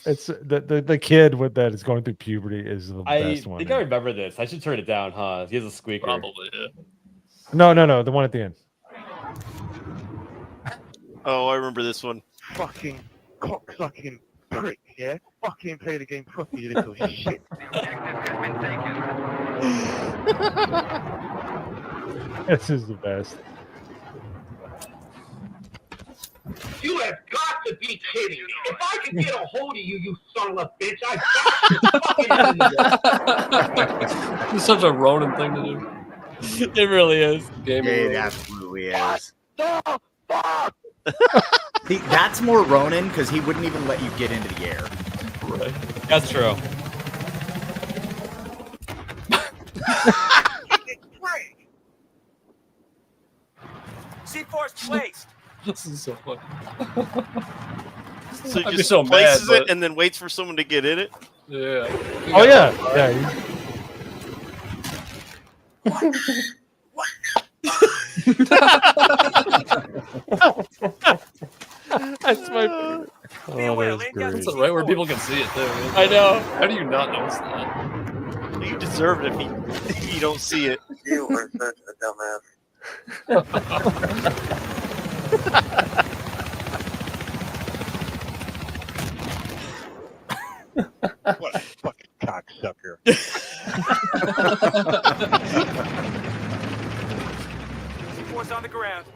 [SPEAKER 14] It's the kid that is going through puberty is the best one.
[SPEAKER 10] I think I remember this. I should turn it down, huh? He has a squeaker.
[SPEAKER 18] Probably, yeah.
[SPEAKER 14] No, the one at the end.
[SPEAKER 12] Oh, I remember this one.
[SPEAKER 2] Fucking cock-sucking prick, yeah? Fucking play the game properly, you little shit.
[SPEAKER 14] This is the best.
[SPEAKER 21] You have got to be kidding me. If I can get a hold of you, you son of a bitch, I've got
[SPEAKER 18] It's such a Ronin thing to do.
[SPEAKER 10] It really is.
[SPEAKER 13] It absolutely is.
[SPEAKER 2] the fuck?
[SPEAKER 13] See, that's more Ronin because he wouldn't even let you get into the air.
[SPEAKER 10] Right. That's true.
[SPEAKER 6] C4's placed.
[SPEAKER 18] This is so funny.
[SPEAKER 12] So he
[SPEAKER 18] I'd be
[SPEAKER 12] just
[SPEAKER 18] so
[SPEAKER 12] places
[SPEAKER 18] mad,
[SPEAKER 12] it and then waits for someone to get in it.
[SPEAKER 18] Yeah.
[SPEAKER 14] Oh yeah, yeah.
[SPEAKER 10] That's my favorite.
[SPEAKER 18] Oh, that's great. That's right where people can see it too.
[SPEAKER 10] I know.
[SPEAKER 18] How do you not notice that?
[SPEAKER 12] You deserve it if you don't see it.
[SPEAKER 4] You are such a dumbass.
[SPEAKER 2] What a fucking cocksucker.
[SPEAKER 6] C4's on the ground.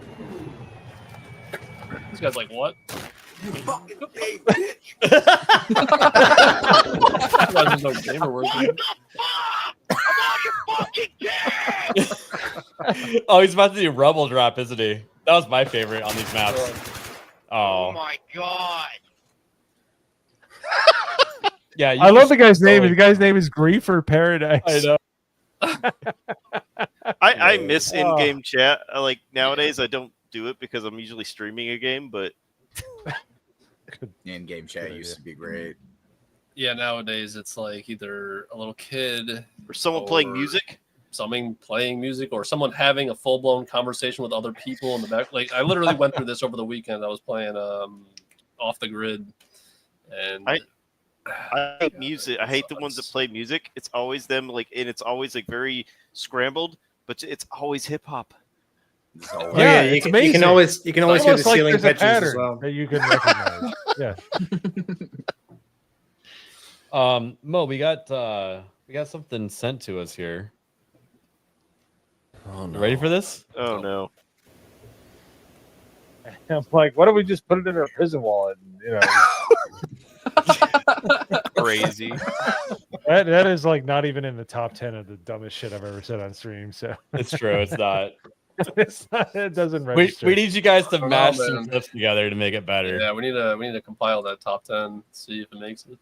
[SPEAKER 18] This guy's like, what?
[SPEAKER 4] You fucking gay bitch.
[SPEAKER 18] There's no gamer working.
[SPEAKER 10] Oh, he's about to do Rubble Drop, isn't he? That was my favorite on these maps.
[SPEAKER 2] Oh
[SPEAKER 10] Oh.
[SPEAKER 2] my god.
[SPEAKER 10] Yeah,
[SPEAKER 14] I love the guy's name. The guy's name is Griefer Paradise.
[SPEAKER 10] I know.
[SPEAKER 12] I miss in-game chat. Like nowadays, I don't do it because I'm usually streaming a game. But
[SPEAKER 13] In-game chat used to be great.
[SPEAKER 18] Yeah, nowadays it's like either a little kid
[SPEAKER 12] or someone playing music,
[SPEAKER 18] someone playing music, or someone having a full-blown conversation with other people in the back. Like I literally went through this over the weekend. I was playing Off the Grid, and
[SPEAKER 12] I hate music. I hate the ones that play music. It's always them, like, and it's always like very scrambled, but it's always hip hop.
[SPEAKER 11] Yeah, you can always hear the ceiling pitches as well.
[SPEAKER 14] That you can recognize. Yeah.
[SPEAKER 10] Mo, we got something sent to us here.
[SPEAKER 3] Oh, no.
[SPEAKER 10] You ready for this?
[SPEAKER 12] Oh no.
[SPEAKER 14] I'm like, why don't we just put it in our prison wallet? And, you know,
[SPEAKER 1] Crazy.
[SPEAKER 14] that is like not even in the top 10 of the dumbest shit I've ever said on stream. So
[SPEAKER 10] It's true. It's not.
[SPEAKER 14] It doesn't
[SPEAKER 10] We
[SPEAKER 14] register.
[SPEAKER 10] need you guys to
[SPEAKER 18] I don't
[SPEAKER 10] mash
[SPEAKER 18] know,
[SPEAKER 10] some
[SPEAKER 18] man.
[SPEAKER 10] clips together to make it better.
[SPEAKER 18] yeah, we need to compile that top 10, see if it makes it.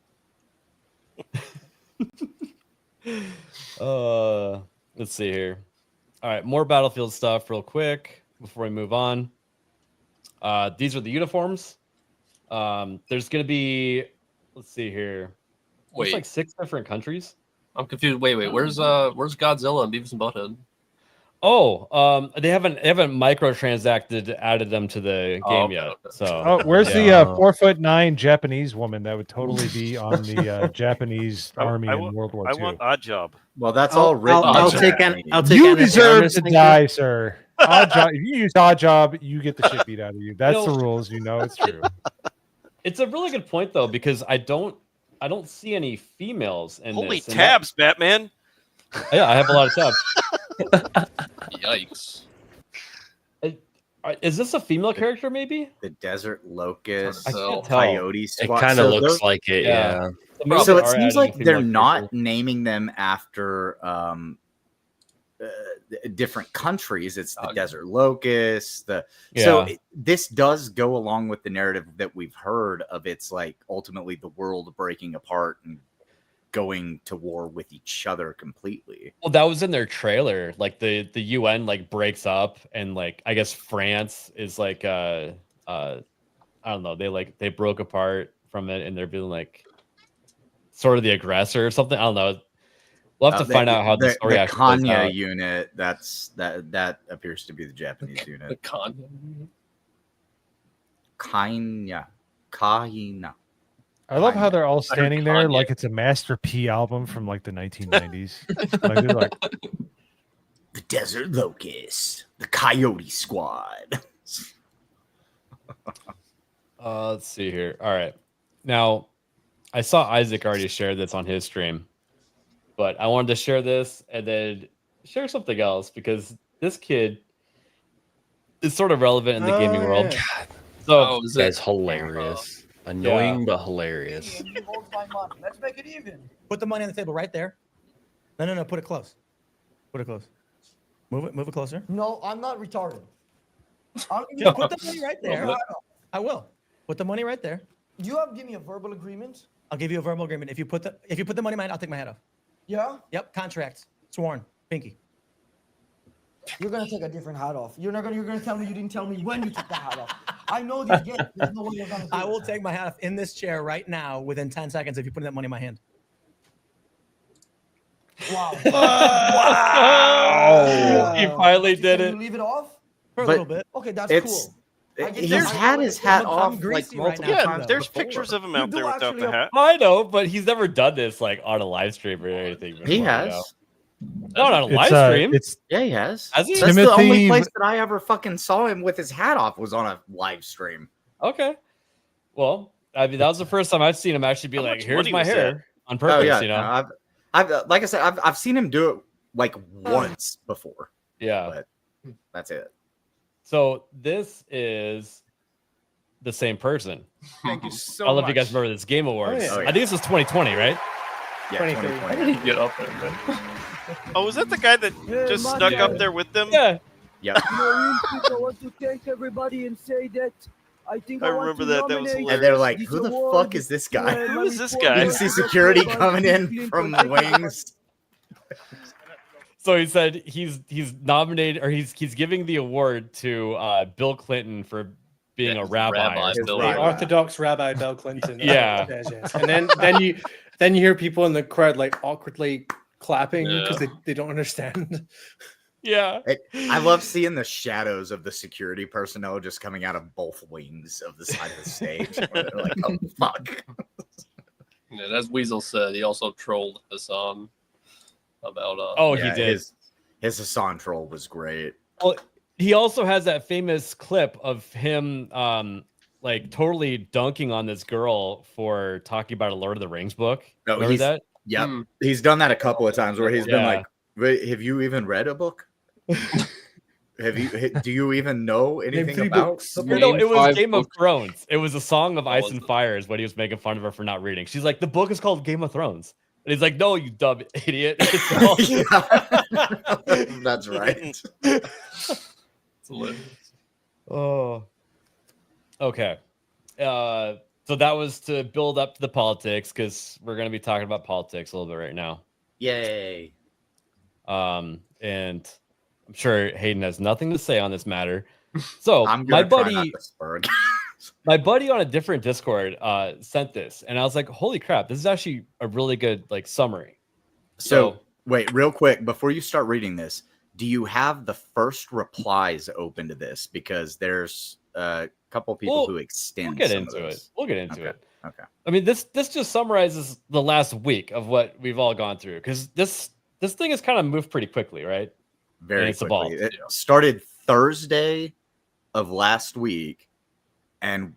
[SPEAKER 10] Let's see here. All right, more Battlefield stuff real quick before we move on. These are the uniforms. There's gonna be, let's see here. Looks
[SPEAKER 18] Wait.
[SPEAKER 10] like 6 different countries.
[SPEAKER 18] I'm confused. Wait, where's Godzilla and Beavis and Butthead?
[SPEAKER 10] Oh, they haven't added them to the game yet.
[SPEAKER 18] okay.
[SPEAKER 10] So
[SPEAKER 14] Oh, where's the 4'9" Japanese woman that would totally be on the Japanese army in World War II?
[SPEAKER 12] I want Odd Job.
[SPEAKER 13] Well, that's all written.
[SPEAKER 11] I'll take
[SPEAKER 14] You deserve to die, sir. Odd job. If you use Odd Job, you get the shit beat out of you. That's the rules. You know it's true.
[SPEAKER 10] it's a really good point though, because I don't see any females in
[SPEAKER 12] Holy
[SPEAKER 10] this.
[SPEAKER 12] tabs, Batman!
[SPEAKER 10] Yeah, I have a lot of tabs.
[SPEAKER 18] Yikes.
[SPEAKER 10] Is this a female character, maybe?
[SPEAKER 13] The Desert Locust,
[SPEAKER 10] I can't tell.
[SPEAKER 13] Coyote
[SPEAKER 3] It
[SPEAKER 13] Squad.
[SPEAKER 3] kind of looks like it, yeah.
[SPEAKER 13] So it
[SPEAKER 10] Are
[SPEAKER 13] seems
[SPEAKER 10] adding
[SPEAKER 13] like
[SPEAKER 10] a female
[SPEAKER 13] they're not
[SPEAKER 10] character.
[SPEAKER 13] naming them after different countries. It's the Desert Locust. So this does go along with the narrative that we've heard of. It's like ultimately the world breaking apart and going to war with each other completely.
[SPEAKER 10] Well, that was in their trailer. Like the UN like breaks up, and like I guess France is like I don't know. They broke apart from it, and they're being like sort of the aggressor or something. I don't know. We'll have to find out how the story
[SPEAKER 13] the
[SPEAKER 10] actually plays
[SPEAKER 13] Kanya
[SPEAKER 10] out.
[SPEAKER 13] unit. That appears to be the Japanese unit.
[SPEAKER 18] The Kanya.
[SPEAKER 13] Kahina.
[SPEAKER 14] I love how they're all standing there like it's a Master P album from like the 1990s. Like, they're like,
[SPEAKER 13] The Desert Locust, the Coyote Squad.
[SPEAKER 10] Let's see here. All right. Now, I saw Isaac already shared this on his stream, but I wanted to share this and then share something else because this kid is sort of relevant in the gaming world.
[SPEAKER 3] God.
[SPEAKER 10] So
[SPEAKER 3] This guy's hilarious. Annoying, but hilarious.
[SPEAKER 6] Let's make it even. Put the money on the table right there. No. Put it close. Put it close. Move it closer.
[SPEAKER 22] No, I'm not retarded.
[SPEAKER 6] Just put the money right there. I will. Put the money right there.
[SPEAKER 5] You have to give me a verbal agreement.
[SPEAKER 6] I'll give you a verbal agreement. If you put the money in mine, I'll take my hat off.
[SPEAKER 5] Yeah?
[SPEAKER 6] Yep, contract. Sworn. Pinky.
[SPEAKER 5] You're gonna take a different hat off. You're gonna tell me you didn't tell me when you took the hat off. I know these games. There's no way you're gonna do
[SPEAKER 6] I
[SPEAKER 5] it.
[SPEAKER 6] will take my hat off in this chair right now within 10 seconds if you put that money in my hand.
[SPEAKER 5] Wow.
[SPEAKER 10] Wow. He finally did
[SPEAKER 5] Can
[SPEAKER 10] it.
[SPEAKER 5] you leave it off?
[SPEAKER 6] For a
[SPEAKER 13] But
[SPEAKER 6] little bit.
[SPEAKER 5] Okay, that's
[SPEAKER 13] it's-
[SPEAKER 5] cool. I get
[SPEAKER 13] He's
[SPEAKER 5] that.
[SPEAKER 13] had his hat
[SPEAKER 6] I'm
[SPEAKER 13] off like
[SPEAKER 6] greasy right
[SPEAKER 13] multiple
[SPEAKER 6] now.
[SPEAKER 13] times.
[SPEAKER 12] Yeah, there's
[SPEAKER 13] before.
[SPEAKER 12] pictures of him out
[SPEAKER 5] do
[SPEAKER 12] there without
[SPEAKER 5] actually
[SPEAKER 12] the
[SPEAKER 5] have-
[SPEAKER 12] hat.
[SPEAKER 10] I know, but he's never done this like on a live stream or anything before.
[SPEAKER 13] He
[SPEAKER 10] you
[SPEAKER 13] has.
[SPEAKER 10] know? Not on a live
[SPEAKER 14] It's
[SPEAKER 10] stream.
[SPEAKER 13] Yeah, he has.
[SPEAKER 10] Has he?
[SPEAKER 13] That's the only
[SPEAKER 14] Timothy-
[SPEAKER 13] place that I ever fucking saw him with his hat off was on a live stream.
[SPEAKER 10] Okay. Well, I mean, that was the first time I've seen him actually be
[SPEAKER 12] How
[SPEAKER 10] like,
[SPEAKER 12] much
[SPEAKER 10] "Here's
[SPEAKER 12] money
[SPEAKER 10] my
[SPEAKER 12] was
[SPEAKER 10] hair"
[SPEAKER 12] that?
[SPEAKER 10] on purpose.
[SPEAKER 13] Oh yeah,
[SPEAKER 10] You know.
[SPEAKER 13] no, I've like I said, I've seen him do it like once before.
[SPEAKER 10] Yeah.
[SPEAKER 13] But that's it.
[SPEAKER 10] So this is the same person.
[SPEAKER 22] Thank you so
[SPEAKER 10] I don't know if
[SPEAKER 22] much.
[SPEAKER 10] you guys remember this Game Awards.
[SPEAKER 13] yeah. Oh, yeah.
[SPEAKER 10] I think this was 2020, right?
[SPEAKER 13] Yeah,
[SPEAKER 11] 23.
[SPEAKER 13] 2020.
[SPEAKER 18] I didn't get up there, man.
[SPEAKER 12] Oh, was that the guy that just snuck up there with them?
[SPEAKER 10] Yeah.
[SPEAKER 13] Yep.
[SPEAKER 23] I want to thank everybody and say that I think
[SPEAKER 12] I remember that. That was hilarious.
[SPEAKER 13] And they're like, "Who the fuck is this guy?"
[SPEAKER 12] Who is this
[SPEAKER 13] You
[SPEAKER 12] guy?
[SPEAKER 13] can see security coming in from the wings.
[SPEAKER 10] So he said he's nominated, or he's giving the award to Bill Clinton for being a rabbi.
[SPEAKER 11] The Orthodox Rabbi Bill Clinton.
[SPEAKER 10] Yeah.
[SPEAKER 11] Yes. And then you hear people in the crowd like awkwardly clapping because they don't understand.
[SPEAKER 10] Yeah.
[SPEAKER 13] I love seeing the shadows of the security personnel just coming out of both wings of the side of the stage. Where they're like, "Oh fuck!"
[SPEAKER 18] And as Weasel said, he also trolled Hassan about.
[SPEAKER 10] He did.
[SPEAKER 13] His Hassan troll was great.
[SPEAKER 10] Well, he also has that famous clip of him like totally dunking on this girl for talking about a Lord of the Rings book.
[SPEAKER 13] Oh,
[SPEAKER 10] Remember that?
[SPEAKER 13] Yep. He's done that a couple of times where he's been
[SPEAKER 10] Yeah.
[SPEAKER 13] like, "Wait, have you even read a book? Do you even know anything about the book?"
[SPEAKER 10] No, it was Game of Thrones. It was a Song of Ice and Fire is what he was making fun of her for not reading. She's like, the book is called Game of Thrones. And he's like, no, you dumb idiot. It's called-
[SPEAKER 13] That's right.
[SPEAKER 10] Oh. Okay. So that was to build up to the politics because we're going to be talking about politics a little bit right now.
[SPEAKER 13] Yay.
[SPEAKER 10] And I'm sure Hayden has nothing to say on this matter. So
[SPEAKER 13] I'm
[SPEAKER 10] my
[SPEAKER 13] gonna try not
[SPEAKER 10] buddy,
[SPEAKER 13] to spur.
[SPEAKER 10] my buddy on a different Discord sent this, and I was like, "Holy crap! This is actually a really good like summary."
[SPEAKER 13] So wait, real quick before you start reading this, do you have the first replies open to this? Because there's a couple people who extend.
[SPEAKER 10] We'll get
[SPEAKER 13] some
[SPEAKER 10] into
[SPEAKER 13] of
[SPEAKER 10] it.
[SPEAKER 13] those.
[SPEAKER 10] We'll get into it.
[SPEAKER 13] Okay.
[SPEAKER 10] I mean, this just summarizes the last week of what we've all gone through because this thing has kind of moved pretty quickly, right?
[SPEAKER 13] Very
[SPEAKER 10] And it's
[SPEAKER 13] quickly.
[SPEAKER 10] evolved.
[SPEAKER 13] It started Thursday of last week, and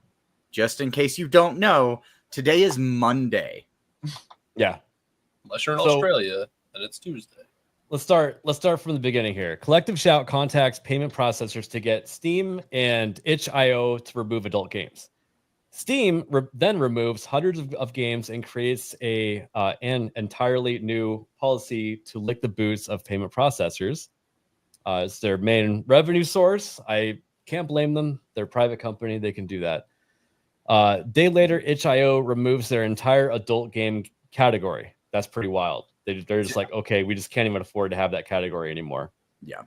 [SPEAKER 13] just in case you don't know, today is Monday.
[SPEAKER 10] Yeah.
[SPEAKER 18] Unless you're in
[SPEAKER 10] So-
[SPEAKER 18] Australia, then it's Tuesday.
[SPEAKER 10] Let's start from the beginning here. Collective Shout contacts payment processors to get Steam and itch.io to remove adult games. Steam then removes hundreds of games and creates an entirely new policy to lick the boots of payment processors. It's their main revenue source. I can't blame them. They're a private company. They can do that. Day later, itch.io removes their entire adult game category. That's pretty wild. They're just like, okay, we just can't even afford to have that category anymore.
[SPEAKER 13] Yeah.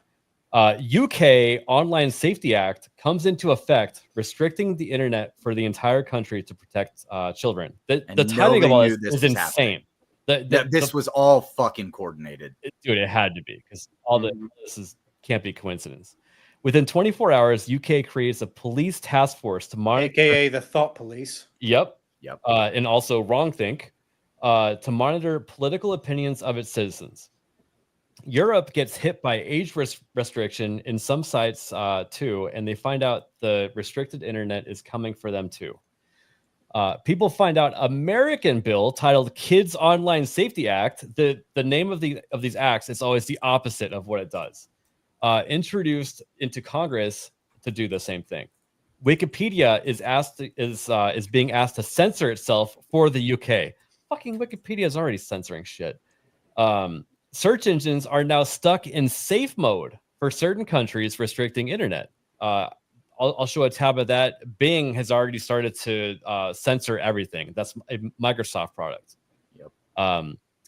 [SPEAKER 10] UK Online Safety Act comes into effect, restricting the internet for the entire country to protect children. The timing of all this is insane.
[SPEAKER 13] This was all fucking coordinated.
[SPEAKER 10] Dude, it had to be because all this can't be coincidence. Within 24 hours, UK creates a police task force to monitor,
[SPEAKER 11] AKA the Thought Police.
[SPEAKER 10] Yep.
[SPEAKER 13] Yep.
[SPEAKER 10] And also WrongThink to monitor political opinions of its citizens. Europe gets hit by age restriction in some sites too, and they find out the restricted internet is coming for them too. People find out American bill titled Kids Online Safety Act. The name of these acts is always the opposite of what it does. Introduced into Congress to do the same thing. Wikipedia is being asked to censor itself for the UK. Fucking Wikipedia is already censoring shit. Search engines are now stuck in safe mode for certain countries restricting internet. I'll show a tab of that. Bing has already started to censor everything. That's a Microsoft product.
[SPEAKER 13] Yep.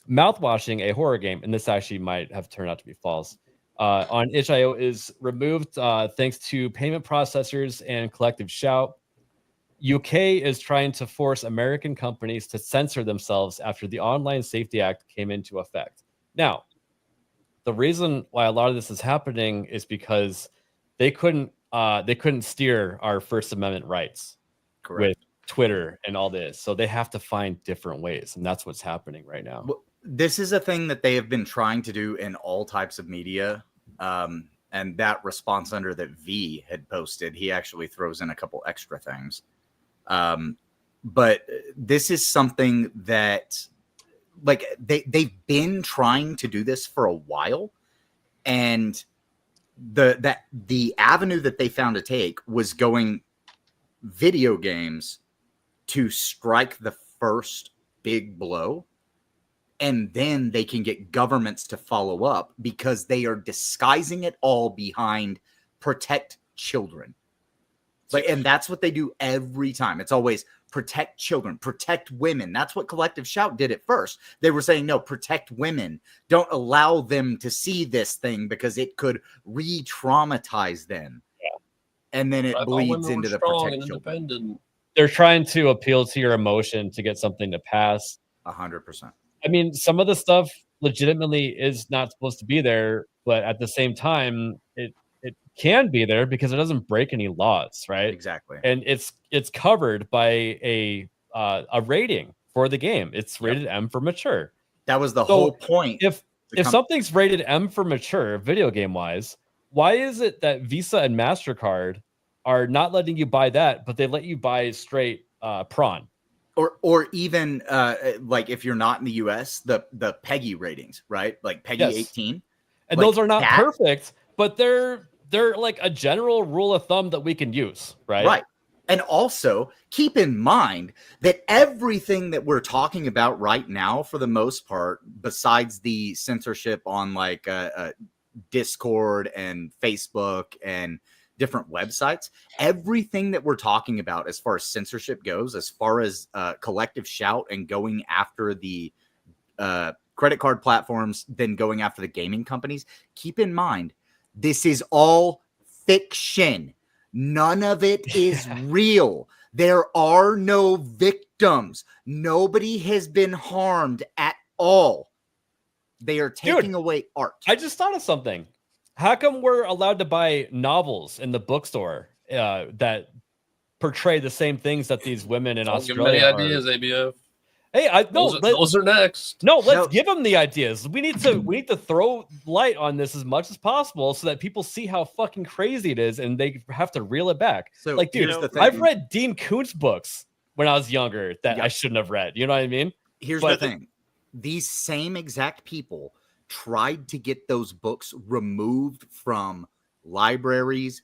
[SPEAKER 10] Mouthwashing, a horror game, and this actually might have turned out to be false, on itch.io is removed thanks to payment processors and collective shout. UK is trying to force American companies to censor themselves after the Online Safety Act came into effect. Now, the reason why a lot of this is happening is because they couldn't steer our First Amendment rights with Twitter and all this. So they have to find different ways, and that's what's happening right now.
[SPEAKER 13] Well, this is a thing that they have been trying to do in all types of media. And that response under that V had posted, he actually throws in a couple extra things. But this is something that, like, they've been trying to do this for a while, and the avenue that they found to take was going video games to strike the first big blow, and then they can get governments to follow up because they are disguising it all behind protect children. Like, and that's what they do every time. It's always protect children, protect women. That's what Collective Shout did at first. They were saying, no, protect women. Don't allow them to see this thing because it could re-traumatize them. Yeah. And then it bleeds into the protect children.
[SPEAKER 10] They're trying to appeal to your emotion to get something to pass.
[SPEAKER 13] 100%.
[SPEAKER 10] I mean, some of the stuff legitimately is not supposed to be there, but at the same time, it can be there because it doesn't break any laws, right?
[SPEAKER 13] Exactly.
[SPEAKER 10] And it's covered by a rating for the game. It's rated M for mature.
[SPEAKER 13] That was the whole point.
[SPEAKER 10] If something's rated M for mature, video game wise, why is it that Visa and MasterCard are not letting you buy that, but they let you buy straight prawn?
[SPEAKER 13] Or even like if you're not in the US, the PEGI ratings, right? Like PEGI 18.
[SPEAKER 10] And
[SPEAKER 13] like
[SPEAKER 10] those are not perfect, but they're like a general rule of thumb that we can use, right?
[SPEAKER 13] Right. And also keep in mind that everything that we're talking about right now, for the most part, besides the censorship on like Discord and Facebook and different websites, everything that we're talking about as far as censorship goes, as far as collective shout and going after the credit card platforms, then going after the gaming companies, keep in mind, this is all fiction. None of it is real. There are no victims. Nobody has been harmed at all. They are taking away art.
[SPEAKER 10] I just thought of something. How come we're allowed to buy novels in the bookstore that portray the same things that these women in Australia
[SPEAKER 18] give them any ideas, ABF.
[SPEAKER 10] Hey,
[SPEAKER 18] those are next.
[SPEAKER 10] No, let's give them the ideas. We need to throw light on this as much as possible so that people see how fucking crazy it is and they have to reel it back.
[SPEAKER 13] So,
[SPEAKER 10] like, dude, I've read Dean Koontz books when I was younger that I shouldn't have read. You know what I mean?
[SPEAKER 13] Here's the thing. These same exact people tried to get those books removed from libraries,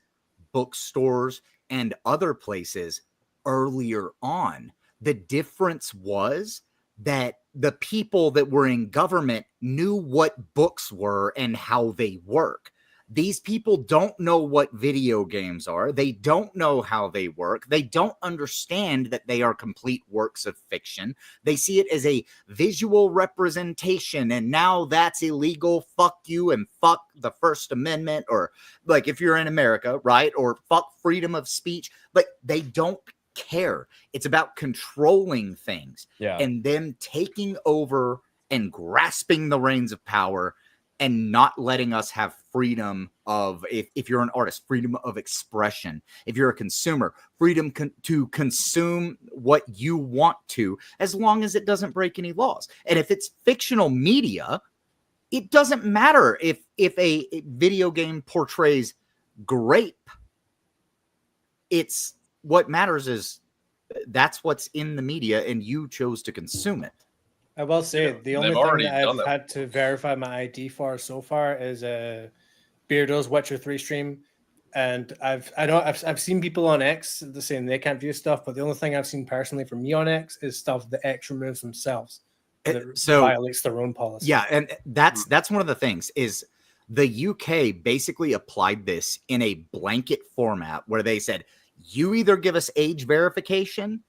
[SPEAKER 13] bookstores, and other places earlier on. The difference was that the people that were in government knew what books were and how they work. These people don't know what video games are. They don't know how they work. They don't understand that they are complete works of fiction. They see it as a visual representation, and now that's illegal. Fuck you and fuck the First Amendment, or like if you're in America, right? Or fuck freedom of speech. Like, they don't care. It's about controlling things and them taking over and grasping the reins of power and not letting us have freedom of, if you're an artist, freedom of expression. If you're a consumer, freedom to consume what you want to, as long as it doesn't break any laws. And if it's fictional media, it doesn't matter if a video game portrays grape. It's what matters is that's what's in the media and you chose to consume it.
[SPEAKER 11] I will say the only thing that I've had to verify my ID for so far is Beardo's Witcher 3 stream, and I've seen people on X saying they can't view stuff, but the only thing I've seen personally from me on X is stuff that X removes themselves. That
[SPEAKER 13] So
[SPEAKER 11] violates their own policy.
[SPEAKER 13] Yeah, and that's one of the things is The UK basically applied this in a blanket format where they said, you either give us age verification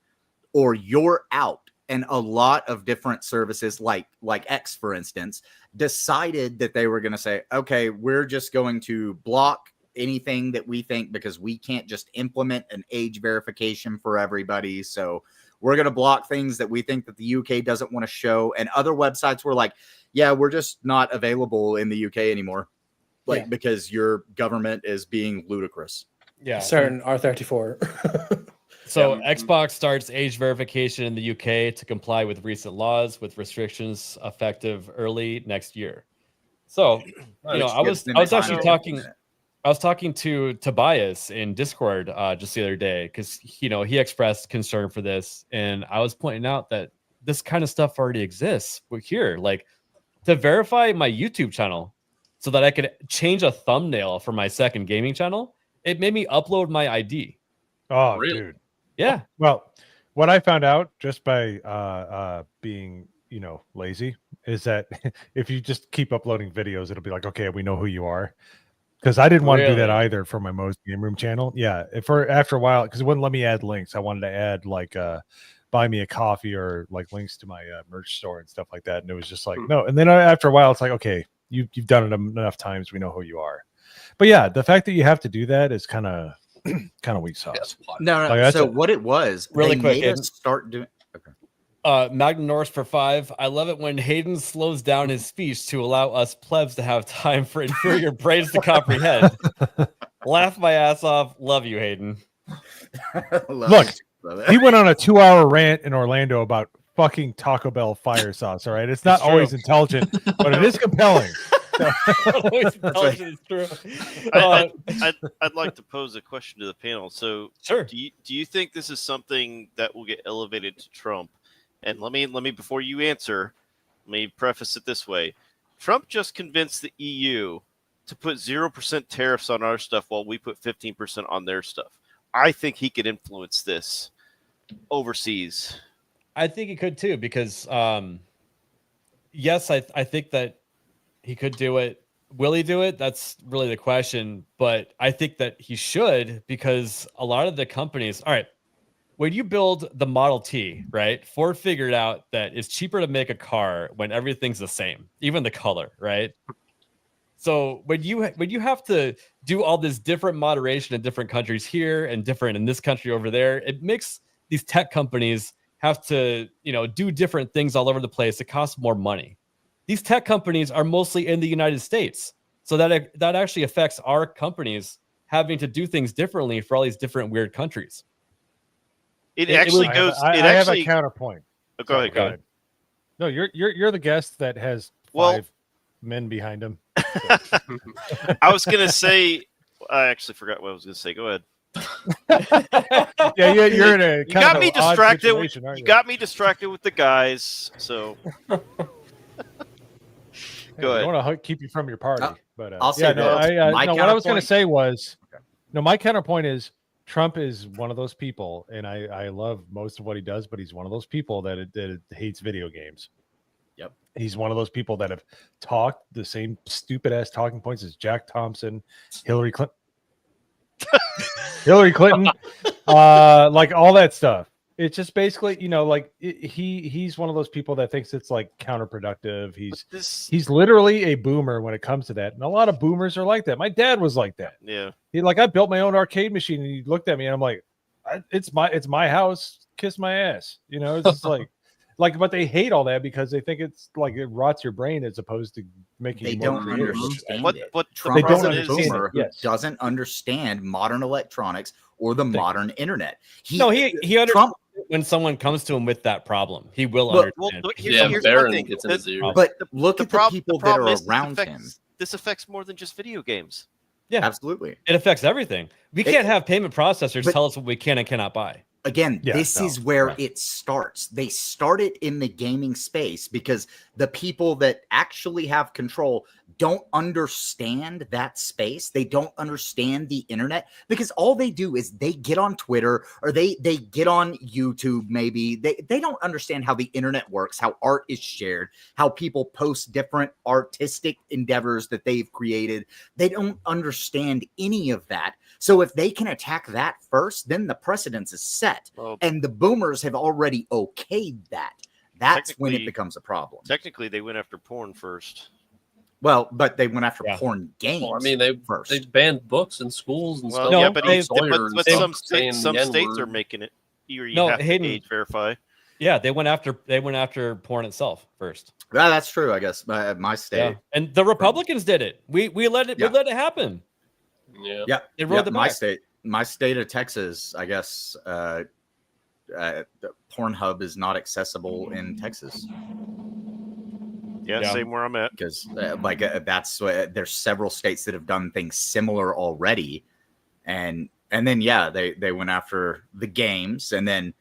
[SPEAKER 13] or you're out. And a lot of different services like X, for instance, decided that they were going to say, okay, we're just going to block anything that we think, because we can't just implement an age verification for everybody. So we're going to block things that we think that the UK doesn't want to show. And other websites were like, yeah, we're just not available in the UK anymore. Like, because your government is being ludicrous.
[SPEAKER 10] Yeah.
[SPEAKER 11] Certain R34.
[SPEAKER 10] So Xbox starts age verification in the UK to comply with recent laws with restrictions effective early next year. So, you know, I was actually talking. I was talking to Tobias in Discord just the other day because, you know, he expressed concern for this. And I was pointing out that this kind of stuff already exists. We're here, like, to verify my YouTube channel so that I could change a thumbnail for my second gaming channel. It made me upload my ID.
[SPEAKER 14] Oh, dude.
[SPEAKER 10] Yeah.
[SPEAKER 14] Well, what I found out just by being, you know, lazy is that if you just keep uploading videos, it'll be like, okay, we know who you are. Because I didn't want to do that either for my Mo's Game Room channel. Yeah, after a while, because it wouldn't let me add links. I wanted to add like buy me a coffee or like links to my merch store and stuff like that. And it was just like, no. And then after a while, it's like, okay, you've done it enough times. We know who you are. But yeah, the fact that you have to do that is kind of weak sauce.
[SPEAKER 13] No.
[SPEAKER 10] Like,
[SPEAKER 13] so what it was,
[SPEAKER 10] really
[SPEAKER 13] they
[SPEAKER 10] quick,
[SPEAKER 13] made us start doing. Okay.
[SPEAKER 10] Magnum Norris for 5. I love it when Hayden slows down his speech to allow us plebs to have time for inferior brains to comprehend. Laugh my ass off. Love you, Hayden.
[SPEAKER 14] Look, he went on a 2-hour rant in Orlando about fucking Taco Bell fire sauce. All right, it's not always intelligent, but it is compelling.
[SPEAKER 10] Always intelligent is true.
[SPEAKER 12] I'd like to pose a question to the panel. So,
[SPEAKER 10] sure.
[SPEAKER 12] Do you think this is something that will get elevated to Trump? And let me before you answer, let me preface it this way: Trump just convinced the EU to put 0% tariffs on our stuff while we put 15% on their stuff. I think he could influence this overseas.
[SPEAKER 10] I think he could too, because yes, I think that he could do it. Will he do it? That's really the question. But I think that he should, because a lot of the companies, all right, when you build the Model T, right? Ford figured out that it's cheaper to make a car when everything's the same, even the color, right? So when you have to do all this different moderation in different countries here and different in this country over there, it makes these tech companies have to, you know, do different things all over the place. It costs more money. These tech companies are mostly in the United States, so that actually affects our companies having to do things differently for all these different weird countries.
[SPEAKER 12] I have
[SPEAKER 14] a counterpoint.
[SPEAKER 12] Oh, go ahead.
[SPEAKER 14] No, you're the guest that has 5 men behind him. So.
[SPEAKER 12] I was gonna say, I actually forgot what I was gonna say. Go ahead.
[SPEAKER 14] Yeah, you're in a.
[SPEAKER 12] You got me distracted. You got me distracted with the guys. So. Go ahead.
[SPEAKER 14] I want to keep you from your party, but
[SPEAKER 13] I'll say
[SPEAKER 14] what I was going to say was, my counterpoint is Trump is one of those people, and I love most of what he does, but he's one of those people that hates video games.
[SPEAKER 13] Yep,
[SPEAKER 14] he's one of those people that have talked the same stupid ass talking points as Jack Thompson, Hillary Clinton, like all that stuff. It's just basically, you know, like he's one of those people that thinks it's like counterproductive. He's literally a boomer when it comes to that, and a lot of boomers are like that. My dad was like that.
[SPEAKER 12] Yeah,
[SPEAKER 14] I built my own arcade machine, and he looked at me, and I'm like, it's my house, kiss my ass. You know, it's just like, but they hate all that because they think it's like it rots your brain as opposed to making.
[SPEAKER 13] They
[SPEAKER 14] you
[SPEAKER 13] don't
[SPEAKER 14] more creative.
[SPEAKER 13] understand it.
[SPEAKER 12] What
[SPEAKER 13] Trump
[SPEAKER 14] they don't
[SPEAKER 13] is a
[SPEAKER 14] understand
[SPEAKER 13] boomer
[SPEAKER 14] it. Yes.
[SPEAKER 13] who doesn't understand modern electronics or the modern internet.
[SPEAKER 10] He understands when someone comes to him with that problem. He will understand.
[SPEAKER 12] Here's Baron gets in his ear.
[SPEAKER 13] But look at the people that are around him.
[SPEAKER 12] This affects more than just video games.
[SPEAKER 10] Yeah,
[SPEAKER 13] absolutely.
[SPEAKER 10] It affects everything. We can't have payment processors tell us what we can and cannot buy.
[SPEAKER 13] Again, this is where it starts. They started in the gaming space because the people that actually have control, don't understand that space. They don't understand the internet, because all they do is they get on Twitter or they get on YouTube. Maybe they don't understand how the internet works, how art is shared, how people post different artistic endeavors that they've created. They don't understand any of that. So if they can attack that first, then the precedence is set. And the boomers have already okayed that. That's when it becomes a problem.
[SPEAKER 12] Technically, they went after porn first.
[SPEAKER 13] Well, but they went after porn games.
[SPEAKER 18] Well, I mean, they banned books in schools and stuff.
[SPEAKER 12] Yeah, but,
[SPEAKER 18] Sawyer
[SPEAKER 12] some states are making it. You have to age verify.
[SPEAKER 10] Yeah, they went after porn itself first.
[SPEAKER 13] Yeah, that's true. I guess my state,
[SPEAKER 10] and the Republicans did it. We let it happen.
[SPEAKER 13] Yeah,
[SPEAKER 10] it rode
[SPEAKER 13] my state of Texas. I guess Pornhub is not accessible in Texas.
[SPEAKER 12] Yeah, same where I'm at.
[SPEAKER 13] Because that's there's several states that have done things similar already, and then they went after the games, and then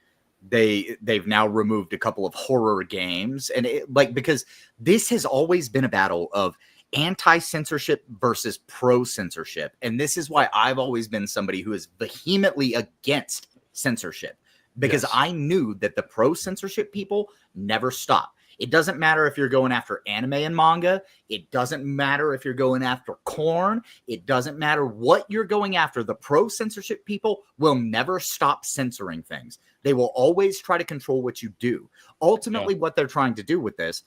[SPEAKER 13] they've now removed a couple of horror games, and because this has always been a battle of anti-censorship versus pro-censorship, and this is why I've always been somebody who is vehemently against censorship, because I knew that the pro-censorship people never stop. It doesn't matter if you're going after anime and manga. It doesn't matter if you're going after corn. It doesn't matter what you're going after. The pro-censorship people will never stop censoring things. They will always try to control what you do. Ultimately, what they're trying to do with this,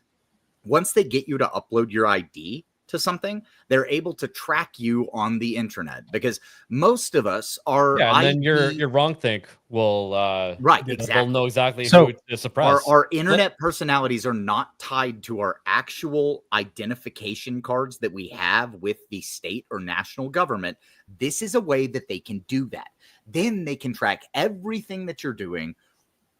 [SPEAKER 13] once they get you to upload your ID to something, they're able to track you on the internet, because most of us are.
[SPEAKER 10] Yeah, and then your wrong think will
[SPEAKER 13] exactly.
[SPEAKER 10] They'll know exactly who to suppress.
[SPEAKER 13] Our internet personalities are not tied to our actual identification cards that we have with the state or national government. This is a way that they can do that. Then they can track everything that you're doing,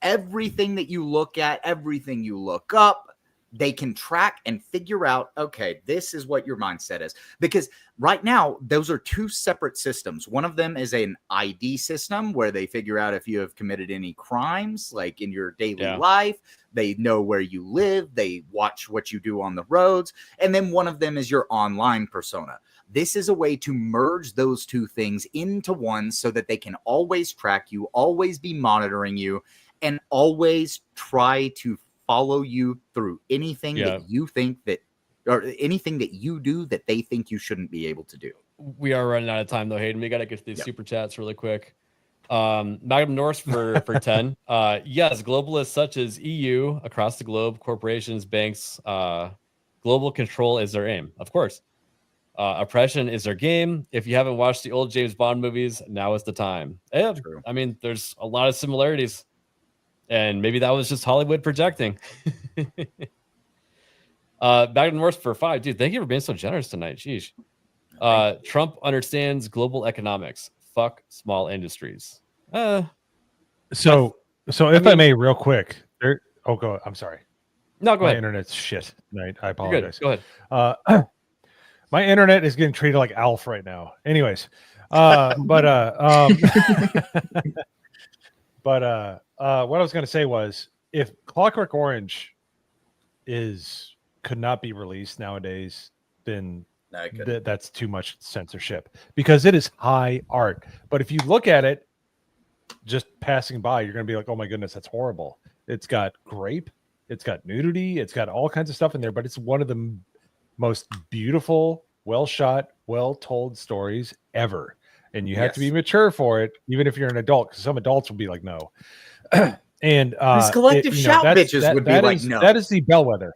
[SPEAKER 13] everything that you look at, everything you look up. They can track and figure out, okay, this is what your mindset is. Because right now, those are two separate systems. One of them is an ID system where they figure out if you have committed any crimes, like in your daily life. They know where you live. They watch what you do on the roads. And then one of them is your online persona. This is a way to merge those two things into one so that they can always track you, always be monitoring you, and always try to follow you through anything that you think that, or anything that you do that they think you shouldn't be able to do.
[SPEAKER 10] We are running out of time though, Hayden. We got to get to these super chats really quick. Magnum Norse for 10. Yes, globalists such as EU across the globe, corporations, banks, global control is their aim. Of course. Oppression is their game. If you haven't watched the old James Bond movies, now is the time. Yeah, I mean, there's a lot of similarities. And maybe that was just Hollywood projecting. Magnum Norse for 5. Dude, thank you for being so generous tonight. Sheesh. Trump understands global economics. Fuck small industries.
[SPEAKER 14] So if I may, real quick. Go. I'm sorry.
[SPEAKER 10] No, go ahead.
[SPEAKER 14] My internet's shit tonight. I apologize.
[SPEAKER 10] Go ahead.
[SPEAKER 14] My internet is getting treated like Alf right now. Anyways, what I was going to say was, if Clockwork Orange could not be released nowadays, then that's too much censorship, because it is high art. But if you look at it just passing by, you're going to be like, oh my goodness, that's horrible. It's got grape, it's got nudity, it's got all kinds of stuff in there, but it's one of the most beautiful, well shot, well told stories ever. And you have to be mature for it, even if you're an adult, because some adults will be like, no. And
[SPEAKER 13] these collective shout bitches would be like, no.
[SPEAKER 14] That is the bellwether.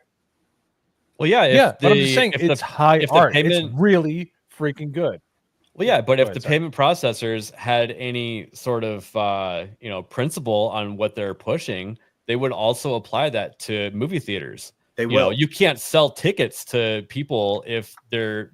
[SPEAKER 10] Well, yeah,
[SPEAKER 14] but I'm just saying it's high art. It's really freaking good.
[SPEAKER 10] Well, yeah, but if the payment processors had any sort of principle on what they're pushing, they would also apply that to movie theaters.
[SPEAKER 13] They will.
[SPEAKER 10] You can't sell tickets to people if they're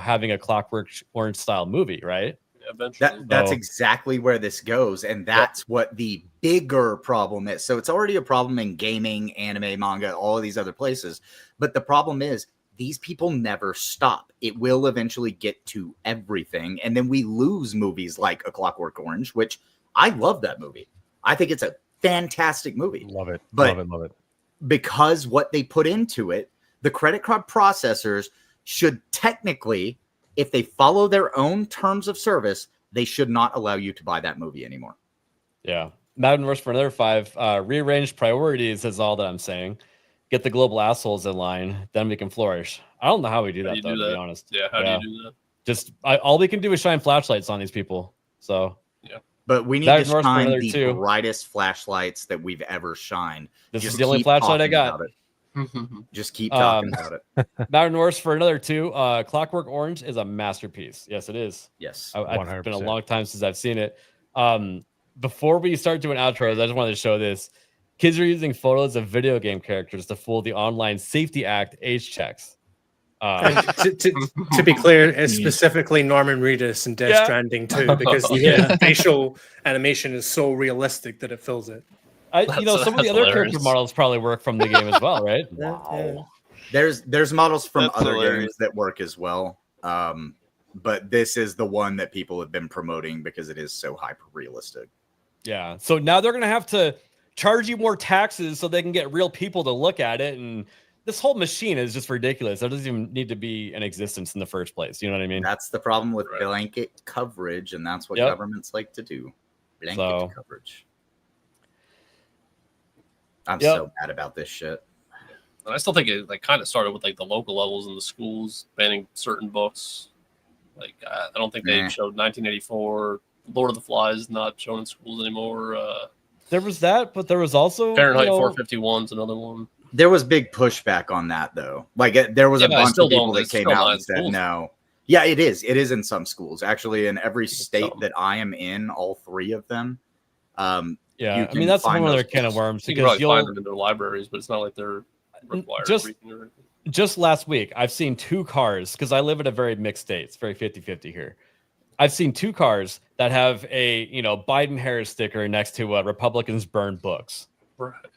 [SPEAKER 10] having a Clockwork Orange style movie, right?
[SPEAKER 13] That's exactly where this goes, and that's what the bigger problem is. So it's already a problem in gaming, anime, manga, all of these other places, but the problem is these people never stop. It will eventually get to everything, and then we lose movies like A Clockwork Orange, which I love that movie. I think it's a fantastic movie.
[SPEAKER 14] Love it.
[SPEAKER 13] But
[SPEAKER 14] love it.
[SPEAKER 13] Because what they put into it, the credit card processors should technically, if they follow their own terms of service, they should not allow you to buy that movie anymore.
[SPEAKER 10] Yeah. Madden Rush for another 5. Rearrange priorities is all that I'm saying. Get the global assholes in line, then we can flourish. I don't know how we do that, though, to be honest.
[SPEAKER 18] Yeah, how do you do that?
[SPEAKER 10] Just all we can do is shine flashlights on these people. So
[SPEAKER 18] yeah.
[SPEAKER 13] But we need
[SPEAKER 10] Madden
[SPEAKER 13] to
[SPEAKER 10] Rush for
[SPEAKER 13] shine
[SPEAKER 10] another
[SPEAKER 13] the
[SPEAKER 10] 2.
[SPEAKER 13] brightest flashlights that we've ever shined.
[SPEAKER 10] This
[SPEAKER 13] Just
[SPEAKER 10] is the only
[SPEAKER 13] keep
[SPEAKER 10] flashlight I
[SPEAKER 13] talking
[SPEAKER 10] got.
[SPEAKER 13] about it. Just keep talking about it.
[SPEAKER 10] Madden Rush for another 2. Clockwork Orange is a masterpiece. Yes, it is.
[SPEAKER 13] Yes.
[SPEAKER 10] It's been a long time since I've seen it. Before we start doing outros, I just wanted to show this. Kids are using photos of video game characters to fool the Online Safety Act age checks.
[SPEAKER 11] To be clear, it's specifically Norman Reedus and Death Stranding too, because the facial animation is so realistic that it fills it.
[SPEAKER 10] Some of the other character models probably work from the game as well, right?
[SPEAKER 13] Wow. There's models from other games that work as well. But this is the one that people have been promoting because it is so hyper realistic.
[SPEAKER 10] Yeah. So now they're going to have to charge you more taxes so they can get real people to look at it. And this whole machine is just ridiculous. It doesn't even need to be in existence in the first place. You know what I mean?
[SPEAKER 13] That's the problem with blanket coverage, and that's what governments like to do. Blanket coverage. I'm so mad about this shit.
[SPEAKER 18] And I still think it kind of started with the local levels in the schools banning certain books. I don't think they showed 1984. Lord of the Flies not shown in schools anymore.
[SPEAKER 10] There was that, but there was also
[SPEAKER 18] Fahrenheit 451 is another one.
[SPEAKER 13] There was big pushback on that, though. There was a bunch of people that came out and said no. Yeah, it is. It is in some schools. Actually, in every state that I am in, all 3 of them.
[SPEAKER 10] Yeah, I mean, that's one other can of worms.
[SPEAKER 18] You can probably find them in their libraries, but it's not like they're required.
[SPEAKER 10] Just last week, I've seen 2 cars, because I live in a very mixed state. It's very 50-50 here. I've seen 2 cars that have a Biden-Harris sticker next to Republicans burn books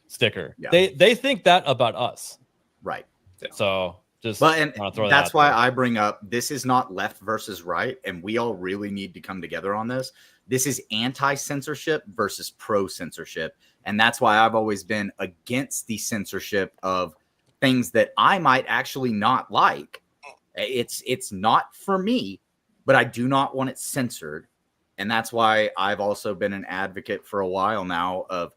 [SPEAKER 10] sticker. Yeah. They think that about us.
[SPEAKER 13] Right.
[SPEAKER 10] So just
[SPEAKER 13] that's why I bring up this is not left versus right, and we all really need to come together on this. This is anti-censorship versus pro-censorship, and that's why I've always been against the censorship of things that I might actually not like. It's not for me, but I do not want it censored, and that's why I've also been an advocate for a while now of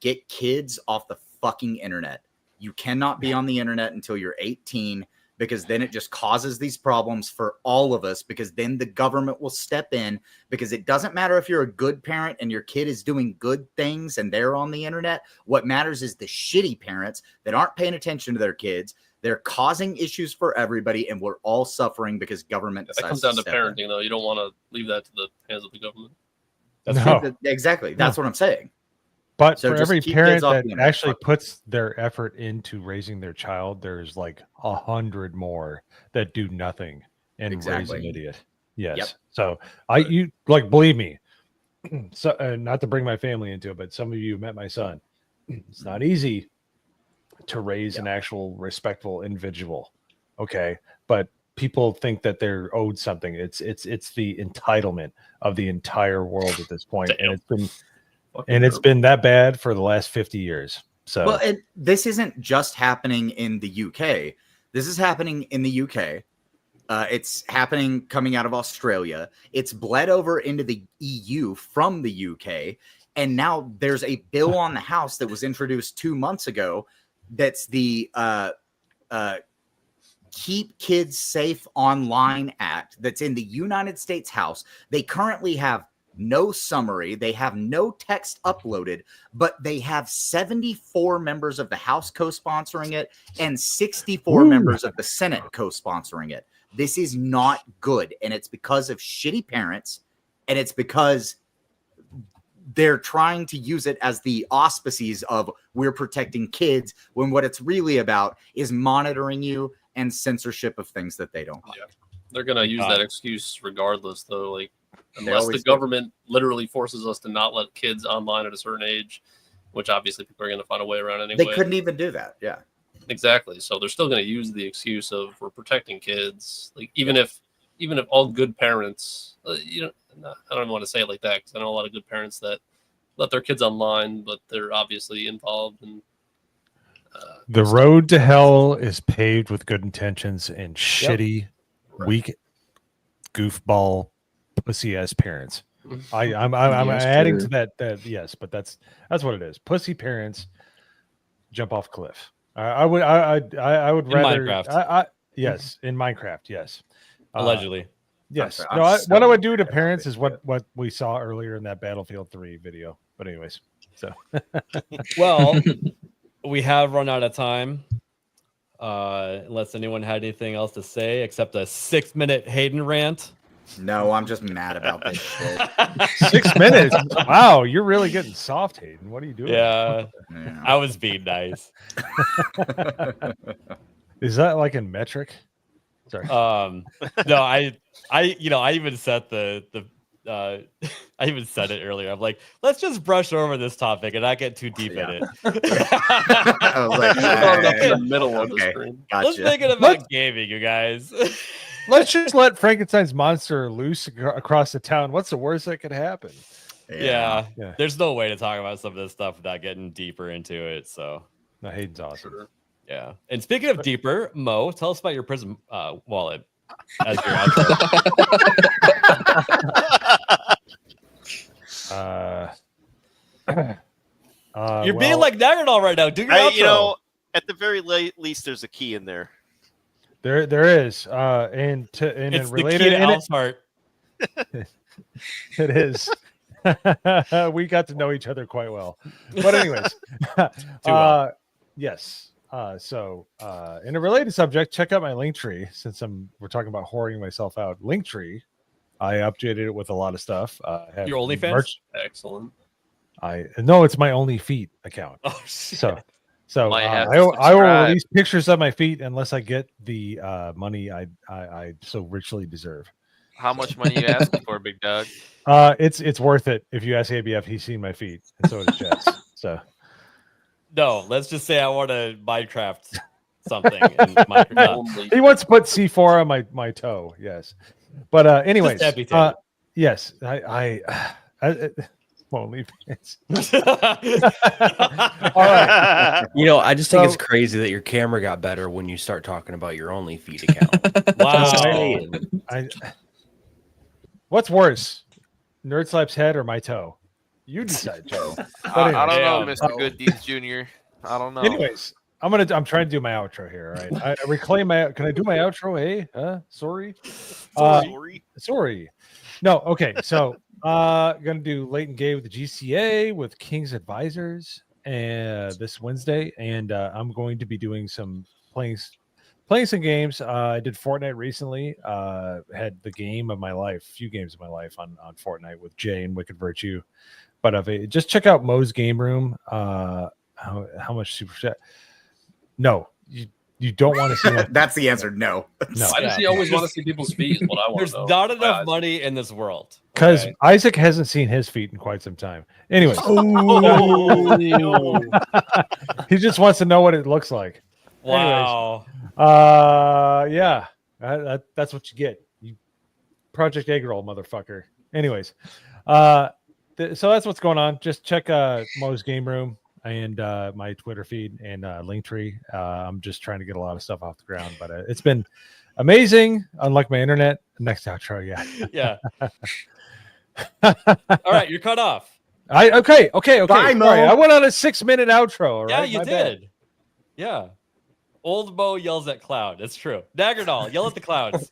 [SPEAKER 13] get kids off the fucking internet. You cannot be on the internet until you're 18, because then it just causes these problems for all of us, because then the government will step in, because it doesn't matter if you're a good parent and your kid is doing good things and they're on the internet. What matters is the shitty parents that aren't paying attention to their kids. They're causing issues for everybody, and we're all suffering because government
[SPEAKER 18] that comes down to parenting, though. You don't want to leave that to the hands of the government.
[SPEAKER 13] Exactly. That's what I'm saying.
[SPEAKER 14] But for every parent that actually puts their effort into raising their child, there's 100 more that do nothing and raise an idiot. Yes. Yep. So believe me. So not to bring my family into it, but some of you met my son. It's not easy to raise an actual respectful individual. Okay. But people think that they're owed something. It's the entitlement of the entire world at this point. And it's been that bad for the last 50 years. So
[SPEAKER 13] this isn't just happening in the UK. This is happening in the UK. It's happening coming out of Australia. It's bled over into the EU from the UK. And now there's a bill on the House that was introduced 2 months ago. That's the Keep Kids Safe Online Act. That's in the United States House. They currently have no summary. They have no text uploaded, but they have 74 members of the House co-sponsoring it and 64 members of the Senate co-sponsoring it. This is not good, and it's because of shitty parents, and it's because they're trying to use it as the auspices of we're protecting kids, when what it's really about is monitoring you and censorship of things that they don't like.
[SPEAKER 18] Yeah. They're going to use that excuse regardless, though. Unless the government literally forces us to not let kids online at a certain age, which obviously people are going to find a way around anyway.
[SPEAKER 13] They couldn't even do that. Yeah,
[SPEAKER 18] exactly. So they're still going to use the excuse of we're protecting kids. Even if all good parents, I don't even want to say it like that, because I know a lot of good parents that let their kids online, but they're obviously involved in
[SPEAKER 14] The road to hell is paved with good intentions and shitty, weak, goofball, pussy ass parents. I'm
[SPEAKER 15] Yes,
[SPEAKER 14] adding
[SPEAKER 15] sir.
[SPEAKER 14] to that. Yes, but that's what it is. Pussy parents jump off cliff. I would
[SPEAKER 10] In
[SPEAKER 14] rather
[SPEAKER 10] Minecraft.
[SPEAKER 14] yes, in Minecraft, yes.
[SPEAKER 10] Allegedly.
[SPEAKER 14] Yes.
[SPEAKER 13] I'm
[SPEAKER 14] No,
[SPEAKER 13] so
[SPEAKER 14] what I would do to
[SPEAKER 13] mad about
[SPEAKER 14] parents
[SPEAKER 13] this
[SPEAKER 14] is what we saw earlier in that Battlefield 3 video. But anyways, so
[SPEAKER 10] Well, we have run out of time. Unless anyone had anything else to say except a 6-minute Hayden rant.
[SPEAKER 13] No, I'm just mad about this shit.
[SPEAKER 14] 6 minutes. Wow, you're really getting soft, Hayden. What are you doing?
[SPEAKER 10] Yeah, I was being nice.
[SPEAKER 14] Is that like in metric? Sorry.
[SPEAKER 10] No, I even said I even said it earlier. I'm like, let's just brush over this topic and not get too deep in it.
[SPEAKER 13] I was like,
[SPEAKER 18] in the middle of the
[SPEAKER 13] okay,
[SPEAKER 18] screen.
[SPEAKER 10] Let's
[SPEAKER 13] gotcha.
[SPEAKER 10] make it about gaming, you guys.
[SPEAKER 14] Let's just let Frankenstein's monster loose across the town. What's the worst that could happen?
[SPEAKER 10] Yeah.
[SPEAKER 14] Yeah.
[SPEAKER 10] There's no way to talk about some of this stuff without getting deeper into it. So,
[SPEAKER 14] no, Hayden's awesome.
[SPEAKER 10] Yeah. And speaking of deeper, Mo, tell us about your prison wallet as your outro. You're being like Nagradol right now. Do your outro.
[SPEAKER 12] You know, at the very least, there's a key in there.
[SPEAKER 14] There is, and
[SPEAKER 10] It's
[SPEAKER 14] related
[SPEAKER 10] the key to
[SPEAKER 14] in
[SPEAKER 10] Al's heart.
[SPEAKER 14] It is. We got to know each other quite well, but anyways, yes. So in a related subject, check out my Linktree. Since we're talking about whoring myself out, Linktree, I updated it with a lot of stuff. Have
[SPEAKER 10] Your OnlyFans?
[SPEAKER 14] merch.
[SPEAKER 18] Excellent.
[SPEAKER 14] No, it's my Only Feet account.
[SPEAKER 10] Oh shit.
[SPEAKER 14] So
[SPEAKER 1] Might have to
[SPEAKER 14] I will
[SPEAKER 1] subscribe.
[SPEAKER 14] release pictures of my feet unless I get the money I so richly deserve.
[SPEAKER 1] How much money you asking for, big dog?
[SPEAKER 14] It's worth it. If you ask ABF, he's seen my feet, and so does Jess. So
[SPEAKER 10] No, let's just say I want to Minecraft something. In Minecraft.
[SPEAKER 14] He wants to put C4 on my toe. Yes, but anyways, yes, I OnlyFans.
[SPEAKER 3] All right. You know, I just think it's crazy that your camera got better when you start talking about your OnlyFeed account.
[SPEAKER 14] Wow. What's worse, Nerd Slap's head or my toe? You decide, Joe.
[SPEAKER 1] I don't know, Mr. Good Deeds Jr. I don't know.
[SPEAKER 14] Anyways, I'm trying to do my outro here. All right, I reclaim my. Can I do my outro? Hey, sorry. Sorry. No, okay. So, gonna do Late and Gay with the GCA with King's Advisors, and this Wednesday, and I'm going to be doing some playing some games. I did Fortnite recently. Had the game of my life, a few games of my life on Fortnite with Jay and Wicked Virtue. But just check out Mo's Game Room. How much super chat? No, you don't want to see that.
[SPEAKER 13] That's the answer. No.
[SPEAKER 18] Why does he always want to see people's feet? Is what I want
[SPEAKER 10] There's
[SPEAKER 18] to know.
[SPEAKER 10] not enough money in this world.
[SPEAKER 14] Because Isaac hasn't seen his feet in quite some time. Anyways, he just wants to know what it looks like.
[SPEAKER 10] Wow.
[SPEAKER 14] Yeah, that's what you get. You Project Egg Roll, motherfucker. Anyways, so that's what's going on. Just check Mo's Game Room and my Twitter feed and Linktree. I'm just trying to get a lot of stuff off the ground, but it's been amazing. Unlike my internet. Next outro,
[SPEAKER 10] yeah. All right, you're cut off.
[SPEAKER 14] Okay.
[SPEAKER 13] Bye, Mo.
[SPEAKER 14] Sorry, I went on a 6-minute outro. All
[SPEAKER 10] Yeah,
[SPEAKER 14] right?
[SPEAKER 10] you
[SPEAKER 14] My
[SPEAKER 10] did.
[SPEAKER 14] bad.
[SPEAKER 10] Yeah. Old Mo yells at cloud. It's true. Daggerdall, yell at the clouds.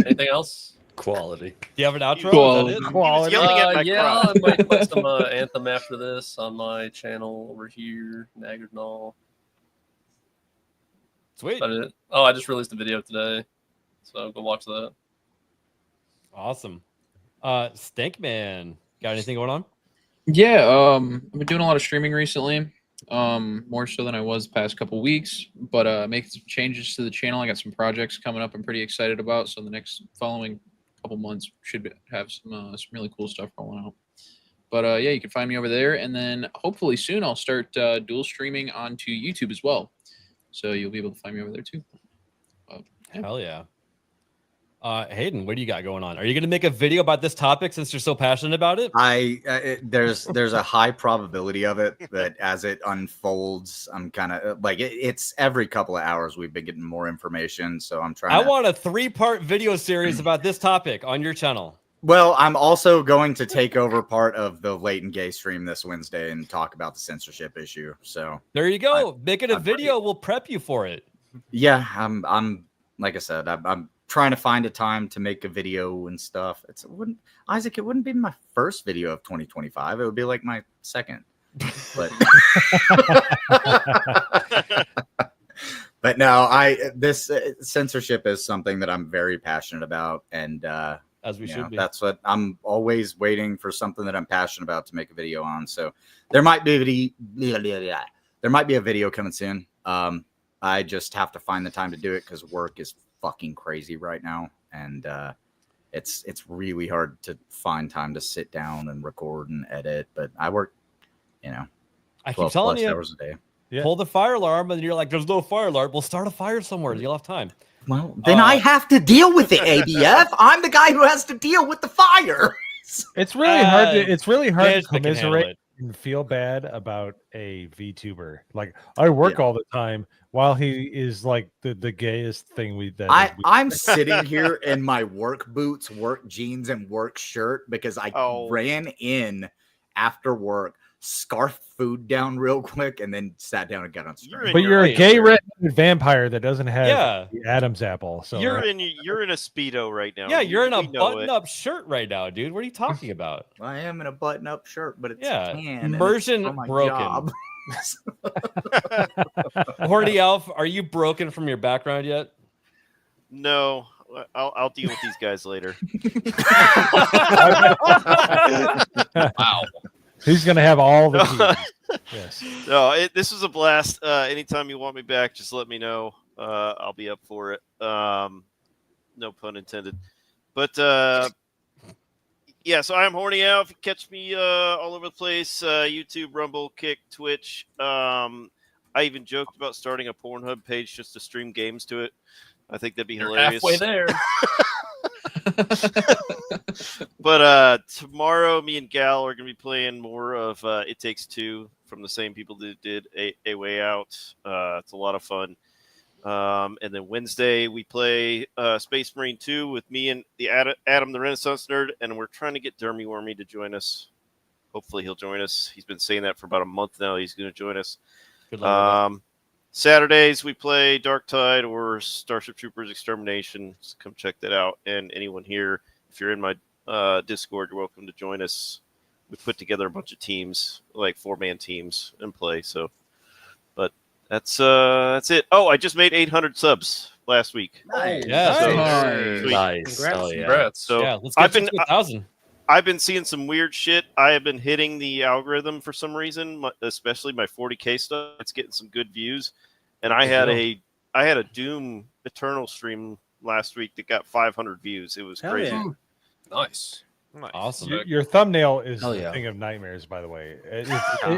[SPEAKER 18] Anything else?
[SPEAKER 3] Quality.
[SPEAKER 10] Do you have an outro?
[SPEAKER 18] Quality.
[SPEAKER 10] Is that it?
[SPEAKER 14] Quality.
[SPEAKER 18] Yeah, I might put some Anthem after this on my channel over here. Naggardnall.
[SPEAKER 10] Sweet.
[SPEAKER 18] Oh, I just released a video today, so go watch that.
[SPEAKER 10] Awesome. Stinkman, got anything going on?
[SPEAKER 15] Yeah, I've been doing a lot of streaming recently, more so than I was the past couple weeks, but making some changes to the channel. I got some projects coming up I'm pretty excited about, so the next following couple months should have some really cool stuff rolling out. But yeah, you can find me over there, and then hopefully soon I'll start dual streaming onto YouTube as well, so you'll be able to find me over there too.
[SPEAKER 10] Hell yeah. Hayden, what do you got going on? Are you going to make a video about this topic since you're so passionate about it?
[SPEAKER 13] There's a high probability of it, but as it unfolds, I'm kind of like it's every couple of hours we've been getting more information. So I'm trying.
[SPEAKER 10] I want a 3-part video series about this topic on your channel.
[SPEAKER 13] Well, I'm also going to take over part of the Late and Gay stream this Wednesday and talk about the censorship issue. So
[SPEAKER 10] there you go. Make it a video. We'll prep you for it.
[SPEAKER 13] Yeah, I'm like I said, I'm trying to find a time to make a video and stuff. Isaac, it wouldn't be my first video of 2025. It would be like my second. But but no, this censorship is something that I'm very passionate about, and
[SPEAKER 10] as we should be.
[SPEAKER 13] That's what I'm always waiting for, something that I'm passionate about to make a video on. So there might be a video coming soon. I just have to find the time to do it because work is fucking crazy right now, and it's really hard to find time to sit down and record and edit. But I work,
[SPEAKER 10] I keep telling you,
[SPEAKER 13] hours a day.
[SPEAKER 10] Pull the fire alarm, and you're like, "There's no fire alarm." We'll start a fire somewhere. You'll have time.
[SPEAKER 13] Well, then I have to deal with it, ABF. I'm the guy who has to deal with the fire.
[SPEAKER 14] It's really hard. It's really hard to
[SPEAKER 10] can handle
[SPEAKER 14] commiserate
[SPEAKER 10] it.
[SPEAKER 14] and feel bad about a VTuber. Like I work all the time while he is like the gayest thing
[SPEAKER 13] I'm sitting here in my work boots, work jeans, and work shirt because I ran in after work, scarfed food down real quick, and then sat down and got on stream.
[SPEAKER 14] But you're a gay red-handed vampire that doesn't have the Adam's apple. So
[SPEAKER 12] you're in a Speedo right now.
[SPEAKER 10] Yeah, you're in a button-up shirt right now, dude. What are you talking about?
[SPEAKER 13] I am in a button-up shirt, but it's tan,
[SPEAKER 10] immersion broken. Horny Elf, are you broken from your background yet?
[SPEAKER 12] No, I'll deal with these guys later.
[SPEAKER 14] Wow. He's gonna have all the keys. Yes.
[SPEAKER 12] No, this was a blast. Anytime you want me back, just let me know. I'll be up for it. No pun intended. But yeah, so I'm Horny Elf. You catch me all over the place. YouTube, Rumble, Kick, Twitch. I even joked about starting a Pornhub page just to stream games to it. I think that'd be hilarious.
[SPEAKER 18] Halfway there.
[SPEAKER 12] But tomorrow, me and Gal are going to be playing more of It Takes Two from the same people that did A Way Out. It's a lot of fun. And then Wednesday, we play Space Marine 2 with me and Adam the Renaissance Nerd, and we're trying to get Dermy Wormy to join us. Hopefully he'll join us. He's been saying that for about a month now. He's going to join us.
[SPEAKER 10] Good luck with that.
[SPEAKER 12] Saturdays, we play Darktide or Starship Troopers Extermination. So come check that out. And anyone here, if you're in my Discord, you're welcome to join us. We put together a bunch of teams, like 4-man teams, and play. So, but that's it. Oh, I just made 800 subs last week.
[SPEAKER 13] Nice.
[SPEAKER 10] Yeah,
[SPEAKER 12] So,
[SPEAKER 10] nice.
[SPEAKER 12] sweet.
[SPEAKER 10] Congrats.
[SPEAKER 12] So
[SPEAKER 10] yeah, let's get to 1,000.
[SPEAKER 12] I've been seeing some weird shit. I have been hitting the algorithm for some reason, especially my 40K stuff. It's getting some good views. And I had a Doom Eternal stream last week that got 500 views. It was crazy.
[SPEAKER 18] Yeah. Nice.
[SPEAKER 10] Awesome.
[SPEAKER 14] Your thumbnail is
[SPEAKER 3] Hell
[SPEAKER 14] a
[SPEAKER 3] yeah.
[SPEAKER 14] thing of nightmares, by the way.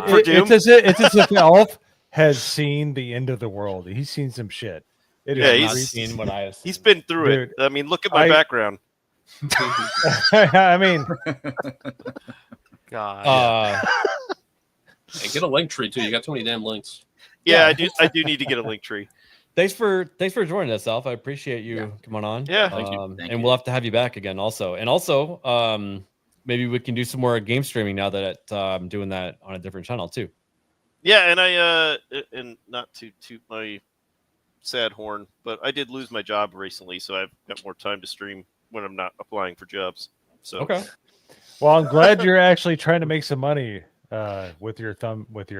[SPEAKER 12] For Doom?
[SPEAKER 14] It's as if Elf has seen the end of the world. He's seen some shit.
[SPEAKER 12] He's
[SPEAKER 10] seen what I have seen.
[SPEAKER 12] He's been through it. I mean, look at my background.
[SPEAKER 14] I mean,
[SPEAKER 1] God.
[SPEAKER 18] And get a link tree too. You got too many damn links.
[SPEAKER 12] Yeah, I do need to get a link tree.
[SPEAKER 10] Thanks for joining us, Alf. I appreciate you coming on.
[SPEAKER 12] Yeah,
[SPEAKER 13] thank you.
[SPEAKER 10] And we'll have to have you back again also. And also, maybe we can do some more game streaming now that I'm doing that on a different channel too.
[SPEAKER 12] Yeah, and I and not to toot my sad horn, but I did lose my job recently, so I've got more time to stream when I'm not applying for jobs. So
[SPEAKER 10] okay.
[SPEAKER 14] well, I'm glad you're actually trying to make some money with your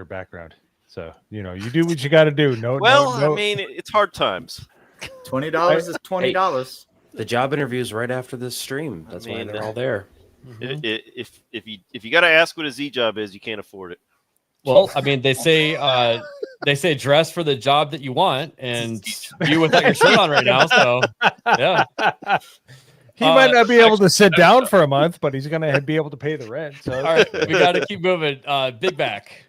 [SPEAKER 14] background. So you do what you got to do.
[SPEAKER 12] I mean, it's hard times.
[SPEAKER 13] $20 is $20.
[SPEAKER 3] The job interviews right after this stream. That's why they're all there.
[SPEAKER 12] If you got to ask what a Z job is, you can't afford it.
[SPEAKER 10] Well, I mean, they say dress for the job that you want, and you without your shirt on right now. So yeah.
[SPEAKER 14] He might not be able to sit down for a month, but he's gonna be able to pay the rent. So
[SPEAKER 10] all right, we got to keep moving. Big Back,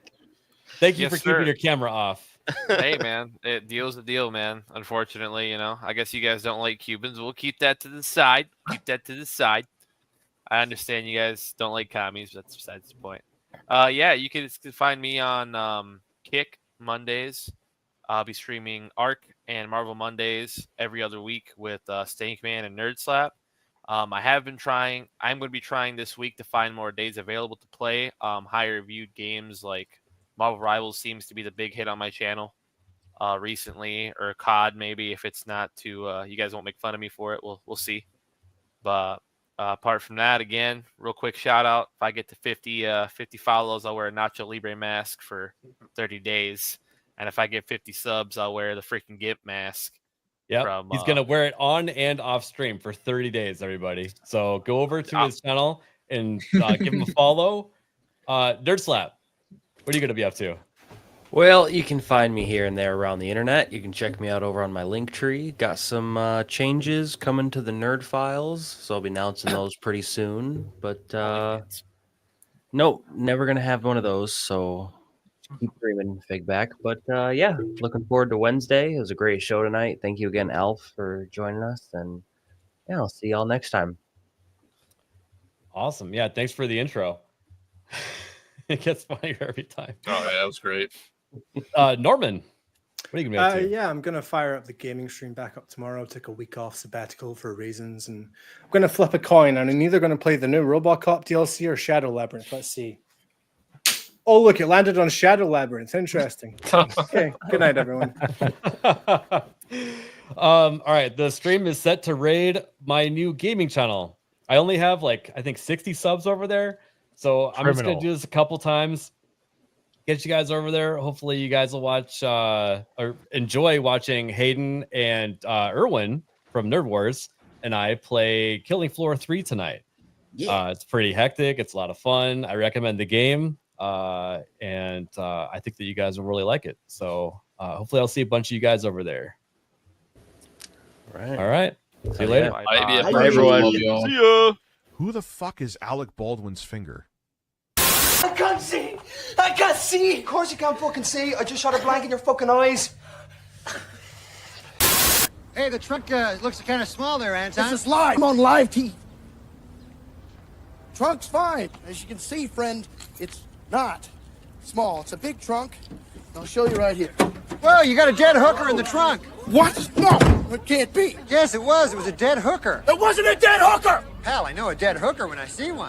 [SPEAKER 10] thank you
[SPEAKER 1] Yes,
[SPEAKER 10] for
[SPEAKER 1] sir.
[SPEAKER 10] keeping your camera off.
[SPEAKER 1] Hey, man, deal's a deal, man. Unfortunately, I guess you guys don't like Cubans. We'll keep that to the side. I understand you guys don't like commies, but that's besides the point. Yeah, you can find me on Kick Mondays. I'll be streaming Arc and Marvel Mondays every other week with Stankman and Nerd Slap. I have been trying. I'm going to be trying this week to find more days available to play higher viewed games like Marvel Rivals seems to be the big hit on my channel recently, or COD maybe. If it's not too, you guys won't make fun of me for it. We'll see. But apart from that, again, real quick shout out. If I get to 50 follows, I'll wear a Nacho Libre mask for 30 days. And if I get 50 subs, I'll wear the freaking Gimp mask.
[SPEAKER 10] Yeah, he's going to wear it on and off stream for 30 days, everybody. So go over to his channel and give him a follow. Nerd Slap, what are you going to be up to?
[SPEAKER 3] Well, you can find me here and there around the internet. You can check me out over on my Linktree. Got some changes coming to the Nerd Files, so I'll be announcing those pretty soon. But no, never going to have one of those, so keep dreaming, Fig Back. But yeah, looking forward to Wednesday. It was a great show tonight. Thank you again, Alf, for joining us. And yeah, I'll see y'all next time.
[SPEAKER 10] Awesome. Yeah, thanks for the intro. It gets funnier every time.
[SPEAKER 18] Oh, yeah, that was great.
[SPEAKER 10] Norman, what are you going to be up to?
[SPEAKER 11] Yeah, I'm going to fire up the gaming stream back up tomorrow. Take a week off sabbatical for reasons. And I'm going to flip a coin. And I'm either going to play the new Robocop DLC or Shadow Labyrinth. Let's see. Oh, look, it landed on Shadow Labyrinth. Interesting. Okay, good night, everyone.
[SPEAKER 10] All right, the stream is set to raid my new gaming channel. I only have I think 60 subs over there. So I'm just going to do this a couple times. Get you guys over there. Hopefully you guys will watch or enjoy watching Hayden and Erwin from Nerd Wars and I play Killing Floor 3 tonight. Yeah. It's pretty hectic. It's a lot of fun. I recommend the game. And I think that you guys will really like it. So hopefully I'll see a bunch of you guys over there. All right. See you later.
[SPEAKER 15] Bye, everyone.
[SPEAKER 10] See ya.
[SPEAKER 7] Who the fuck is Alec Baldwin's finger?
[SPEAKER 8] I can't see! I can't see! Of course you can't fucking see. I just shot a blank in your fucking eyes.
[SPEAKER 22] Hey, the trunk looks kind of small there, Anton.
[SPEAKER 8] This is live. I'm on live TV. Trunk's fine. As you can see, friend, it's not small. It's a big trunk. I'll show you right here.
[SPEAKER 22] Well, you got a dead hooker in the trunk.
[SPEAKER 8] What? No, it can't be.
[SPEAKER 22] Yes, it was. It was a dead hooker.
[SPEAKER 8] It wasn't a dead hooker!
[SPEAKER 22] Hell, I know a dead hooker when I see one.